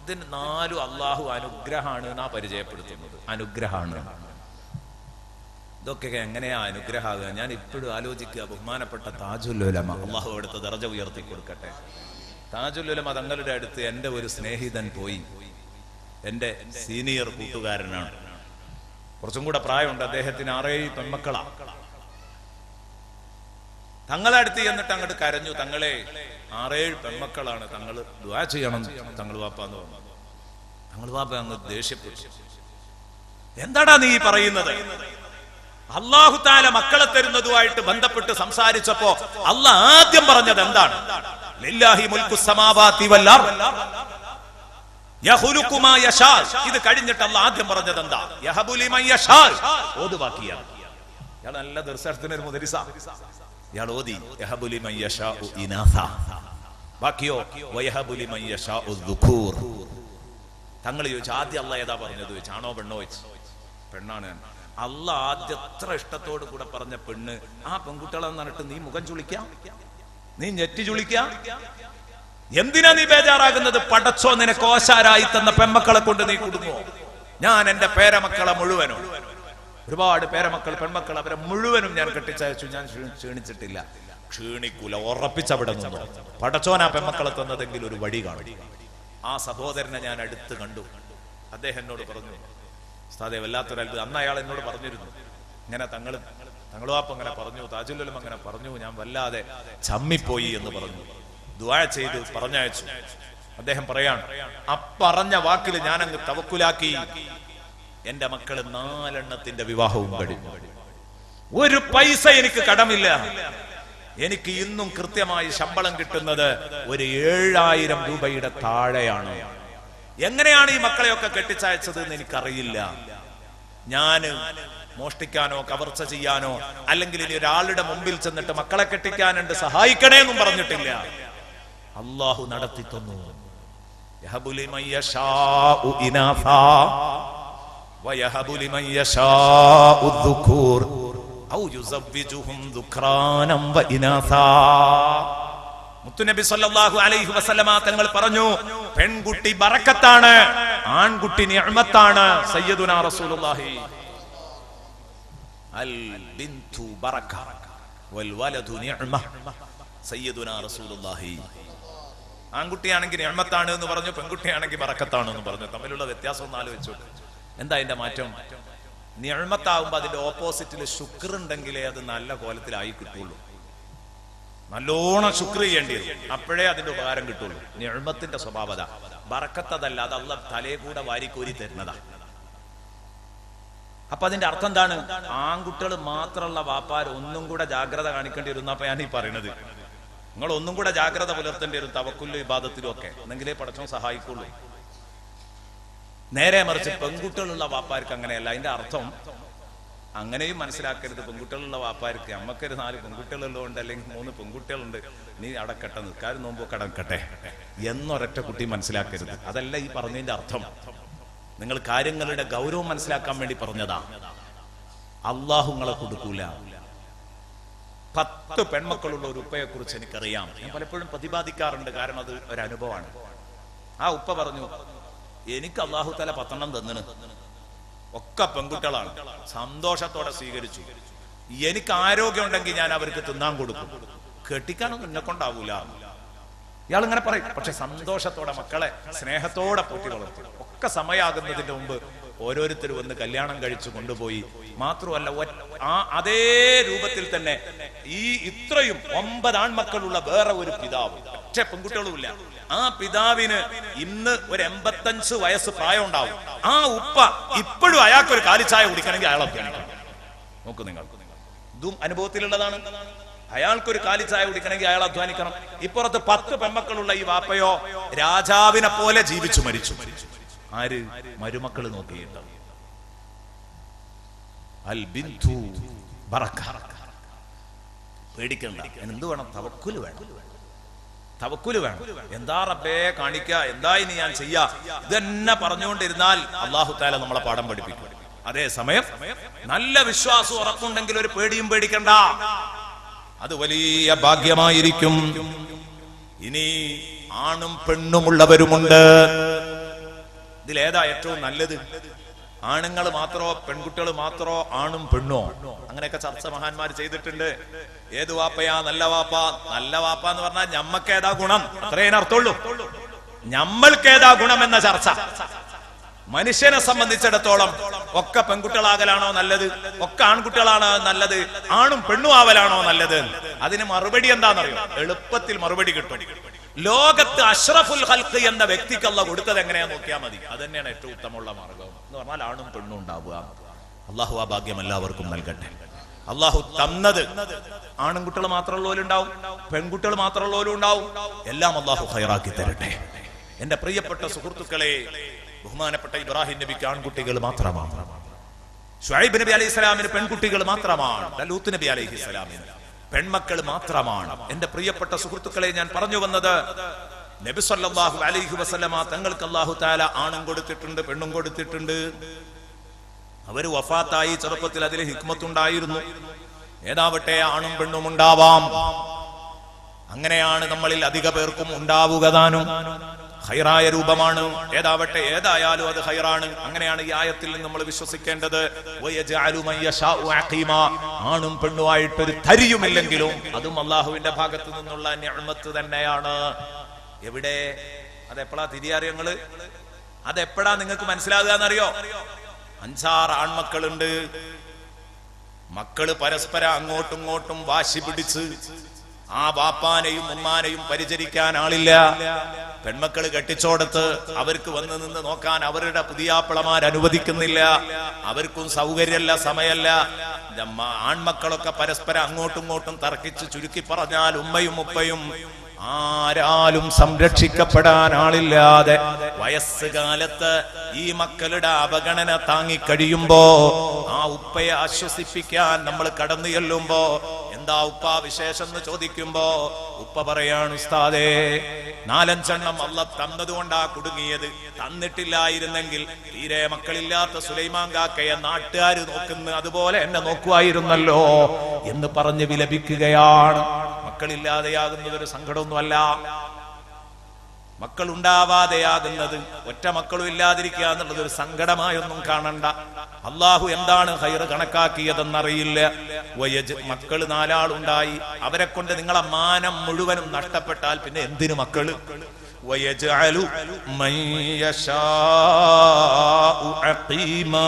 ഇതിന് 4 അല്ലാഹു അനുഗ്രഹമാണ് എന്നാ പരിചയപ്പെടുത്തുന്നത്. അനുഗ്രഹമാണ്. ഇതൊക്കെ എങ്ങനെയാ അനുഗ്രഹമാകുക? ഞാൻ ഇപ്പോഴും ആലോചിക്കുക. ബഹുമാനപ്പെട്ട താജുൽ ഉലമ, അല്ലാഹു അവിടുത്തെ ദറജ ഉയർത്തി കൊടുക്കട്ടെ. താജുൽ ഉലമ തങ്ങളുടെ അടുത്ത് എൻ്റെ ഒരു സ്നേഹിതൻ പോയി. എൻ്റെ സീനിയർ കൂട്ടുകാരനാണ്, കുറച്ചും കൂടെ പ്രായമുണ്ട്. അദ്ദേഹത്തിന് 6-7 പെൺമക്കളാ. തങ്ങളെ അടുത്ത് എന്നിട്ട് അങ്ങോട്ട് കരഞ്ഞു, തങ്ങളെ 6-7 പെൺമക്കളാണ്, തങ്ങൾ ദുആ ചെയ്യണം തങ്ങൾ വാപ്പാന്ന് പറഞ്ഞു. തങ്ങൾ വാപ്പ അങ്ങ് ദേഷ്യപ്പെട്ടു. എന്താടാ നീ പറയുന്നത്? അല്ലാഹു തആല മക്കളെ തരുന്നതുമായിട്ട് ബന്ധപ്പെട്ട് സംസാരിച്ചപ്പോ അല്ലാഹ് ആദ്യം പറഞ്ഞത് എന്താണ്? ലില്ലാഹി മുൽക്കുസ് സമാവാതി വൽ അർദ് യഖ്ലുഖു മാ യശാ. ഇത് കഴിഞ്ഞിട്ട് അല്ലാഹ് ആദ്യം പറഞ്ഞത് എന്താ? യഹബു ലിമൻ യശാ. ഓതു ബാക്കിയാണ്. ഇയാൾ നല്ല ദർശനത്തിന് ഒരു മുദരിസ. ഇയാൾ ഓതി യഹബു ലിമൻ യശാഉ ഇനാസാ. ബാക്കിയോ വയഹബു ലിമൻ യശാഉ ദുഖൂർ. തങ്ങൾ ചോദിച്ചു, ആദ്യം അല്ലാഹ് ഏതാ പറഞ്ഞത്? ചോദിച്ചു, ആണോ പെണ്ണോ? ചോദിച്ചു, പെണ്ണാണ്. അല്ലാഹ് ആദ്യം എത്ര ഇഷ്ടത്തോട് കൂടെ പറഞ്ഞ പെണ്ണ്. ആ പെൺകുട്ടികളെന്ന് പറഞ്ഞിട്ട് നീ മുഖം ചുളിക്കാം, നീ ഞെറ്റി ചുളിക്കാം? എന്തിനാ നീ ബേജാറാകുന്നത്? പടച്ചോ നിനക്ക് ഓശാരായി തന്ന പെൺമക്കളെ കൊണ്ട് നീ കുടുങ്ങോ? ഞാൻ എന്റെ പേരമക്കളെ മുഴുവനും, ഒരുപാട് പേരമക്കൾ പെൺമക്കൾ, അവരെ മുഴുവനും ഞാൻ കെട്ടിച്ചയച്ചു. ഞാൻ ക്ഷീണിച്ചിട്ടില്ല. ക്ഷീണിക്കൂല, ഉറപ്പിച്ചവിടെ നിന്നോ. പടച്ചോനാ പെൺമക്കളെ തന്നതെങ്കിൽ ഒരു വഴി കാണും. ആ സഹോദരനെ ഞാൻ അടുത്ത് കണ്ടു. അദ്ദേഹം എന്നോട് പറഞ്ഞു, ഉസ്താദേ വല്ലാത്തൊരു അത്ഭുതം. അന്ന് അയാൾ എന്നോട് പറഞ്ഞിരുന്നു, ഇങ്ങനെ തങ്ങളുവാപ്പം അങ്ങനെ പറഞ്ഞു, താജുൽ ഉലമ അങ്ങനെ പറഞ്ഞു, ഞാൻ വല്ലാതെ ചമ്മിപ്പോയി എന്ന് പറഞ്ഞു. ദുആ ചെയ്ത് പറഞ്ഞയച്ചു. അദ്ദേഹം പറയാണ്, അപ്പറഞ്ഞ വാക്കിൽ ഞാൻ അങ്ങ് തവക്കുലാക്കി. എന്റെ മക്കള് 4 എണ്ണത്തിന്റെ വിവാഹവും കഴിഞ്ഞു. ഒരു പൈസ എനിക്ക് കടമില്ല. എനിക്ക് ഇന്നും കൃത്യമായി ശമ്പളം കിട്ടുന്നത് ഒരു 7000 രൂപയുടെ താഴെയാണ്. എങ്ങനെയാണ് ഈ മക്കളെയൊക്കെ കെട്ടിച്ചയച്ചത് എന്ന് എനിക്കറിയില്ല. ഞാൻ മോഷ്ടിക്കാനോ കവർച്ച ചെയ്യാനോ അല്ലെങ്കിൽ ഇനി ഒരാളുടെ മുമ്പിൽ ചെന്നിട്ട് മക്കളെ കെട്ടിക്കാനുണ്ട് സഹായിക്കണേ എന്നും പറഞ്ഞിട്ടില്ല. അല്ലാഹു നടത്തി തന്നു. യഹബു ലിമൻ യശാഉ ഇനാസാ വയഹബു ലിമൻ യശാഉ ദുഖൂർ ഔ യുസവ്വിജുഹും ദുക്റാനം വ ഇനാസാ. മുത്തുനബി സല്ലല്ലാഹു അലൈഹി വസല്ലമ തങ്ങൾ പറഞ്ഞു, പെൺകുട്ടി ബറക്കത്താണ്, ആൺകുട്ടി നിഅമത്താണ്. സയ്യിദുനാ റസൂലുള്ളാഹി അൽ ബിന്തു ബറക വൽ വലദു നിഅമ. സയ്യിദുനാ റസൂലുള്ളാഹി ആൺകുട്ടിയാണെങ്കിൽ നിഅമത്താണ് എന്ന് പറഞ്ഞു, പെൺകുട്ടിയാണെങ്കിൽ ബറക്കത്താണ് എന്ന് പറഞ്ഞു. തമ്മിലുള്ള വ്യത്യാസം ഒന്ന് ആലോചിച്ചോട്ടെ. എന്താ അതിന്റെ മാറ്റം? നിഅമത്താവുമ്പോ അതിന്റെ ഓപ്പോസിറ്റിൽ ശുക്ർ ഉണ്ടെങ്കിലേ അത് നല്ല കോലത്തിലായി കിട്ടുള്ളൂ. നല്ലോണം ശുക്ർ ചെയ്യേണ്ടി വരും, അപ്പോഴേ അതിന്റെ ഉപകാരം കിട്ടുള്ളൂ. നിഅമത്തിന്റെ സ്വഭാവത. ബറക്കത്തതല്ല, അത് അല്ലാഹ് തലേ കൂടെ വാരിക്കോരി തരുന്നതാ. അപ്പൊ അതിന്റെ അർത്ഥം എന്താണ്? ആൺകുട്ടികൾ മാത്രമുള്ള വാപ്പാർ ഒന്നും കൂടെ ജാഗ്രത കാണിക്കേണ്ടി വരും. അപ്പൊ ഞാൻ ഈ പറയണത്, നിങ്ങൾ ഒന്നും കൂടെ ജാഗ്രത പുലർത്തേണ്ടി വരും തവക്കുലും ഇബാദത്തിലും ഒക്കെ, എന്നെങ്കിലേ പടച്ചോൻ സഹായിക്കുള്ളൂ. നേരെ മറിച്ച് പെൺകുട്ടികളുള്ള വാപ്പാർക്ക് അങ്ങനെയല്ല. അതിന്റെ അർത്ഥം അങ്ങനെയും മനസ്സിലാക്കരുത്. പെൺകുട്ടികളുള്ള വാപ്പാർക്ക് അമ്മക്കൊരു 4 പെൺകുട്ടികളുള്ളതുകൊണ്ട് അല്ലെങ്കിൽ 3 പെൺകുട്ടികളുണ്ട്, നീ അടക്കട്ടെ, നിൽക്കാരും നോമ്പൊക്കെ അടക്കട്ടെ എന്നൊരൊറ്റ കുട്ടി മനസ്സിലാക്കരുത്. അതല്ല ഈ പറഞ്ഞതിന്റെ അർത്ഥം. നിങ്ങൾ കാര്യങ്ങളുടെ ഗൗരവം മനസ്സിലാക്കാൻ വേണ്ടി പറഞ്ഞതാ. അള്ളാഹു നിങ്ങളെ കൊടുക്കൂല. 10 പെൺമക്കളുള്ള ഒരു ഉപ്പയെ കുറിച്ച് എനിക്കറിയാം. ഞാൻ പലപ്പോഴും പ്രതിപാദിക്കാറുണ്ട്, കാരണം അത് ഒരു അനുഭവമാണ്. ആ ഉപ്പ പറഞ്ഞു, എനിക്ക് അള്ളാഹു തആല 10 തന്നിന്, ഒക്കെ പെൺകുട്ടികളാണ്. സന്തോഷത്തോടെ സ്വീകരിച്ചു. എനിക്ക് ആരോഗ്യം ഉണ്ടെങ്കിൽ ഞാൻ അവർക്ക് തിന്നാൻ കൊടുക്കും, കെട്ടിക്കാനൊന്നും എന്നെ കൊണ്ടാവൂല. ഇയാൾ ഇങ്ങനെ പറയും. പക്ഷെ സന്തോഷത്തോടെ മക്കളെ സ്നേഹത്തോടെ പോറ്റി വളർത്തി. ഒക്കെ സമയാകുന്നതിന്റെ മുമ്പ് ഓരോരുത്തർ വന്ന് കല്യാണം കഴിച്ചു കൊണ്ടുപോയി. മാത്രമല്ല അതേ രൂപത്തിൽ തന്നെ ഈ ഇത്രയും 9 ആൺമക്കളുള്ള വേറെ ഒരു പിതാവ്, പക്ഷെ പെൺകുട്ടികളുമില്ല. ആ പിതാവിന് ഇന്ന് ഒരു 85 വയസ്സ് പ്രായം ഉണ്ടാവും. ആ ഉപ്പ ഇപ്പോഴും അയാൾക്കൊരു കാലിച്ചായ കുടിക്കണമെങ്കിൽ അയാൾ അധ്വാനിക്കണം. നോക്കൂ നിങ്ങൾ, ഇതും അനുഭവത്തിലുള്ളതാണ്. അയാൾക്കൊരു കാലിച്ചായ കുടിക്കണമെങ്കിൽ അയാൾ അധ്വാനിക്കണം. ഇപ്പുറത്ത് 10 പെൺമക്കളുള്ള ഈ വാപ്പയോ രാജാവിനെ പോലെ ജീവിച്ചു മരിച്ചു. ആര്? മരുമക്കള് നോക്കിയിട്ട്. അൽ ബിന്തു ബറക. പേടിക്കണ്ട. എന്ത് വേണം? തവക്കുൽ വേണം. തവക്കുൽ വേണം. എന്താ റബ്ബേ കാണിക്ക, എന്താ ഇനി ഞാൻ ചെയ്യാ, ഇതെന്നെ പറഞ്ഞുകൊണ്ടിരുന്നാൽ അല്ലാഹു തആല നമ്മളെ പാഠം പഠിപ്പിക്കും. അതേ സമയം നല്ല വിശ്വാസം ഉറപ്പുണ്ടെങ്കിൽ ഒരു പേടിയും പേടിക്കണ്ട. അത് വലിയ ഭാഗ്യമായിരിക്കും. ഇനി ആണും പെണ്ണുമുള്ളവരുമുണ്ട്. ഇതിലേതാ ഏറ്റവും നല്ലത്? ആണുങ്ങൾ മാത്രോ പെൺകുട്ടികൾ മാത്രോ, ആണും പെണ്ണോ? അങ്ങനെയൊക്കെ ചർച്ച മഹാന്മാർ ചെയ്തിട്ടുണ്ട്. ഏത് വാപ്പയാ നല്ല വാപ്പ? നല്ല വാപ്പ എന്ന് പറഞ്ഞാൽ ഞമ്മക്കേതാ ഗുണം, അത്രയും അർത്ഥമുള്ളൂ. ഞമ്മൾക്കേതാ ഗുണം എന്ന ചർച്ച. മനുഷ്യനെ സംബന്ധിച്ചിടത്തോളം ഒക്കെ പെൺകുട്ടികളാകലാണോ നല്ലത്, ഒക്കെ ആൺകുട്ടികളാണോ നല്ലത്, ആണും പെണ്ണും ആവലാണോ നല്ലത്? അതിന് മറുപടി എന്താണെന്നറിയോ? എളുപ്പത്തിൽ മറുപടി കിട്ടും. ലോകത്ത് അഷ്റഫുൽ ഖൽഖ് എന്ന വ്യക്തിക്ക് അല്ലാഹു കൊടുത്തത് എങ്ങനെയാ നോക്കിയാൽ മതി. അത് തന്നെയാണ് ഏറ്റവും ഉത്തമമുള്ള മാർഗം എന്ന് പറഞ്ഞാൽ ആണും പെണ്ണും ഉണ്ടാവുക. അള്ളാഹു ആ ഭാഗ്യം എല്ലാവർക്കും നൽകട്ടെ. അള്ളാഹു തന്നത് ആൺകുട്ടികൾ മാത്രമുള്ളവരും ഉണ്ടാവും, പെൺകുട്ടികൾ മാത്രമുള്ളവരും ഉണ്ടാവും. എല്ലാം അള്ളാഹു ഖൈറാക്കി തരട്ടെ. എന്റെ പ്രിയപ്പെട്ട സുഹൃത്തുക്കളെ, ബഹുമാനപ്പെട്ട ഇബ്രാഹിം നബിക്ക് ആൺകുട്ടികൾ മാത്രമാണ്, ശുഐബ് നബി അലൈഹി സ്വലാമിന് പെൺകുട്ടികൾ മാത്രമാണ്, ലൂത്ത് നബി അലൈഹി സ്വലാമിന് പെൺമക്കൾ മാത്രമാണ്. എന്റെ പ്രിയപ്പെട്ട സുഹൃത്തുക്കളെ, ഞാൻ പറഞ്ഞു വന്നത്, നബി സല്ലല്ലാഹു അലൈഹി വസല്ലമ തങ്ങൾക്ക് അല്ലാഹു തആല ആണും കൊടുത്തിട്ടുണ്ട്, പെണ്ണും കൊടുത്തിട്ടുണ്ട്. അവര് വഫാത്തായി ചെറുപ്പത്തിൽ അതിൽ ഹിക്മത്തുണ്ടായിരുന്നു. ഏതാവട്ടെ ആണും പെണ്ണും ഉണ്ടാവാം. അങ്ങനെയാണ് നമ്മളിൽ അധിക പേർക്കും ഉണ്ടാവുക താനും. ഖൈറായ രൂപമാണ്. ഏതാവട്ടെ ഏതായാലും അത് ഖൈറാണ്. അങ്ങനെയാണ് ഈ ആയത്തിൽ നമ്മൾ വിശ്വസിക്കേണ്ടത്. ആണും പെണ്ണുമായിട്ടൊരു തരിയുമില്ലെങ്കിലും അതും അള്ളാഹുവിന്റെ ഭാഗത്ത് നിന്നുള്ള നിഅമത്ത് തന്നെയാണ്. എവിടെ? അതെപ്പോഴാ തിരിയറിയങ്ങള്? അതെപ്പോഴാ നിങ്ങൾക്ക് മനസ്സിലാകുക എന്നറിയോ? 5-6 ആൺമക്കളുണ്ട്. മക്കള് പരസ്പരം അങ്ങോട്ടും ഇങ്ങോട്ടും വാശി പിടിച്ച് ആ ബാപ്പാനെയും ഉമ്മാനെയും പരിചരിക്കാൻ ആളില്ല. പെൺമക്കള് കെട്ടിച്ചോടത്ത് അവർക്ക് വന്ന് നിന്ന് നോക്കാൻ അവരുടെ പുതിയാപ്പിളമാർ അനുവദിക്കുന്നില്ല. അവർക്കും സൗകര്യമല്ല, സമയമല്ല. ആൺമക്കളൊക്കെ പരസ്പരം അങ്ങോട്ടും ഇങ്ങോട്ടും തർക്കിച്ച്, ചുരുക്കി പറഞ്ഞാൽ ഉമ്മയും ഉപ്പയും ആരാലും സംരക്ഷിക്കപ്പെടാൻ ആളില്ലാതെ വയസ്സുകാലത്ത് ഈ മക്കളുടെ അവഗണന താങ്ങിക്കഴിയുമ്പോ ആ ഉപ്പയെ ആശ്വസിപ്പിക്കാൻ നമ്മൾ കടന്നു ചെല്ലുമ്പോ, എന്താ ഉപ്പ വിശേഷം എന്ന് ചോദിക്കുമ്പോ ഉപ്പ പറയാണ്, ഉസ്താദേ 4-5 അല്ലാഹ് തന്നതുകൊണ്ടാ കുടുങ്ങിയത്. തന്നിട്ടില്ലായിരുന്നെങ്കിൽ തീരെ മക്കളില്ലാത്ത സുലൈമാൻ കാക്കയെ നാട്ടുകാര് നോക്കുന്ന അതുപോലെ എന്നെ നോക്കുമായിരുന്നല്ലോ എന്ന് പറഞ്ഞ് വിലപിക്കുകയാണ്. മക്കളില്ലാതെയാകുന്നത് ഒരു സങ്കടമൊന്നുമല്ല. മക്കൾ ഉണ്ടാവാതെയാകുന്നത്, ഒറ്റ മക്കളും ഇല്ലാതിരിക്കുക എന്നുള്ളത് ഒരു സങ്കടമായൊന്നും കാണണ്ട. അള്ളാഹു എന്താണ് ഖൈർ കണക്കാക്കിയതെന്നറിയില്ല. മക്കൾ 4 ആളുണ്ടായി, അവരെ കൊണ്ട് നിങ്ങളെ മാനം മുഴുവനും നഷ്ടപ്പെട്ടാൽ പിന്നെ എന്തിനു മക്കള്? വയജ്അലു മൻ യശാഉ അഖീമാ.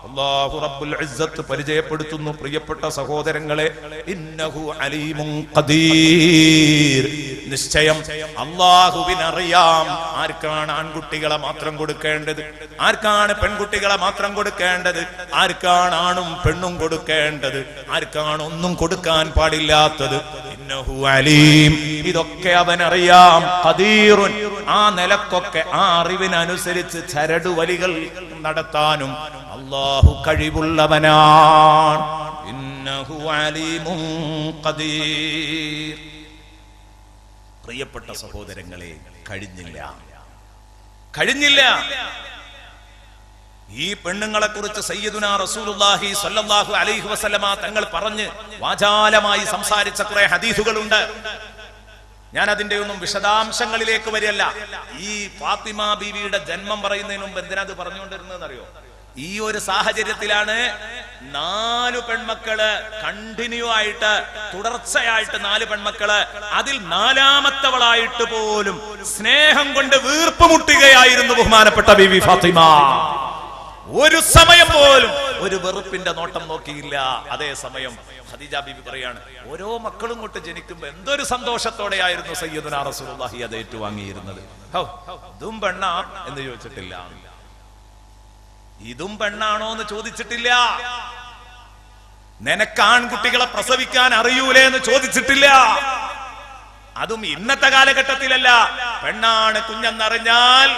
അല്ലാഹു റബ്ബുൽ ഇസ്സത്ത് പരിചയപ്പെടുത്തുന്നു, പ്രിയപ്പെട്ട സഹോദരങ്ങളെ, ഇന്നഹു അലീമുൻ ഖദീർ. നിശ്ചയം അല്ലാഹുവിനറിയാം ആർക്കാണ് ആൺകുട്ടികളെ മാത്രം കൊടുക്കേണ്ടത്, ആർക്കാണ് പെൺകുട്ടികളെ മാത്രം കൊടുക്കേണ്ടത്, ആർക്കാണ് ആണും പെണ്ണും കൊടുക്കേണ്ടത്, ആർക്കാണ് ഒന്നും കൊടുക്കാൻ പാടില്ലാത്തത്. ഇന്നഹു അലീം, ഇതൊക്കെ അവനറിയാം. ഖദീറുൻ, ആ നിലക്കൊക്കെ ആ അറിവിനനുസരിച്ച് ചരടുവലികൾ നടത്താനും അല്ലാഹു കഴിവുള്ളവനാണ്. ഇന്നഹു അലീമുൻ ഖദീർ. പ്രിയപ്പെട്ട സഹോദരങ്ങളെ, കഴിഞ്ഞില്ല. ഈ പെണ്ണുങ്ങളെ കുറിച്ച് സയ്യിദുനാ റസൂലുള്ളാഹി സ്വല്ലല്ലാഹു അലൈഹി വസല്ലമ തങ്ങൾ പറഞ്ഞ് വാചാലമായി സംസാരിച്ച കുറെ ഹദീസുകളുണ്ട്. ഞാൻ അതിന്റെ ഒന്നും വിശദാംശങ്ങളിലേക്ക് വരില്ല. ഈ ഫാത്തിമ ബീവിയുടെ ജന്മം പറയുന്നതിന് മുമ്പ് എന്തിനാ അത് പറഞ്ഞുകൊണ്ടിരുന്നതെന്ന് അറിയോ? ഈ ഒരു സാഹചര്യത്തിലാണ് 4 പെൺമക്കള് കണ്ടിന്യൂ ആയിട്ട്, തുടർച്ചയായിട്ട് 4 പെൺമക്കള്, അതിൽ 4ാമത്തവളായിട്ട് പോലും സ്നേഹം കൊണ്ട് വീർപ്പുമുട്ടുകയായിരുന്നു ബഹുമാനപ്പെട്ട ബീവി ഫാത്തിമ. ഒരു സമയം പോലും ഒരു വെറുപ്പിന്റെ നോട്ടം നോക്കിയില്ല. അതേ സമയം ഖദീജ ബീവി പറയാണ്, ഓരോ മക്കളും കൊണ്ട് ജനിക്കുമ്പോ എന്തൊരു സന്തോഷത്തോടെയായിരുന്നു സയ്യിദുനാ റസൂലുള്ളാഹി അത് ഏറ്റുവാങ്ങിയിരുന്നത്. ഇതും പെണ്ണാ എന്ന് ചോദിച്ചിട്ടില്ല, ഇതും പെണ്ണാണോ എന്ന് ചോദിച്ചിട്ടില്ല, നിനക്ക് ആൺകുട്ടികളെ പ്രസവിക്കാൻ അറിയൂലേ എന്ന് ചോദിച്ചിട്ടില്ല. അതും ഇന്നത്തെ കാലഘട്ടത്തിലല്ല. പെണ്ണാണ് കുഞ്ഞെന്നറിഞ്ഞാൽ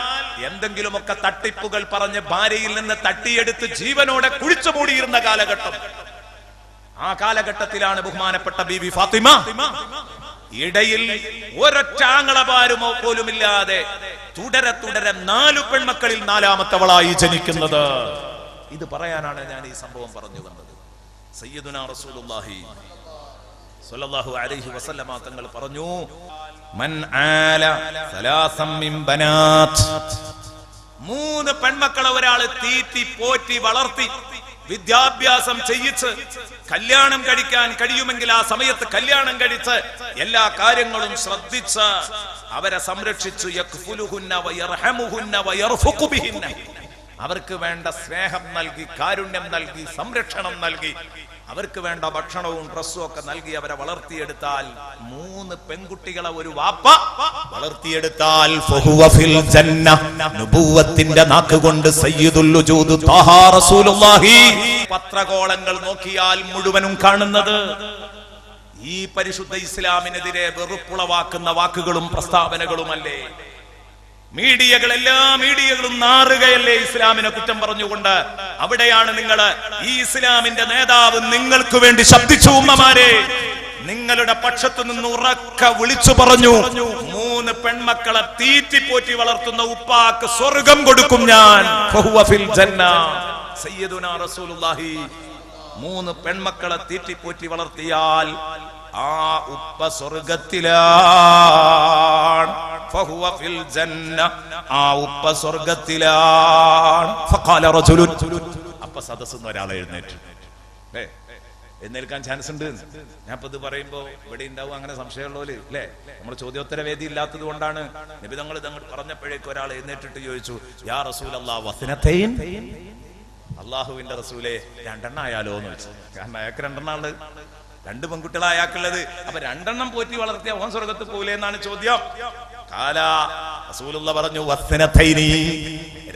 എന്തെങ്കിലുമൊക്കെ തട്ടിപ്പുകൾ പറഞ്ഞ് ഭാര്യയിൽ നിന്ന് തട്ടിയെടുത്ത് ജീവനോടെ കുഴിച്ചു മൂടിയിരുന്ന കാലഘട്ടം. ആ കാലഘട്ടത്തിലാണ് ബഹുമാനപ്പെട്ട ബീവി ഫാത്തിമ ഇടയിൽ ഒരൊറ്റാങ്ങളപാരുമോ പോലുമില്ലാതെ തുടരെ 4 പെൺമക്കളിൽ 4ാമത്തവളായി ജനിക്കുന്നത്. ഇത് പറയാനാണ് ഞാൻ ഈ സംഭവം പറഞ്ഞു വന്നത്. സയ്യിദുനാ റസൂലുള്ളാഹി സ്വല്ലല്ലാഹു അലൈഹി വസല്ലമ തങ്ങൾ പറഞ്ഞു, മൻ ആല സലാസം മിൻ ബനാത്. 3 പെൺമക്കളെ ഒരാള് തീറ്റി പോറ്റി വളർത്തി വിദ്യാഭ്യാസം ചെയ്യിച്ച് കല്യാണം കഴിക്കാൻ കഴിയുമെങ്കിൽ ആ സമയത്ത് കല്യാണം കഴിച്ച് എല്ലാ കാര്യങ്ങളും ശ്രദ്ധിച്ച് അവരെ സംരക്ഷിച്ചു, യക്ഫുലുഹുന്ന വയർഹമുഹുന്ന വയർഫുഖു ബിഹിന്ന, അവർക്ക് വേണ്ട സ്നേഹം നൽകി, കാരുണ്യം നൽകി, സംരക്ഷണം നൽകി, അവർക്ക് വേണ്ട ഭക്ഷണവും ഡ്രസ്സും ഒക്കെ നൽകി അവരെ വളർത്തിയെടുത്താൽ, 3 പെൺകുട്ടികളെ ഒരു വാപ്പ വളർത്തിയെടുത്താൽ ഫഹുവ ഫിൽ ജന്ന. നബുവത്തിന്റെ നാക്കുകൊണ്ട് സയ്യിദുൽ വജൂദ് ത്വാഹ റസൂലുള്ളാഹി പത്രകോളങ്ങൾ നോക്കിയാൽ മുഴുവനും കാണുന്നത് ഈ പരിശുദ്ധ ഇസ്ലാമിനെതിരെ വെറുപ്പുളവാക്കുന്ന വാക്കുകളും പ്രസ്താവനകളുമല്ലേ? എല്ലാ മീഡിയകളും നാറുകയല്ലേ ഇസ്ലാമിനെ കുറ്റം പറഞ്ഞുകൊണ്ട്? അവിടെയാണ് നിങ്ങൾ ഈ ഇസ്ലാമിന്റെ നേതാവ് നിങ്ങൾക്ക് വേണ്ടി ശബ്ദിച്ചു. ഉമ്മമാരെ, നിങ്ങളുടെ പക്ഷത്തു നിന്ന് ഉറക്ക വിളിച്ചു പറഞ്ഞു, 3 പെൺമക്കളെ തീറ്റിപ്പോറ്റി വളർത്തുന്ന ഉപ്പാക്ക് സ്വർഗം കൊടുക്കും ഞാൻ. ഫഹുവ ഫിൽ ജന്ന. സയ്യിദുനാ റസൂലുള്ളാഹി 3 പെൺമക്കളെ തീറ്റിപ്പോറ്റി വളർത്തിയാൽ ആ ഉപ്പ സ്വർഗത്തിലാണ്. ഫഹുവ ഫിൽ ജന്ന. ആ ഉപ്പ സ്വർഗത്തിലാണ്. ഫഖാല റജുലുൻ. അപ്പ സദസ്സെന്ന് ഒരാൾ എഴുന്നേറ്റു. എഴുന്നേൽക്കാൻ ചാൻസ് ഉണ്ട്. ഞാൻ ഇപ്പൊ ഇത് പറയുമ്പോ ഇവിടെ ഉണ്ടാവും അങ്ങനെ സംശയമുള്ളവര് അല്ലേ? നമ്മുടെ ചോദ്യോത്തര വേദി ഇല്ലാത്തത് കൊണ്ടാണ്. നബി തങ്ങൾ പറഞ്ഞപ്പോഴേക്കും ഒരാൾ എഴുന്നേറ്റിട്ട് ചോദിച്ചു, യാ റസൂലല്ലാഹ് വസ്നതൈൻ. അള്ളാഹുവിന്റെ റസൂലെ 2 എണ്ണം ആയാലോ എന്ന് ചോദിച്ചു. കാരണം അയാൾക്ക് 2 എണ്ണം ഉള്ളത്, 2 പെൺകുട്ടികളെ അയാൾക്കുള്ളത്. അപ്പൊ 2 എണ്ണം പോറ്റി വളർത്തിയ ഓൻ സ്വർഗത്ത് പോകില്ലേ എന്നാണ് ചോദ്യം. റസൂലുള്ള പറഞ്ഞു, വസ്നതൈനി.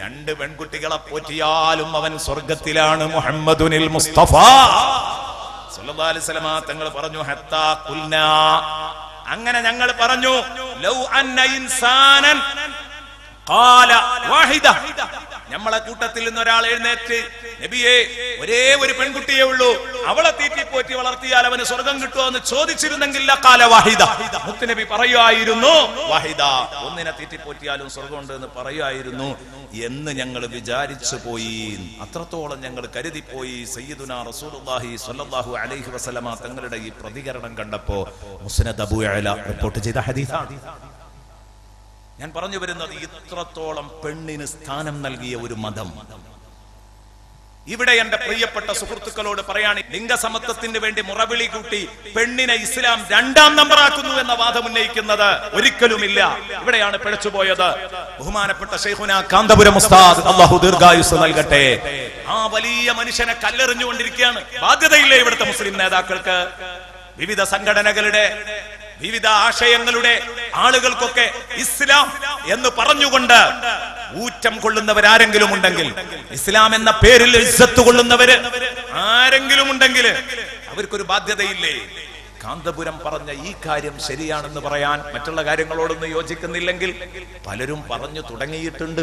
2 പെൺകുട്ടികളെ പോറ്റിയാലും അവൻ സ്വർഗത്തിലാണ്. മുഹമ്മദുനിൽ മുസ്തഫ സല്ലല്ലാഹു അലൈഹി വസല്ലം തങ്ങൾ പറഞ്ഞു, ഹത്താ ഖുൽനാ, അങ്ങനെ ഞങ്ങൾ പറഞ്ഞു, ലൗ അന്ന ഇൻസാനൻ ഖാല വാഹിദ, നമ്മളെ കൂട്ടത്തിൽ നിന്ന് ഒരാൾ എഴുന്നേറ്റ്, നബിയെ ഒരേ ഒരു പെൺകുട്ടിയേ ഉള്ളൂ, അവളെ തീറ്റിപ്പോറ്റി വളർത്തിയാൽ അവന് സ്വർഗം കിട്ടുമോ എന്ന് ചോദിച്ചിരുന്നെങ്കിൽ ലഖാല വാഹിദ, മുത്തുനബി പറയുമായിരുന്നു വാഹിദ, ഒന്നിനെ തീറ്റിപ്പോറ്റിയാലും സ്വർഗമുണ്ട് എന്ന് പറയുമായിരുന്നു എന്ന് ഞങ്ങൾ വിചാരിച്ചു പോയി. അത്രത്തോളം ഞങ്ങൾ കരുതിപ്പോയി. സയ്യിദുനാ റസൂലുള്ളാഹി സ്വല്ലല്ലാഹു അലൈഹി വസല്ലമ തങ്ങളുടെ ഈ പ്രതികരണം കണ്ടപ്പോ മുസ്നദ് അബൂ യഅല റിപ്പോർട്ട് ചെയ്ത ഹദീസാണ്. ഞാൻ പറഞ്ഞു വരുന്നത് ഇത്രത്തോളം പെണ്ണിന് സ്ഥാനം നൽകിയ ഒരു മതം. ഇവിടെ എന്റെ പ്രിയപ്പെട്ട സുഹൃത്തുക്കളോട് പറയാണ്, ലിംഗസമത്വത്തിന് വേണ്ടി മുറവിളി കൂട്ടി പെണ്ണിനെ ഇസ്ലാം 2ാം നമ്പറാക്കുന്നു എന്ന വാദം ഉന്നയിക്കുന്നത് ഒരിക്കലുമില്ല. ഇവിടെയാണ് പിഴച്ചുപോയത്. ബഹുമാനപ്പെട്ട ശൈഖുനാ കാന്തപുരം ഉസ്താദ്, അല്ലാഹു ദീർഘായുസ് നൽകട്ടെ, ആ വലിയ മനുഷ്യനെ കല്ലെറിഞ്ഞുകൊണ്ടിരിക്കുകയാണ്. ബാധ്യതയില്ലേ ഇവിടുത്തെ മുസ്ലിം നേതാക്കൾക്ക്? വിവിധ സംഘടനകളുടെ വിവിധ ആശയങ്ങളുടെ ആളുകൾക്കൊക്കെ ഇസ്ലാം എന്ന് പറഞ്ഞുകൊണ്ട് ഊറ്റം കൊള്ളുന്നവരാരെങ്കിലും ഉണ്ടെങ്കിൽ, ഇസ്ലാം എന്ന പേരിൽ ഇസ്സത്ത് കൊള്ളുന്നവര് ആരെങ്കിലും ഉണ്ടെങ്കിൽ അവർക്കൊരു ബാധ്യതയില്ലേ? കാന്തപുരം പറഞ്ഞ ഈ കാര്യം ശരിയാണെന്ന് പറയാൻ മറ്റുള്ള കാര്യങ്ങളോടൊന്നും യോജിക്കുന്നില്ലെങ്കിൽ പലരും പറഞ്ഞു തുടങ്ങിയിട്ടുണ്ട്.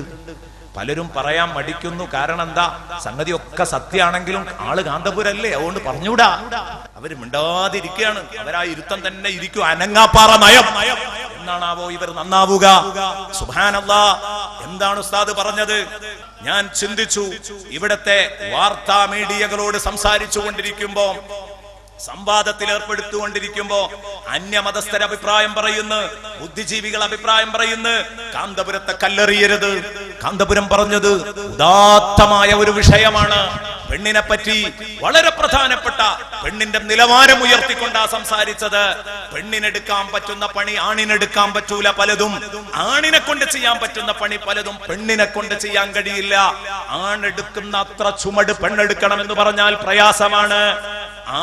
പലരും പറയാൻ മടിക്കുന്നു. കാരണം എന്താ? സംഗതി ഒക്കെ സത്യമാണെങ്കിലും ആള് കാന്തപുരല്ലേ, അതുകൊണ്ട് പറഞ്ഞൂടാ. അവര് മിണ്ടാതിരിക്കുകയാണ്. അവരാ ഇരുത്തം തന്നെ ഇരിക്കും. അനങ്ങാപ്പാറ നയം എന്നാണാവോ ഇവർ നന്നാവുക? സുബ്ഹാനല്ലാഹ്, എന്താണ് ഉസ്താദ് പറഞ്ഞത്? ഞാൻ ചിന്തിച്ചു. ഇവിടത്തെ വാർത്താ മീഡിയകളോട് സംസാരിച്ചു കൊണ്ടിരിക്കുമ്പോ, സംവാദത്തിൽ ഏർപ്പെടുത്തുകൊണ്ടിരിക്കുമ്പോ അന്യമതസ്ഥർ അഭിപ്രായം പറയുന്നു, ബുദ്ധിജീവികൾ അഭിപ്രായം പറയുന്നു, കാന്തപുരത്തെ കല്ലെറിയരുത്. കാന്തപുരം പറഞ്ഞത് ഉദാത്തമായ ഒരു വിഷയമാണ്. പെണ്ണിനെ പറ്റി വളരെ പ്രധാനപ്പെട്ട, പെണ്ണിന്റെ നിലവാരം ഉയർത്തിക്കൊണ്ടാ സംസാരിച്ചത്. പെണ്ണിനെടുക്കാൻ പറ്റുന്ന പണി ആണിനെടുക്കാൻ പറ്റൂല പലതും. ആണിനെ കൊണ്ട് ചെയ്യാൻ പറ്റുന്ന പണി പലതും പെണ്ണിനെ കൊണ്ട് ചെയ്യാൻ കഴിയില്ല. ആണെടുക്കുന്ന അത്ര ചുമട് പെണ്ണെടുക്കണം എന്ന് പറഞ്ഞാൽ പ്രയാസമാണ്.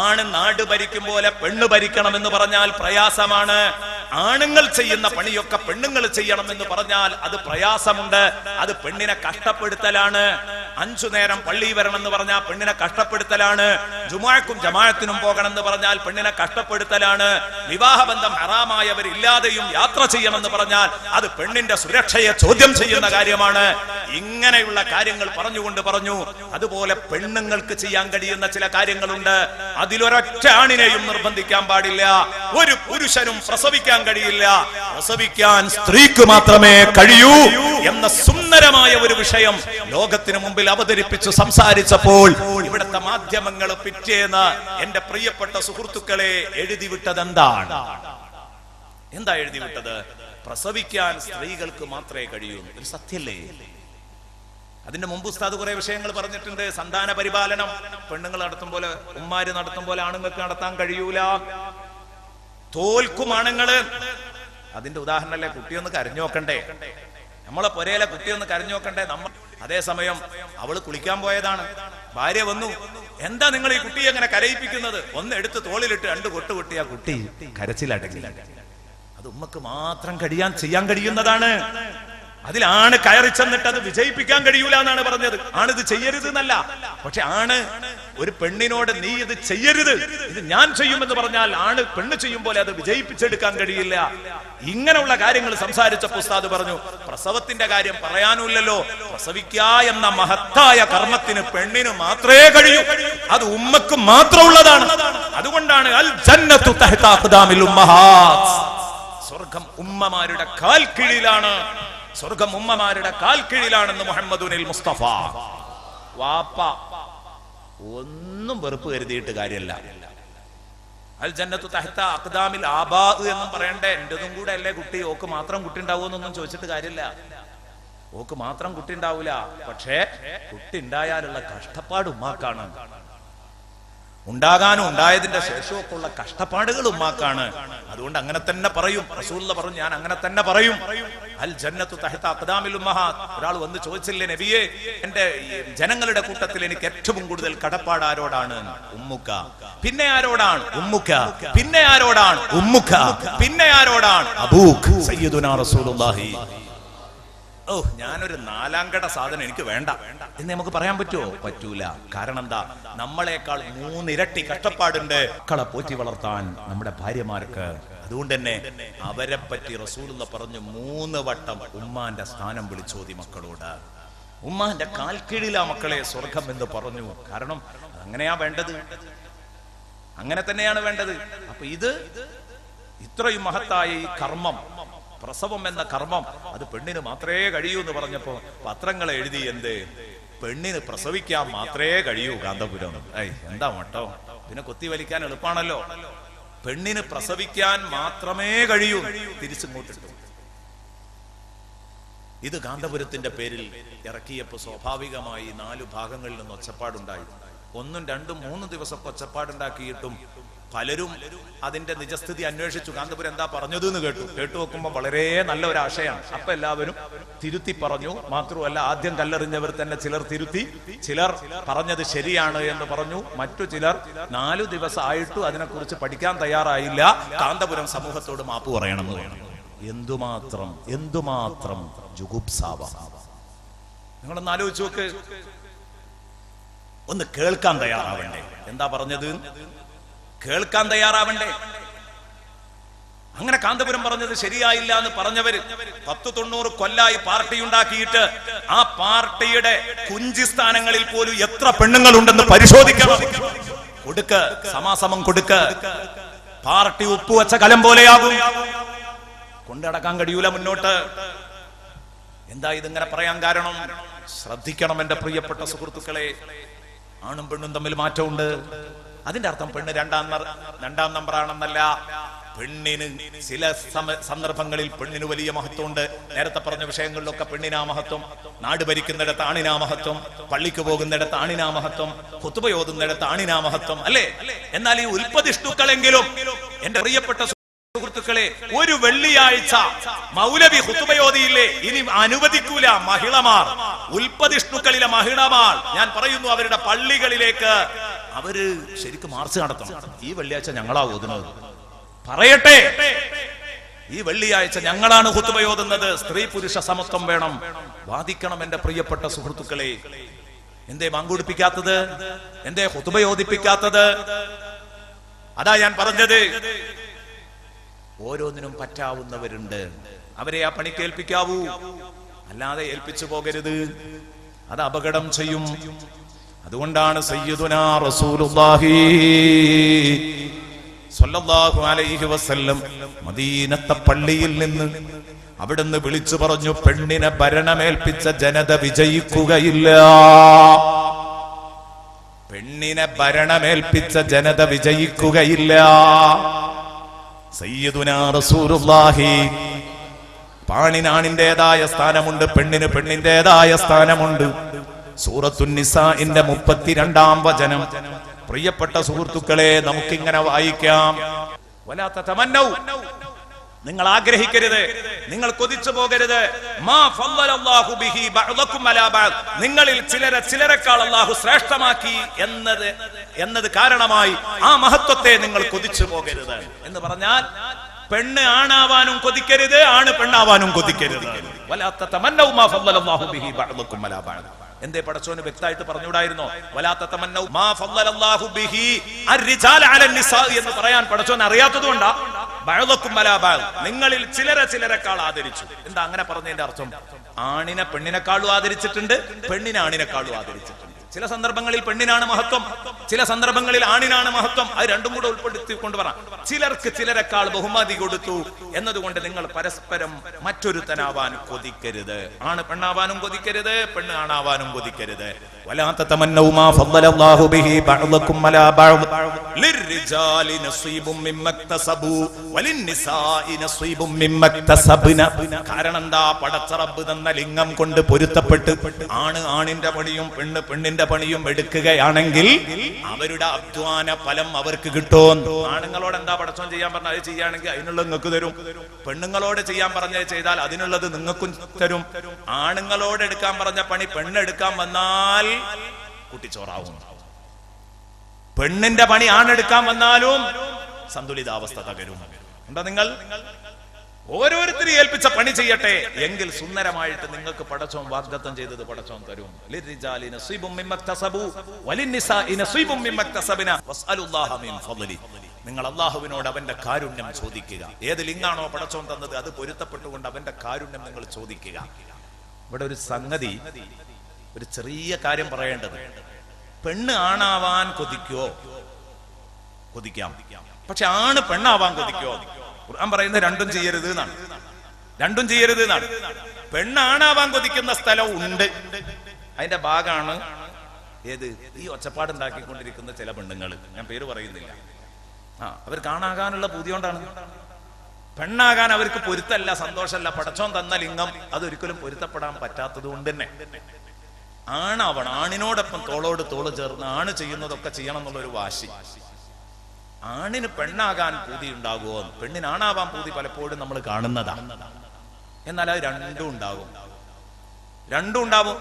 ആണ് നാട് ഭരിക്കും പോലെ പെണ്ണ് ഭരിക്കണം എന്ന് പറഞ്ഞാൽ പ്രയാസമാണ്. ആണുങ്ങൾ ചെയ്യുന്ന പണിയൊക്കെ പെണ്ണുങ്ങൾ ചെയ്യണം എന്ന് പറഞ്ഞാൽ അത് പ്രയാസമുണ്ട്. അത് പെണ്ണിനെ കഷ്ടപ്പെടുത്തലാണ്. 5 നേരം പള്ളി വരണം എന്ന് പറഞ്ഞാൽ പെണ്ണിനെ കഷ്ടപ്പെടുത്തലാണ്. ജുമുഅക്കും ജമാഅത്തിനും പോകണം എന്ന് പറഞ്ഞാൽ പെണ്ണിനെ കഷ്ടപ്പെടുത്തലാണ്. വിവാഹബന്ധം ഹറാമായവർ ഇല്ലാതെയും യാത്ര ചെയ്യണമെന്ന് പറഞ്ഞാൽ അത് പെണ്ണിന്റെ സുരക്ഷയെ ചോദ്യം ചെയ്യുന്ന കാര്യമാണ്. ഇങ്ങനെയുള്ള കാര്യങ്ങൾ പറഞ്ഞു. അതുപോലെ പെണ്ണുങ്ങൾക്ക് ചെയ്യാൻ കഴിയുന്ന ചില കാര്യങ്ങളുണ്ട്. അതിലൊരൊറ്റ ആണിനെയും നിർബന്ധിക്കാൻ പാടില്ല. ഒരു പുരുഷനും പ്രസവിക്കാൻ കഴിയില്ല. പ്രസവിക്കാൻ സ്ത്രീക്ക് മാത്രമേ കഴിയൂ എന്ന സുന്ദരമായ ഒരു വിഷയം ലോകത്തിന് മുമ്പിൽ അവതരിപ്പിച്ചു സംസാരിച്ചപ്പോൾ ഇവിടുത്തെ മാധ്യമങ്ങൾ പിറ്റേന്ന് എന്റെ പ്രിയപ്പെട്ട സുഹൃത്തുക്കളെ എഴുതിവിട്ടത് എന്താണ്? എന്താ എഴുതിവിട്ടത്? പ്രസവിക്കാൻ സ്ത്രീകൾക്ക് മാത്രമേ കഴിയൂ. ഒരു സത്യല്ലേ? അതിന്റെ മുമ്പ് ഉസ്താദ് കുറെ വിഷയങ്ങൾ പറഞ്ഞിട്ടുണ്ട്. സന്താന പരിപാലനം പെണ്ണുങ്ങൾ നടത്തും പോലെ, ഉമ്മാര് നടത്തും പോലെ ആണുങ്ങൾക്ക് നടത്താൻ കഴിയൂല. തോൽക്കും ആണുങ്ങള്. അതിന്റെ ഉദാഹരണല്ലേ, കുട്ടിയൊന്ന് കരഞ്ഞു നോക്കണ്ടേ? നമ്മളെ പൊരയിലെ കുട്ടിയൊന്ന് കരഞ്ഞു നോക്കണ്ടേ? അതേസമയം അവള് കുളിക്കാൻ പോയതാണ്, ഭാര്യ വന്നു, എന്താ നിങ്ങൾ ഈ കുട്ടിയെ എങ്ങനെ കരയിപ്പിക്കുന്നത്? ഒന്ന് എടുത്ത് തോളിലിട്ട് 2 കൊട്ട് കൊട്ടിയ കുട്ടി കരച്ചിലടങ്ങില്ല. അത് ഉമ്മക്ക് മാത്രം ചെയ്യാൻ കഴിയുന്നതാണ്. അതിലാണ് കയറി ചെന്നിട്ട് അത് വിജയിപ്പിക്കാൻ കഴിയൂല എന്നാണ് പറഞ്ഞത്. ആണിത് ചെയ്യരുത് എന്നല്ല, പക്ഷെ ആണ് ഒരു പെണ്ണിനോട് നീ ഇത് ചെയ്യരുത്, ഇത് ഞാൻ ചെയ്യുമെന്ന് പറഞ്ഞാൽ ആണ് പെണ്ണ് ചെയ്യും പോലെ അത് വിജയിപ്പിച്ചെടുക്കാൻ കഴിയില്ല. ഇങ്ങനെയുള്ള കാര്യങ്ങൾ സംസാരിച്ചപ്പോൾ ഉസ്താദ് പറഞ്ഞു, പ്രസവത്തിന്റെ കാര്യം പറയാനുമില്ലല്ലോ. പ്രസവിക്കുക എന്ന മഹത്തായ കർമ്മത്തിന് പെണ്ണിന് മാത്രമേ കഴിയൂ. അത് ഉമ്മക്ക് മാത്രമുള്ളതാണ്. അതുകൊണ്ടാണ് അൽ ജന്നത്തു തഹ്ത അഖ്ദാമിൽ ഉമ്മഹാത്ത്, സ്വർഗ്ഗം ഉമ്മമാരുടെ കാൽ കീഴിലാണ്. സ്വർഗ്ഗം ഉമ്മമാരുടെ കാൽ കീഴിലാണെന്ന് മുഹമ്മദുനിൽ മുസ്തഫ. വാപ്പ ഒന്നും വെറുപ്പ് കരുതിയിട്ട് കാര്യമല്ല. അൽ ജന്നത്തു തഹ്ത അഖ്ദാമിൽ ആബാ എന്നും പറയണ്ടേ? എന്റെതും കൂടെ അല്ലേ കുട്ടി, ഓക്ക് മാത്രം കുട്ടി ഉണ്ടാവുമെന്നൊന്നും ചോദിച്ചിട്ട് കാര്യമില്ല. ഓക്ക് മാത്രം കുട്ടി ഉണ്ടാവൂല, പക്ഷേ കുട്ടി ഉണ്ടായാലുള്ള കഷ്ടപ്പാട് ഉമ്മാക്കാണ്. ഉണ്ടാകാനും ഉണ്ടായതിന്റെ ശേഷമൊക്കെ ഉള്ള കഷ്ടപ്പാടുകൾ ഉമ്മാക്കാണ്. അതുകൊണ്ട് അങ്ങനെ തന്നെ പറയും. റസൂലുള്ളാഹി പറഞ്ഞു, ഞാൻ അങ്ങനെ തന്നെ പറയും. അൽ ജന്നത്തു തഹ്ത അഖ്ദാമിൽ ഉമ്മഹാത്ത്. ഒരാൾ വന്ന് ചോദിച്ചില്ലേ, നബിയെ, എന്റെ ജനങ്ങളുടെ കൂട്ടത്തിൽ എനിക്ക് ഏറ്റവും കൂടുതൽ കടപ്പാട് ആരോടാണ്? ഉമ്മുക്ക. പിന്നെ ആരോടാണ്? ഉമ്മുക്ക. പിന്നെ ആരോടാണ്? ഉമ്മുക്ക. പിന്നെ ആരോടാണ്? അബൂക്ക്. സയ്യിദുനാ റസൂലുള്ളാഹി. ഓ, ഞാനൊരു 4ാം കട സാധനം എനിക്ക് വേണ്ട എന്ന് നമുക്ക് പറയാൻ പറ്റുമോ? പറ്റൂല. കാരണം എന്താ? നമ്മളെക്കാൾ 3 ഇരട്ടി കഷ്ടപ്പാടുണ്ട് മക്കളെ പോറ്റി വളർത്താൻ നമ്മുടെ ഭാര്യമാർക്ക്. അതുകൊണ്ട് തന്നെ അവരെ പറ്റി റസൂലുള്ളാഹി പറഞ്ഞു, 3 വട്ടം ഉമ്മാന്റെ സ്ഥാനം വിളിച്ചോതി മക്കളോട്. ഉമ്മാന്റെ കാൽക്കീഴിലാ മക്കളെ സ്വർഗം എന്ന് പറഞ്ഞു. കാരണം അങ്ങനെയാ വേണ്ടത്, അങ്ങനെ തന്നെയാണ് വേണ്ടത്. അപ്പൊ ഇത് ഇത്രയും മഹത്തായ ഈ കർമ്മം, പ്രസവം എന്ന കർമ്മം, അത് പെണ്ണിന് മാത്രമേ കഴിയൂ എന്ന് പറഞ്ഞപ്പോ പത്രങ്ങൾ എഴുതി, എന്ത് പെണ്ണിന് പ്രസവിക്കാൻ മാത്രമേ കഴിയൂ കാന്തപുരം. എന്താ മട്ടോ, പിന്നെ കൊത്തി വലിക്കാൻ എളുപ്പമാണല്ലോ. പെണ്ണിന് പ്രസവിക്കാൻ മാത്രമേ കഴിയൂ, തിരിച്ചിങ്ങോട്ടിട്ടു. ഇത് കാന്തപുരത്തിന്റെ പേരിൽ ഇറക്കിയപ്പോ സ്വാഭാവികമായി 4 ഭാഗങ്ങളിൽ നിന്ന് ഒച്ചപ്പാടുണ്ടായി. 1, 2, 3 ദിവസമൊക്കെ ഒച്ചപ്പാടുണ്ടാക്കിയിട്ടും പലരും അതിന്റെ നിജസ്ഥിതി അന്വേഷിച്ചു. കാന്തപുരം എന്താ പറഞ്ഞത് എന്ന് കേട്ടു നോക്കുമ്പോൾ വളരെ നല്ല ഒരു ആശയമാണ്. അപ്പൊ എല്ലാവരും തിരുത്തി പറഞ്ഞു. മാത്രമല്ല, ആദ്യം കല്ലെറിഞ്ഞവർ തന്നെ ചിലർ തിരുത്തി, ചിലർ പറഞ്ഞത് ശരിയാണ് എന്ന് പറഞ്ഞു. മറ്റു ചിലർ 4 ദിവസം ആയിട്ടും അതിനെക്കുറിച്ച് പഠിക്കാൻ തയ്യാറായില്ല. കാന്തപുരം സമൂഹത്തോട് മാപ്പ് പറയണമെന്ന് പറഞ്ഞു. എന്തുമാത്രം ജുഗുപ്സാവ! നിങ്ങളൊന്ന് ആലോചിച്ച് നോക്ക്. ഒന്ന് കേൾക്കാൻ തയ്യാറാവണ്ടേ? എന്താ പറഞ്ഞത്? കേൾക്കാൻ തയ്യാറാവണ്ടേ? അങ്ങനെ കാന്തപുരം പറഞ്ഞത് ശരിയായില്ല എന്ന് പറഞ്ഞവര് 10-90 കൊല്ലായി പാർട്ടി ഉണ്ടാക്കിയിട്ട് ആ പാർട്ടിയുടെ കുഞ്ചിസ്ഥാനങ്ങളിൽ പോലും എത്ര പെണ്ണുങ്ങളുണ്ടെന്ന് പരിശോധിക്കണം. കൊടുക്ക്, സമാസമം കൊടുക്ക്. പാർട്ടി ഉപ്പുവച്ച കലം പോലെയാകും, കൊണ്ടടക്കാൻ കഴിയൂല മുന്നോട്ട്. എന്താ ഇതിങ്ങനെ പറയാൻ കാരണം? ശ്രദ്ധിക്കണം എന്റെ പ്രിയപ്പെട്ട സുഹൃത്തുക്കളെ. ആണും പെണ്ണും തമ്മിൽ മാറ്റമുണ്ട്. അതിന്റെ അർത്ഥം പെണ്ണ് രണ്ടാം നമ്പറാണെന്നല്ല. പെണ്ണിന് ചില സന്ദർഭങ്ങളിൽ പെണ്ണിന് വലിയ മഹത്വമുണ്ട്. നേരത്തെ പറഞ്ഞ വിഷയങ്ങളിലൊക്കെ പെണ്ണിനാ മഹത്വം. നാട് ഭരിക്കുന്നിടത്ത് ആണിനാ മഹത്വം, പള്ളിക്ക് പോകുന്നിടത്ത് ആണിനാ മഹത്വം, ഖുതുബ ഓതുന്നിടത്ത് ആണിനാ മഹത്വം, അല്ലേ? എന്നാൽ ഈ ഉൽപ്പതിഷ്ണുക്കളെങ്കിലും എന്റെ പ്രിയപ്പെട്ട സുഹൃത്തുക്കളെ, ഒരു വെള്ളിയാഴ്ച മൗലവി ഖുതുബയോദിയില്ലേ? ഇനി അനുവദിക്കൂല മഹിളമാർ, ഉൽപ്പതിഷ്ണുക്കളിലെ മഹിളമാർ, ഞാൻ പറയുന്നു, അവരുടെ പള്ളികളിലേക്ക് അവര് ശരിക്കും മാർച്ച് നടത്തണം. ഈ വെള്ളിയാഴ്ച ഞങ്ങളാ ഓതുന്നത്, പറയട്ടെ. ഈ വെള്ളിയാഴ്ച ഞങ്ങളാണ് ഖുതുബയോതുന്നത്. സ്ത്രീ പുരുഷ സമത്വം വേണം, വാദിക്കണം എന്റെ പ്രിയപ്പെട്ട സുഹൃത്തുക്കളെ. എന്തേ മാങ്കുടിപ്പിക്കാത്തത്? എന്തേ ഖുതുബയോദിപ്പിക്കാത്തത്? അതാ ഞാൻ പറഞ്ഞത്. ഓരോന്നിനും പറ്റാവുന്നവരുണ്ട്, അവരെ ആ പണിക്ക് ഏൽപ്പിക്കാവൂ, അല്ലാതെ ഏൽപ്പിച്ചു പോകരുത്. അത് അപകടം ചെയ്യും. അതുകൊണ്ടാണ് സയ്യിദുനാ റസൂലുള്ളാഹി സ്വല്ലല്ലാഹു അലൈഹി വസല്ലം മദീനത്തെ പള്ളിയിൽ നിന്ന് അവിടുന്ന് വിളിച്ചു പറഞ്ഞു, പെണ്ണിനെ ഭരണമേൽപ്പിച്ച ജനത വിജയിക്കുകയില്ല. പെണ്ണിനെ ഭരണമേൽപ്പിച്ച ജനത വിജയിക്കുകയില്ല. സയ്യിദുനാ റസൂലുള്ളാഹി. പാണിനാണിന്റേതായ സ്ഥാനമുണ്ട്, പെണ്ണിന് പെണ്ണിന്റേതായ സ്ഥാനമുണ്ട്. സൂറത്തുൻ നിസാഇന്റെ 32-ാം വചനം. പ്രിയപ്പെട്ട സുഹൃത്തുക്കളെ, നമുക്കിങ്ങനെ വായിക്കാം. വലാ തതമന്നൗ, നിങ്ങൾ ആഗ്രഹിക്കരുത്, നിങ്ങൾ കൊതിച്ചു പോകരുത്. മാ ഫളലല്ലാഹു ബിഹി ബഅദകും അലാ ബഅദ്, നിങ്ങളിൽ ചിലരെക്കാൾ അല്ലാഹു ശ്രേഷ്ഠമാക്കി എന്നത് കാരണമായി ആ മഹത്വത്തെ നിങ്ങൾ കൊതിച്ചു പോകരുത് എന്ന് പറഞ്ഞാൽ, പെണ്ണ് ആണാവാനും കൊതിക്കരുത്, ആണ് പെണ്ണാവാനും കൊതിക്കരുത്. വലാ തതമന്നൗ മാ ഫളലല്ലാഹു ബിഹി ബഅദകും അലാ ബഅദ്. എന്തേ പടച്ചോന് വ്യക്തമായിട്ട് പറഞ്ഞുകൂടായിരുന്നോ? വലാ തതമന്നൗ മാ ഫളലല്ലാഹു ബിഹി അർരിജാല അലൻ നിസാ എന്ന് പറയാൻ പടച്ചോൻ അറിയാത്തതുകൊണ്ടാ ബഅദകും അലാ ബഅദ്, നിങ്ങളിൽ ചിലരെക്കാൾ ആദരിച്ചു. എന്താ അങ്ങനെ പറഞ്ഞതിന്റെ അർത്ഥം? ആണിനെ പെണ്ണിനെക്കാളും ആദരിച്ചിട്ടുണ്ട്, പെണ്ണിനെ ആണിനെക്കാളും ആദരിച്ചിട്ടുണ്ട്. ചില സന്ദർഭങ്ങളിൽ പെണ്ണിനാണ് മഹത്വം, ചില സന്ദർഭങ്ങളിൽ ആണിനാണ് മഹത്വം. അത് രണ്ടും കൂടെ ഉൾപ്പെടുത്തി കൊണ്ടുവരാം. ചിലർക്ക് ചിലരെക്കാൾ ബഹുമതി കൊടുത്തു എന്നതുകൊണ്ട് നിങ്ങൾ പരസ്പരം മറ്റൊരുത്തനാവാൻ കൊതിക്കരുത്. ആണ് പെണ്ണാവാനും കൊതിക്കരുത്, പെണ്ണ് ആണാവാനും കൊതിക്കരുത്. വലാ തതമന്നൗ മാ ഫളലല്ലാഹു ബിഹി ബഅദകും അലാ ബഅദ് ലിർരിജാലി നസീബും മിമ്മക്തസബു വലിന്നിസാഇ നസീബും മിമ്മക്തസബ്ന. കാരണം എന്താ? പടച്ച റബ്ബ് തന്ന ലിംഗം കൊണ്ട് പൊരുത്തപ്പെട്ട് ആണ് ആണിന്റെ പണിയും പെണ്ണ് പെണ്ണിന്റെ പണിയും എടുക്കുകയാണെങ്കിൽ അവരുടെ അധ്വാന ഫലം അവർക്ക് കിട്ടും. ആണുങ്ങളോട് എന്താ പടച്ചോൻ ചെയ്യാൻ പറഞ്ഞ അത് ചെയ്യുകയാണെങ്കിൽ അതിനുള്ളത് നിങ്ങൾക്ക് തരും. പെണ്ണുങ്ങളോട് ചെയ്യാൻ പറഞ്ഞത് ചെയ്താൽ അതിനുള്ളത് നിങ്ങൾക്കും തരും. ആണുങ്ങളോട് എടുക്കാൻ പറഞ്ഞ പണി പെണ്ണെടുക്കാൻ വന്നാൽ കുട്ടിച്ചോറാവും. പെണ്ണിന്റെ പണി ആണെടുക്കാൻ വന്നാലും സന്തുലിതാവസ്ഥ തകരും. എന്താ? നിങ്ങൾ ഓരോരുത്തരും ഏൽപ്പിച്ച പണി ചെയ്യട്ടെ, എങ്കിൽ സുന്ദരമായിട്ട് നിങ്ങൾക്ക് പടച്ചോൻ വാഗ്ദത്തം ചെയ്തത് പടച്ചോൻ തരും. ലിർരിജാലി നസീബും മിമ്മക്തസബു വലിന്നിസാഇ നസീബും മിമ്മക്തസബ്ന വസ്അലുല്ലാഹ മിൻ ഫളലി. നിങ്ങൾ അല്ലാഹുവിനോട് അവന്റെ കാരുണ്യം ചോദിക്കുക. ഏത് ലിംഗാണോ പടച്ചോൻ തന്നത് അത് പൊരുത്തപ്പെട്ടുകൊണ്ട് അവന്റെ കാരുണ്യം നിങ്ങൾ ചോദിക്കുക. ഇവിടെ ഒരു സംഗതി ഒരു ചെറിയ കാര്യം പറയേണ്ടത്. പെണ്ണ് ആണാവാൻ കൊതിക്കോ? കൊതിക്കാം. പക്ഷെ ആണ് പെണ്ണാവാൻ കൊതിക്കോ? ഖുർആൻ പറയുന്നത് രണ്ടും ചെയ്യരുത് എന്നാണ്. രണ്ടും ചെയ്യരുത് എന്നാണ്. പെണ്ണാണാവാൻ കൊതിക്കുന്ന സ്ഥലം ഉണ്ട്. അതിന്റെ ഭാഗമാണ് ഏത്? ഈ ഒച്ചപ്പാടുണ്ടാക്കിക്കൊണ്ടിരിക്കുന്ന ചില പെണ്ണുങ്ങൾ, ഞാൻ പേര് പറയുന്നില്ല. അവർ കാണാകാനുള്ള പൂതി കൊണ്ടാണ്. പെണ്ണാകാൻ അവർക്ക് പൊരുത്തല്ല, സന്തോഷമല്ല. പടച്ചോൻ തന്ന ലിംഗം അതൊരിക്കലും പൊരുത്തപ്പെടാൻ പറ്റാത്തത് കൊണ്ട് തന്നെ ആണാവണം. ആണിനോടൊപ്പം തോളോട് തോള് ചേർന്ന് ആണ് ചെയ്യുന്നതൊക്കെ ചെയ്യണം എന്നുള്ളൊരു വാശി. ആണിന് പെണ്ണാകാൻ പൂതി ഉണ്ടാകുമോ? പെണ്ണിനാണാവാൻ പൂതി പലപ്പോഴും നമ്മൾ കാണുന്നതാണ്. എന്നാൽ അത് രണ്ടും ഉണ്ടാകും. രണ്ടും ഉണ്ടാവും.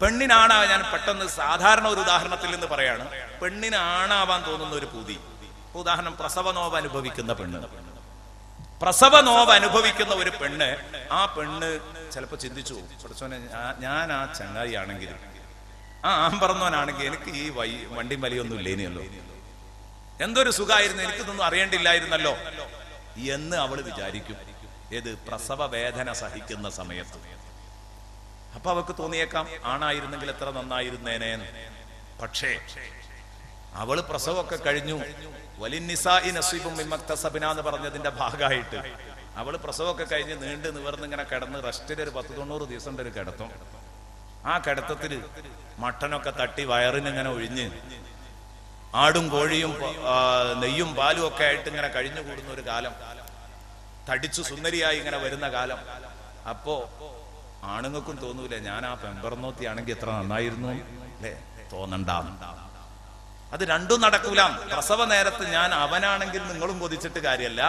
പെണ്ണിനാണാവാൻ, ഞാൻ പെട്ടെന്ന് സാധാരണ ഒരു ഉദാഹരണത്തിൽ നിന്ന് പറയാണ്. പെണ്ണിന് ആണാവാൻ തോന്നുന്ന ഒരു പൂതി, ഉദാഹരണം പ്രസവ നോവ് അനുഭവിക്കുന്ന പെണ്ണ്. പ്രസവ നോവ് അനുഭവിക്കുന്ന ഒരു പെണ്ണ്, ആ പെണ്ണ് ചിലപ്പോ ചിന്തിച്ചു, പഠിച്ചോനെ, ഞാൻ ആ ചങ്ങായി ആണെങ്കിലും ആ ആമ്പറന്നവനാണെങ്കിൽ എനിക്ക് ഈ വണ്ടി വലിയൊന്നും ഇല്ലേനല്ലോ, എന്തൊരു സുഖമായിരുന്നു, എനിക്കിതൊന്നും അറിയേണ്ടില്ലായിരുന്നല്ലോ എന്ന് അവള് വിചാരിക്കും. ഏത്? പ്രസവ വേദന സഹിക്കുന്ന സമയത്ത്. അപ്പൊ അവൾക്ക് തോന്നിയേക്കാം ആണായിരുന്നെങ്കിൽ എത്ര നന്നായിരുന്നേനേന്ന്. പക്ഷേ അവള് പ്രസവമൊക്കെ കഴിഞ്ഞു. വലിന്നിസാഇ നസീബും മിമ്മക്തസബന എന്ന് പറഞ്ഞതിന്റെ ഭാഗമായിട്ട് അവള് പ്രസവമൊക്കെ കഴിഞ്ഞ് നീണ്ടു നിവർന്ന് ഇങ്ങനെ കിടന്ന് റെസ്റ്റിൽ ഒരു 10-90 ദിവസം ഒരു കിടത്തും. ആ കിടത്തത്തില് മട്ടനൊക്കെ തട്ടി വയറിനിങ്ങനെ ഒഴിഞ്ഞ് ആടും കോഴിയും നെയ്യും പാലും ഒക്കെ ആയിട്ട് ഇങ്ങനെ കഴിഞ്ഞു കൂടുന്ന ഒരു കാലം, തടിച്ചു സുന്ദരിയായി ഇങ്ങനെ വരുന്ന കാലം. അപ്പോ ആണുങ്ങൾക്കും തോന്നൂലേ, ഞാൻ ആ പെമ്പറന്നോത്തിയാണെങ്കിൽ എത്ര നന്നായിരുന്നു അല്ലേ? തോന്നണ്ടാവുന്നുണ്ടാവും. അത് രണ്ടും നടക്കൂല. പ്രസവ നേരത്ത് ഞാൻ അവനാണെങ്കിൽ നിങ്ങളും കൊതിച്ചിട്ട് കാര്യമല്ല,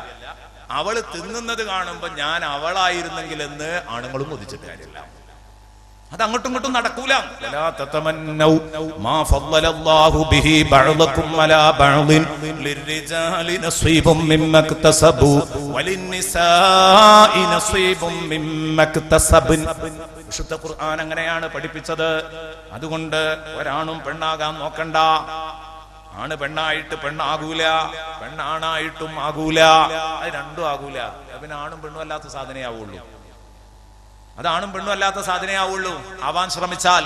അവള് തിന്നുന്നത് കാണുമ്പോ ഞാൻ അവളായിരുന്നെങ്കിൽ എന്ന് ആണുങ്ങളും കൊതിച്ചിട്ട് കാര്യമല്ല. അത് അങ്ങോട്ടും ഇങ്ങോട്ടും നടക്കൂല. വിശുദ്ധ ഖുർആൻ അങ്ങനെയാണ് പഠിപ്പിച്ചത്. അതുകൊണ്ട് ഒരാണും പെണ്ണാകാൻ നോക്കണ്ട. ആണ് പെണ്ണായിട്ട് പെണ്ണാകൂല, പെണ്ണാണായിട്ടും ആകൂല. അത് രണ്ടും ആകൂല. പിന്നെ ആണും പെണ്ണും അല്ലാത്ത സാധനേ ആവുള്ളൂ. അതാണും പെണ്ണും അല്ലാത്ത സാധനേ ആവുള്ളൂ ആവാൻ ശ്രമിച്ചാൽ.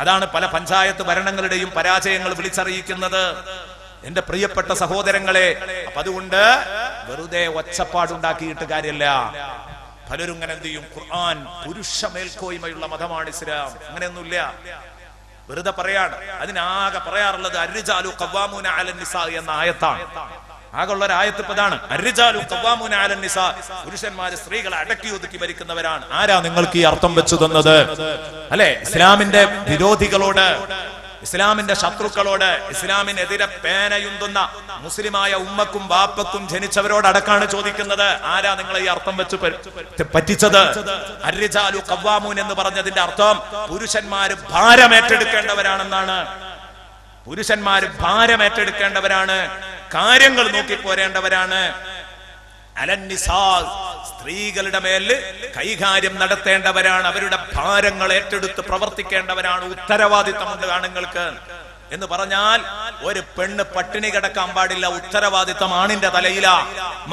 അതാണ് പല പഞ്ചായത്ത് ഭരണങ്ങളുടെയും പരാജയങ്ങൾ വിളിച്ചറിയിക്കുന്നത്, എന്റെ പ്രിയപ്പെട്ട സഹോദരങ്ങളെ. അപ്പൊ അതുകൊണ്ട് വെറുതെ ഒച്ചപ്പാടുണ്ടാക്കിയിട്ട് കാര്യമില്ല. പലരും ഇങ്ങനെ എന്ത് ചെയ്യും, ഖുർആൻ പുരുഷ മേൽക്കോയ്മയുള്ള മതമാണ് ഇസ്ലാം, അങ്ങനെയൊന്നുമില്ല, വെറുതെ പറയാണ്. അതിനാകെ പറയാറുള്ളത് അർരിജാലു ഖവ്വാമൂന അലൻ നിസാ എന്ന ആയത്താണ്. ആകുള്ള ഒരു ആയത്ത് ഇതാണ്, അർരിജാലു ഖവ്വാമൂന അലൻ നിസാ, പുരുഷന്മാര് സ്ത്രീകളെ അടക്കി ഒതുക്കി ഭരിക്കുന്നവരാണ്. ആരാ നിങ്ങൾക്ക് ഈ അർത്ഥം വെച്ചു തന്നത്? അല്ലെ, ഇസ്ലാമിന്റെ വിരോധികളോട്, ഇസ്ലാമിന്റെ ശത്രുക്കളോട്, ഇസ്ലാമിനെതിരെ പേനയുന്തുന്ന മുസ്ലിമായ ഉമ്മക്കും ബാപ്പക്കും ജനിച്ചവരോട് അടക്കാണ് ചോദിക്കുന്നത്. ആരാ നിങ്ങളെ ഈ അർത്ഥം വെച്ച് പറ്റിച്ചത്? അർരിജാലു ഖവ്വാമൂൻ എന്ന് പറഞ്ഞതിന്റെ അർത്ഥം പുരുഷന്മാര് ഭാരമേറ്റെടുക്കേണ്ടവരാണെന്നാണ്. പുരുഷന്മാര് ഭാരമേറ്റെടുക്കേണ്ടവരാണ്, കാര്യങ്ങൾ നോക്കി പോരേണ്ടവരാണ്. അലന്നിസാ, സ്ത്രീകളുടെ മേല് കൈകാര്യം നടത്തേണ്ടവരാണ്, അവരുടെ ഭാരങ്ങൾ ഏറ്റെടുത്ത് പ്രവർത്തിക്കേണ്ടവരാണ്. ഉത്തരവാദിത്തമുണ്ട് ആണുങ്ങൾക്ക് എന്ന് പറഞ്ഞാൽ ഒരു പെണ്ണ് പട്ടിണി കിടക്കാൻ പാടില്ല, ഉത്തരവാദിത്തം ആണിന്റെ തലയില.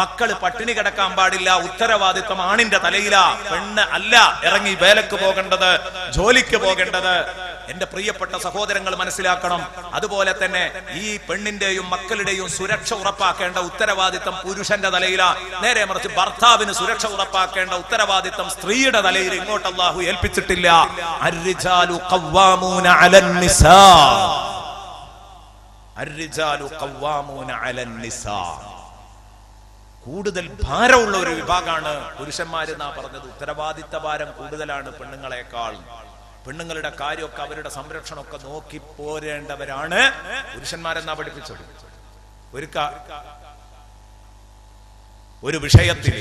മക്കള് പട്ടിണി കിടക്കാൻ പാടില്ല, ഉത്തരവാദിത്തം ആണിന്റെ തലയില. പെണ്ണ് അല്ല ഇറങ്ങി വേലക്ക് പോകേണ്ടത്, ജോലിക്ക് പോകേണ്ടത്. എന്റെ പ്രിയപ്പെട്ട സഹോദരങ്ങൾ മനസ്സിലാക്കണം. അതുപോലെ തന്നെ ഈ പെണ്ണിന്റെയും മക്കളുടെയും സുരക്ഷ ഉറപ്പാക്കേണ്ട ഉത്തരവാദിത്തം പുരുഷന്റെ തലയില. നേരെ മറിച്ച് ഭർത്താവിന് സുരക്ഷ ഉറപ്പാക്കേണ്ട ഉത്തരവാദിത്തം സ്ത്രീയുടെ തലയിൽ ഇങ്ങോട്ട് അല്ലാഹു ഏൽപ്പിച്ചിട്ടില്ല. അർരിജാലു ഖവ്വാമൂന അലൻ നിസാ, അർരിജാലു ഖവ്വാമൂന അലൻ നിസാ. കൂടുതൽ ഭാരമുള്ള ഒരു വിഭാഗമാണ് പുരുഷന്മാരെന്നാ പറഞ്ഞത്. ഉത്തരവാദിത്ത ഭാരം കൂടുതലാണ് പെണ്ണുങ്ങളെക്കാൾ. പെണ്ണുങ്ങളുടെ കാര്യമൊക്കെ, അവരുടെ സംരക്ഷണമൊക്കെ നോക്കി പോരേണ്ടവരാണ് പുരുഷന്മാരെന്നാ പഠിപ്പിച്ചത്. ഒരു വിഷയത്തിൽ,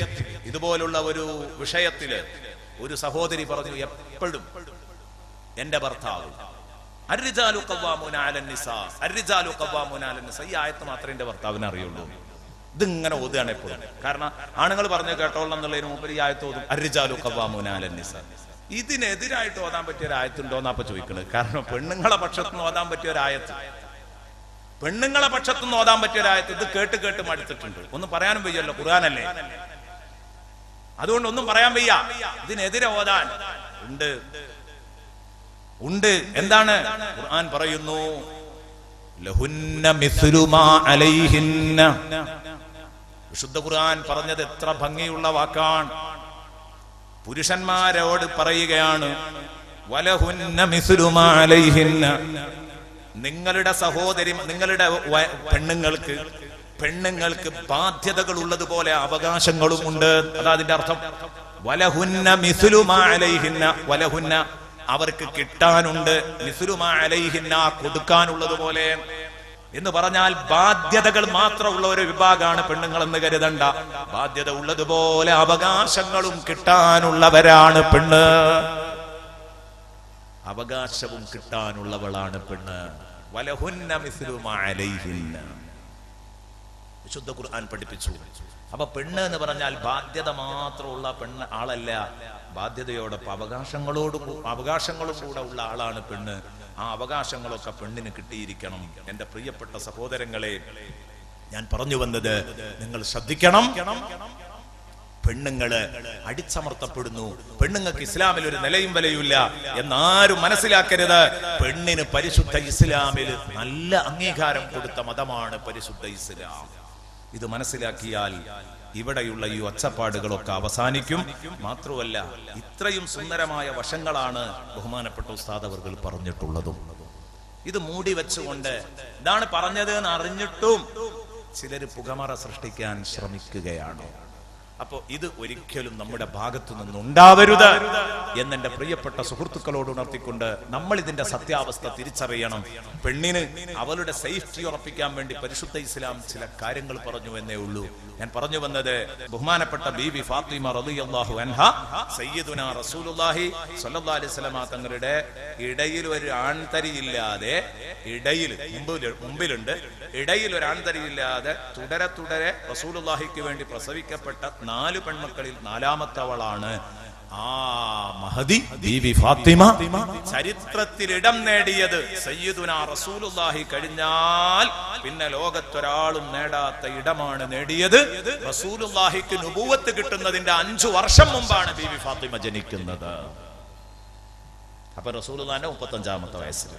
ഇതുപോലുള്ള ഒരു വിഷയത്തില് ഒരു സഹോദരി പറഞ്ഞു, എപ്പോഴും എന്റെ ഭർത്താവ് അർരിജാലു ഖവ്വാമൂന അലൻ നിസാ, അർരിജാലു ഖവ്വാമൂന അലൻ നിസാ. ഈ ആയത്ത് മാത്രമേ എന്റെ ഭർത്താവിനെ അറിയുള്ളൂ. ഇതിങ്ങനെ ഓതുകയാണ് എപ്പോഴും. കാരണം ആണുങ്ങൾ പറഞ്ഞു കേട്ടോളണം എന്നുള്ളതിന് മുമ്പ് ഈ ആയത്ത് ഓതും, അർരിജാലു ഖവ്വാമൂന അലൻ നിസാ. ഇതിനെതിരായിട്ട് ഓതാൻ പറ്റിയ ഒരു ആയത്തുണ്ടോന്നാ അപ്പൊ ചോദിക്കുന്നത്. കാരണം പെണ്ണുങ്ങളെ പക്ഷത്തുനിന്ന് ഓതാൻ പറ്റിയ ഒരു ആയത്ത്, പെണ്ണുങ്ങളെ പക്ഷത്തുനിന്ന് ഓതാൻ പറ്റിയ ഒരു ആയത്ത് ഇത് കേട്ട് കേട്ട് മടുത്തിട്ടുണ്ട്. ഒന്നും പറയാനും വയ്യല്ലോ, ഖുർആനല്ലേ. അതുകൊണ്ട് ഒന്നും പറയാൻ വയ്യ. ഇതിനെതിരെ ഓതാൻ ഉണ്ട്. ഉണ്ട്. എന്താണ്? ഖുർആൻ പറയുന്നു, ലഹുന്ന മിസ്ലു മാ അലൈഹിന്ന. വിശുദ്ധ ഖുർആൻ പറഞ്ഞത് എത്ര ഭംഗിയുള്ള വാക്കാണ്. പുരുഷന്മാരോട് പറയുകയാണ്, വലഹുന്ന മിസ്ലു മാ അലൈഹിന്ന. നിങ്ങളുടെ സഹോദരി, നിങ്ങളുടെ പെണ്ണുങ്ങൾക്ക് ബാധ്യതകൾ ഉള്ളതുപോലെ അവകാശങ്ങളും ഉണ്ട്. അതാ അതിന്റെ അർത്ഥം. വലഹുന്ന മിസ്ലു മാ അലൈഹിന്ന. വലഹുന്ന അവർക്ക് കിട്ടാനുണ്ട്, മിസ്ലു മാ അലൈഹിന്ന കൊടുക്കാനുള്ളതുപോലെ എന്ന് പറഞ്ഞാൽ ബാധ്യതകൾ മാത്രമുള്ള ഒരു വിഭാഗമാണ് പെണ്ണുങ്ങൾ എന്ന് കരുതണ്ട. ബാധ്യത ഉള്ളതുപോലെ അവകാശങ്ങളും കിട്ടാനുള്ളവരാണ് പെണ്ണ്. അവകാശവും കിട്ടാനുള്ളവളാണ് പെണ്ണ്. വലഹുന്ന മിസ്ലു മാ അലൈഹിന്ന. വിശുദ്ധ ഖുർആൻ പഠിപ്പിച്ചു. അപ്പൊ പെണ്ണ് എന്ന് പറഞ്ഞാൽ ബാധ്യത മാത്രമുള്ള പെണ്ണ് ആളല്ല, ബാധ്യതയോടൊപ്പം അവകാശങ്ങളും കൂടെ ഉള്ള ആളാണ് പെണ്ണ്. ആ അവകാശങ്ങളൊക്കെ പെണ്ണിന് കിട്ടിയിരിക്കണം. എന്റെ പ്രിയപ്പെട്ട സഹോദരങ്ങളെ, ഞാൻ പറഞ്ഞു വന്നത് നിങ്ങൾ ശ്രദ്ധിക്കണം. പെണ്ണുങ്ങള് അടിച്ചമർത്തപ്പെടുന്നു. പെണ്ണുങ്ങൾക്ക് ഇസ്ലാമിൽ ഒരു നിലയും വിലയുമില്ല എന്നാരും മനസ്സിലാക്കരുത്. പെണ്ണിന് പരിശുദ്ധ ഇസ്ലാമിൽ നല്ല അംഗീകാരം കൊടുത്ത മതമാണ് പരിശുദ്ധ ഇസ്ലാം. ഇത് മനസ്സിലാക്കിയാൽ ഇവിടെയുള്ള ഈ ഒച്ചപ്പാടുകളൊക്കെ അവസാനിക്കും. മാത്രമല്ല, ഇത്രയും സുന്ദരമായ വശങ്ങളാണ് ബഹുമാനപ്പെട്ട ഉസ്താദ് അവർകൾ പറഞ്ഞിട്ടുള്ളതും. ഇത് മൂടി വെച്ചുകൊണ്ട് ഇതാണ് പറഞ്ഞത് എന്ന് അറിഞ്ഞിട്ടും ചിലര് പുകമറ സൃഷ്ടിക്കാൻ ശ്രമിക്കുകയാണ്. അപ്പോ ഇത് ഒരിക്കലും നമ്മുടെ ഭാഗത്തു നിന്നുണ്ടാവരുത് എന്നെന്റെ പ്രിയപ്പെട്ട സുഹൃത്തുക്കളോട് ഉണർത്തിക്കൊണ്ട് നമ്മൾ ഇതിന്റെ സത്യാവസ്ഥ തിരിച്ചറിയണം. പെണ്ണിന് അവളുടെ സേഫ്റ്റി ഉറപ്പിക്കാൻ വേണ്ടി പരിശുദ്ധ ഇസ്ലാം ചില കാര്യങ്ങൾ പറഞ്ഞു എന്നേ ഉള്ളൂ. ഞാൻ പറഞ്ഞു വന്നത്, ബഹുമാനപ്പെട്ട ബീബി ഫാത്തിമ റളിയല്ലാഹു അൻഹ സയ്യിദുനാ റസൂലുള്ളാഹി സ്വല്ലല്ലാഹു അലൈഹി വസല്ലമ തങ്ങളുടെ ഇടയിൽ ഒരു ആൺതരിയില്ലാതെ, ഇടയിൽ മുമ്പിലുണ്ട്, ഇടയിൽ ഒരു ആൺതരിയില്ലാതെ തുടരെ റസൂലുള്ളാഹിക്ക് വേണ്ടി പ്രസവിക്കപ്പെട്ട 4 പെൺമക്കളിൽ 4ാമത്തവളാണ് ആ മഹദി ബീവി ഫാത്തിമ. ചരിത്രത്തിൽ ഇടം നേടിയത് സയ്യിദുനാ റസൂലുള്ളാഹി കഴിഞ്ഞാൽ പിന്നെ ലോകത്തൊരാളും നേടാത്ത ഇടമാണ് നേടിയത്. റസൂലുള്ളാഹിക്ക് നുബുവത്ത് കിട്ടുന്നതിന്റെ 5 വർഷം മുമ്പാണ് ബീവി ഫാത്തിമ ജനിക്കുന്നത്. അപ്പൊ റസൂലുള്ളാഹിന്റെ 35ാമത്തെ വയസ്സിൽ,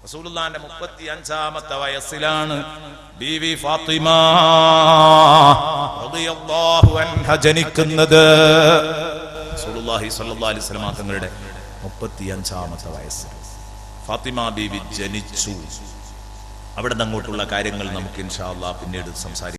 റസൂലുള്ളാഹിന്റെ 35ാമത്തെ വയസ്സിലാണ് ബീവി ഫാത്തിമ റളിയല്ലാഹു അൻഹ ജനിക്കുന്നത്. റസൂലുള്ളാഹി സ്വല്ലല്ലാഹു അലൈഹി വസല്ലം തങ്ങളുടെ 35ാമത്തെ വയസ്സിൽ ഫാത്തിമ ബീവി ജനിച്ചു. അവിടെ നിന്ന് അങ്ങോട്ടുള്ള കാര്യങ്ങൾ നമുക്ക് ഇൻഷാ അല്ലാഹ് പിന്നീട് സംസാരിക്കാം.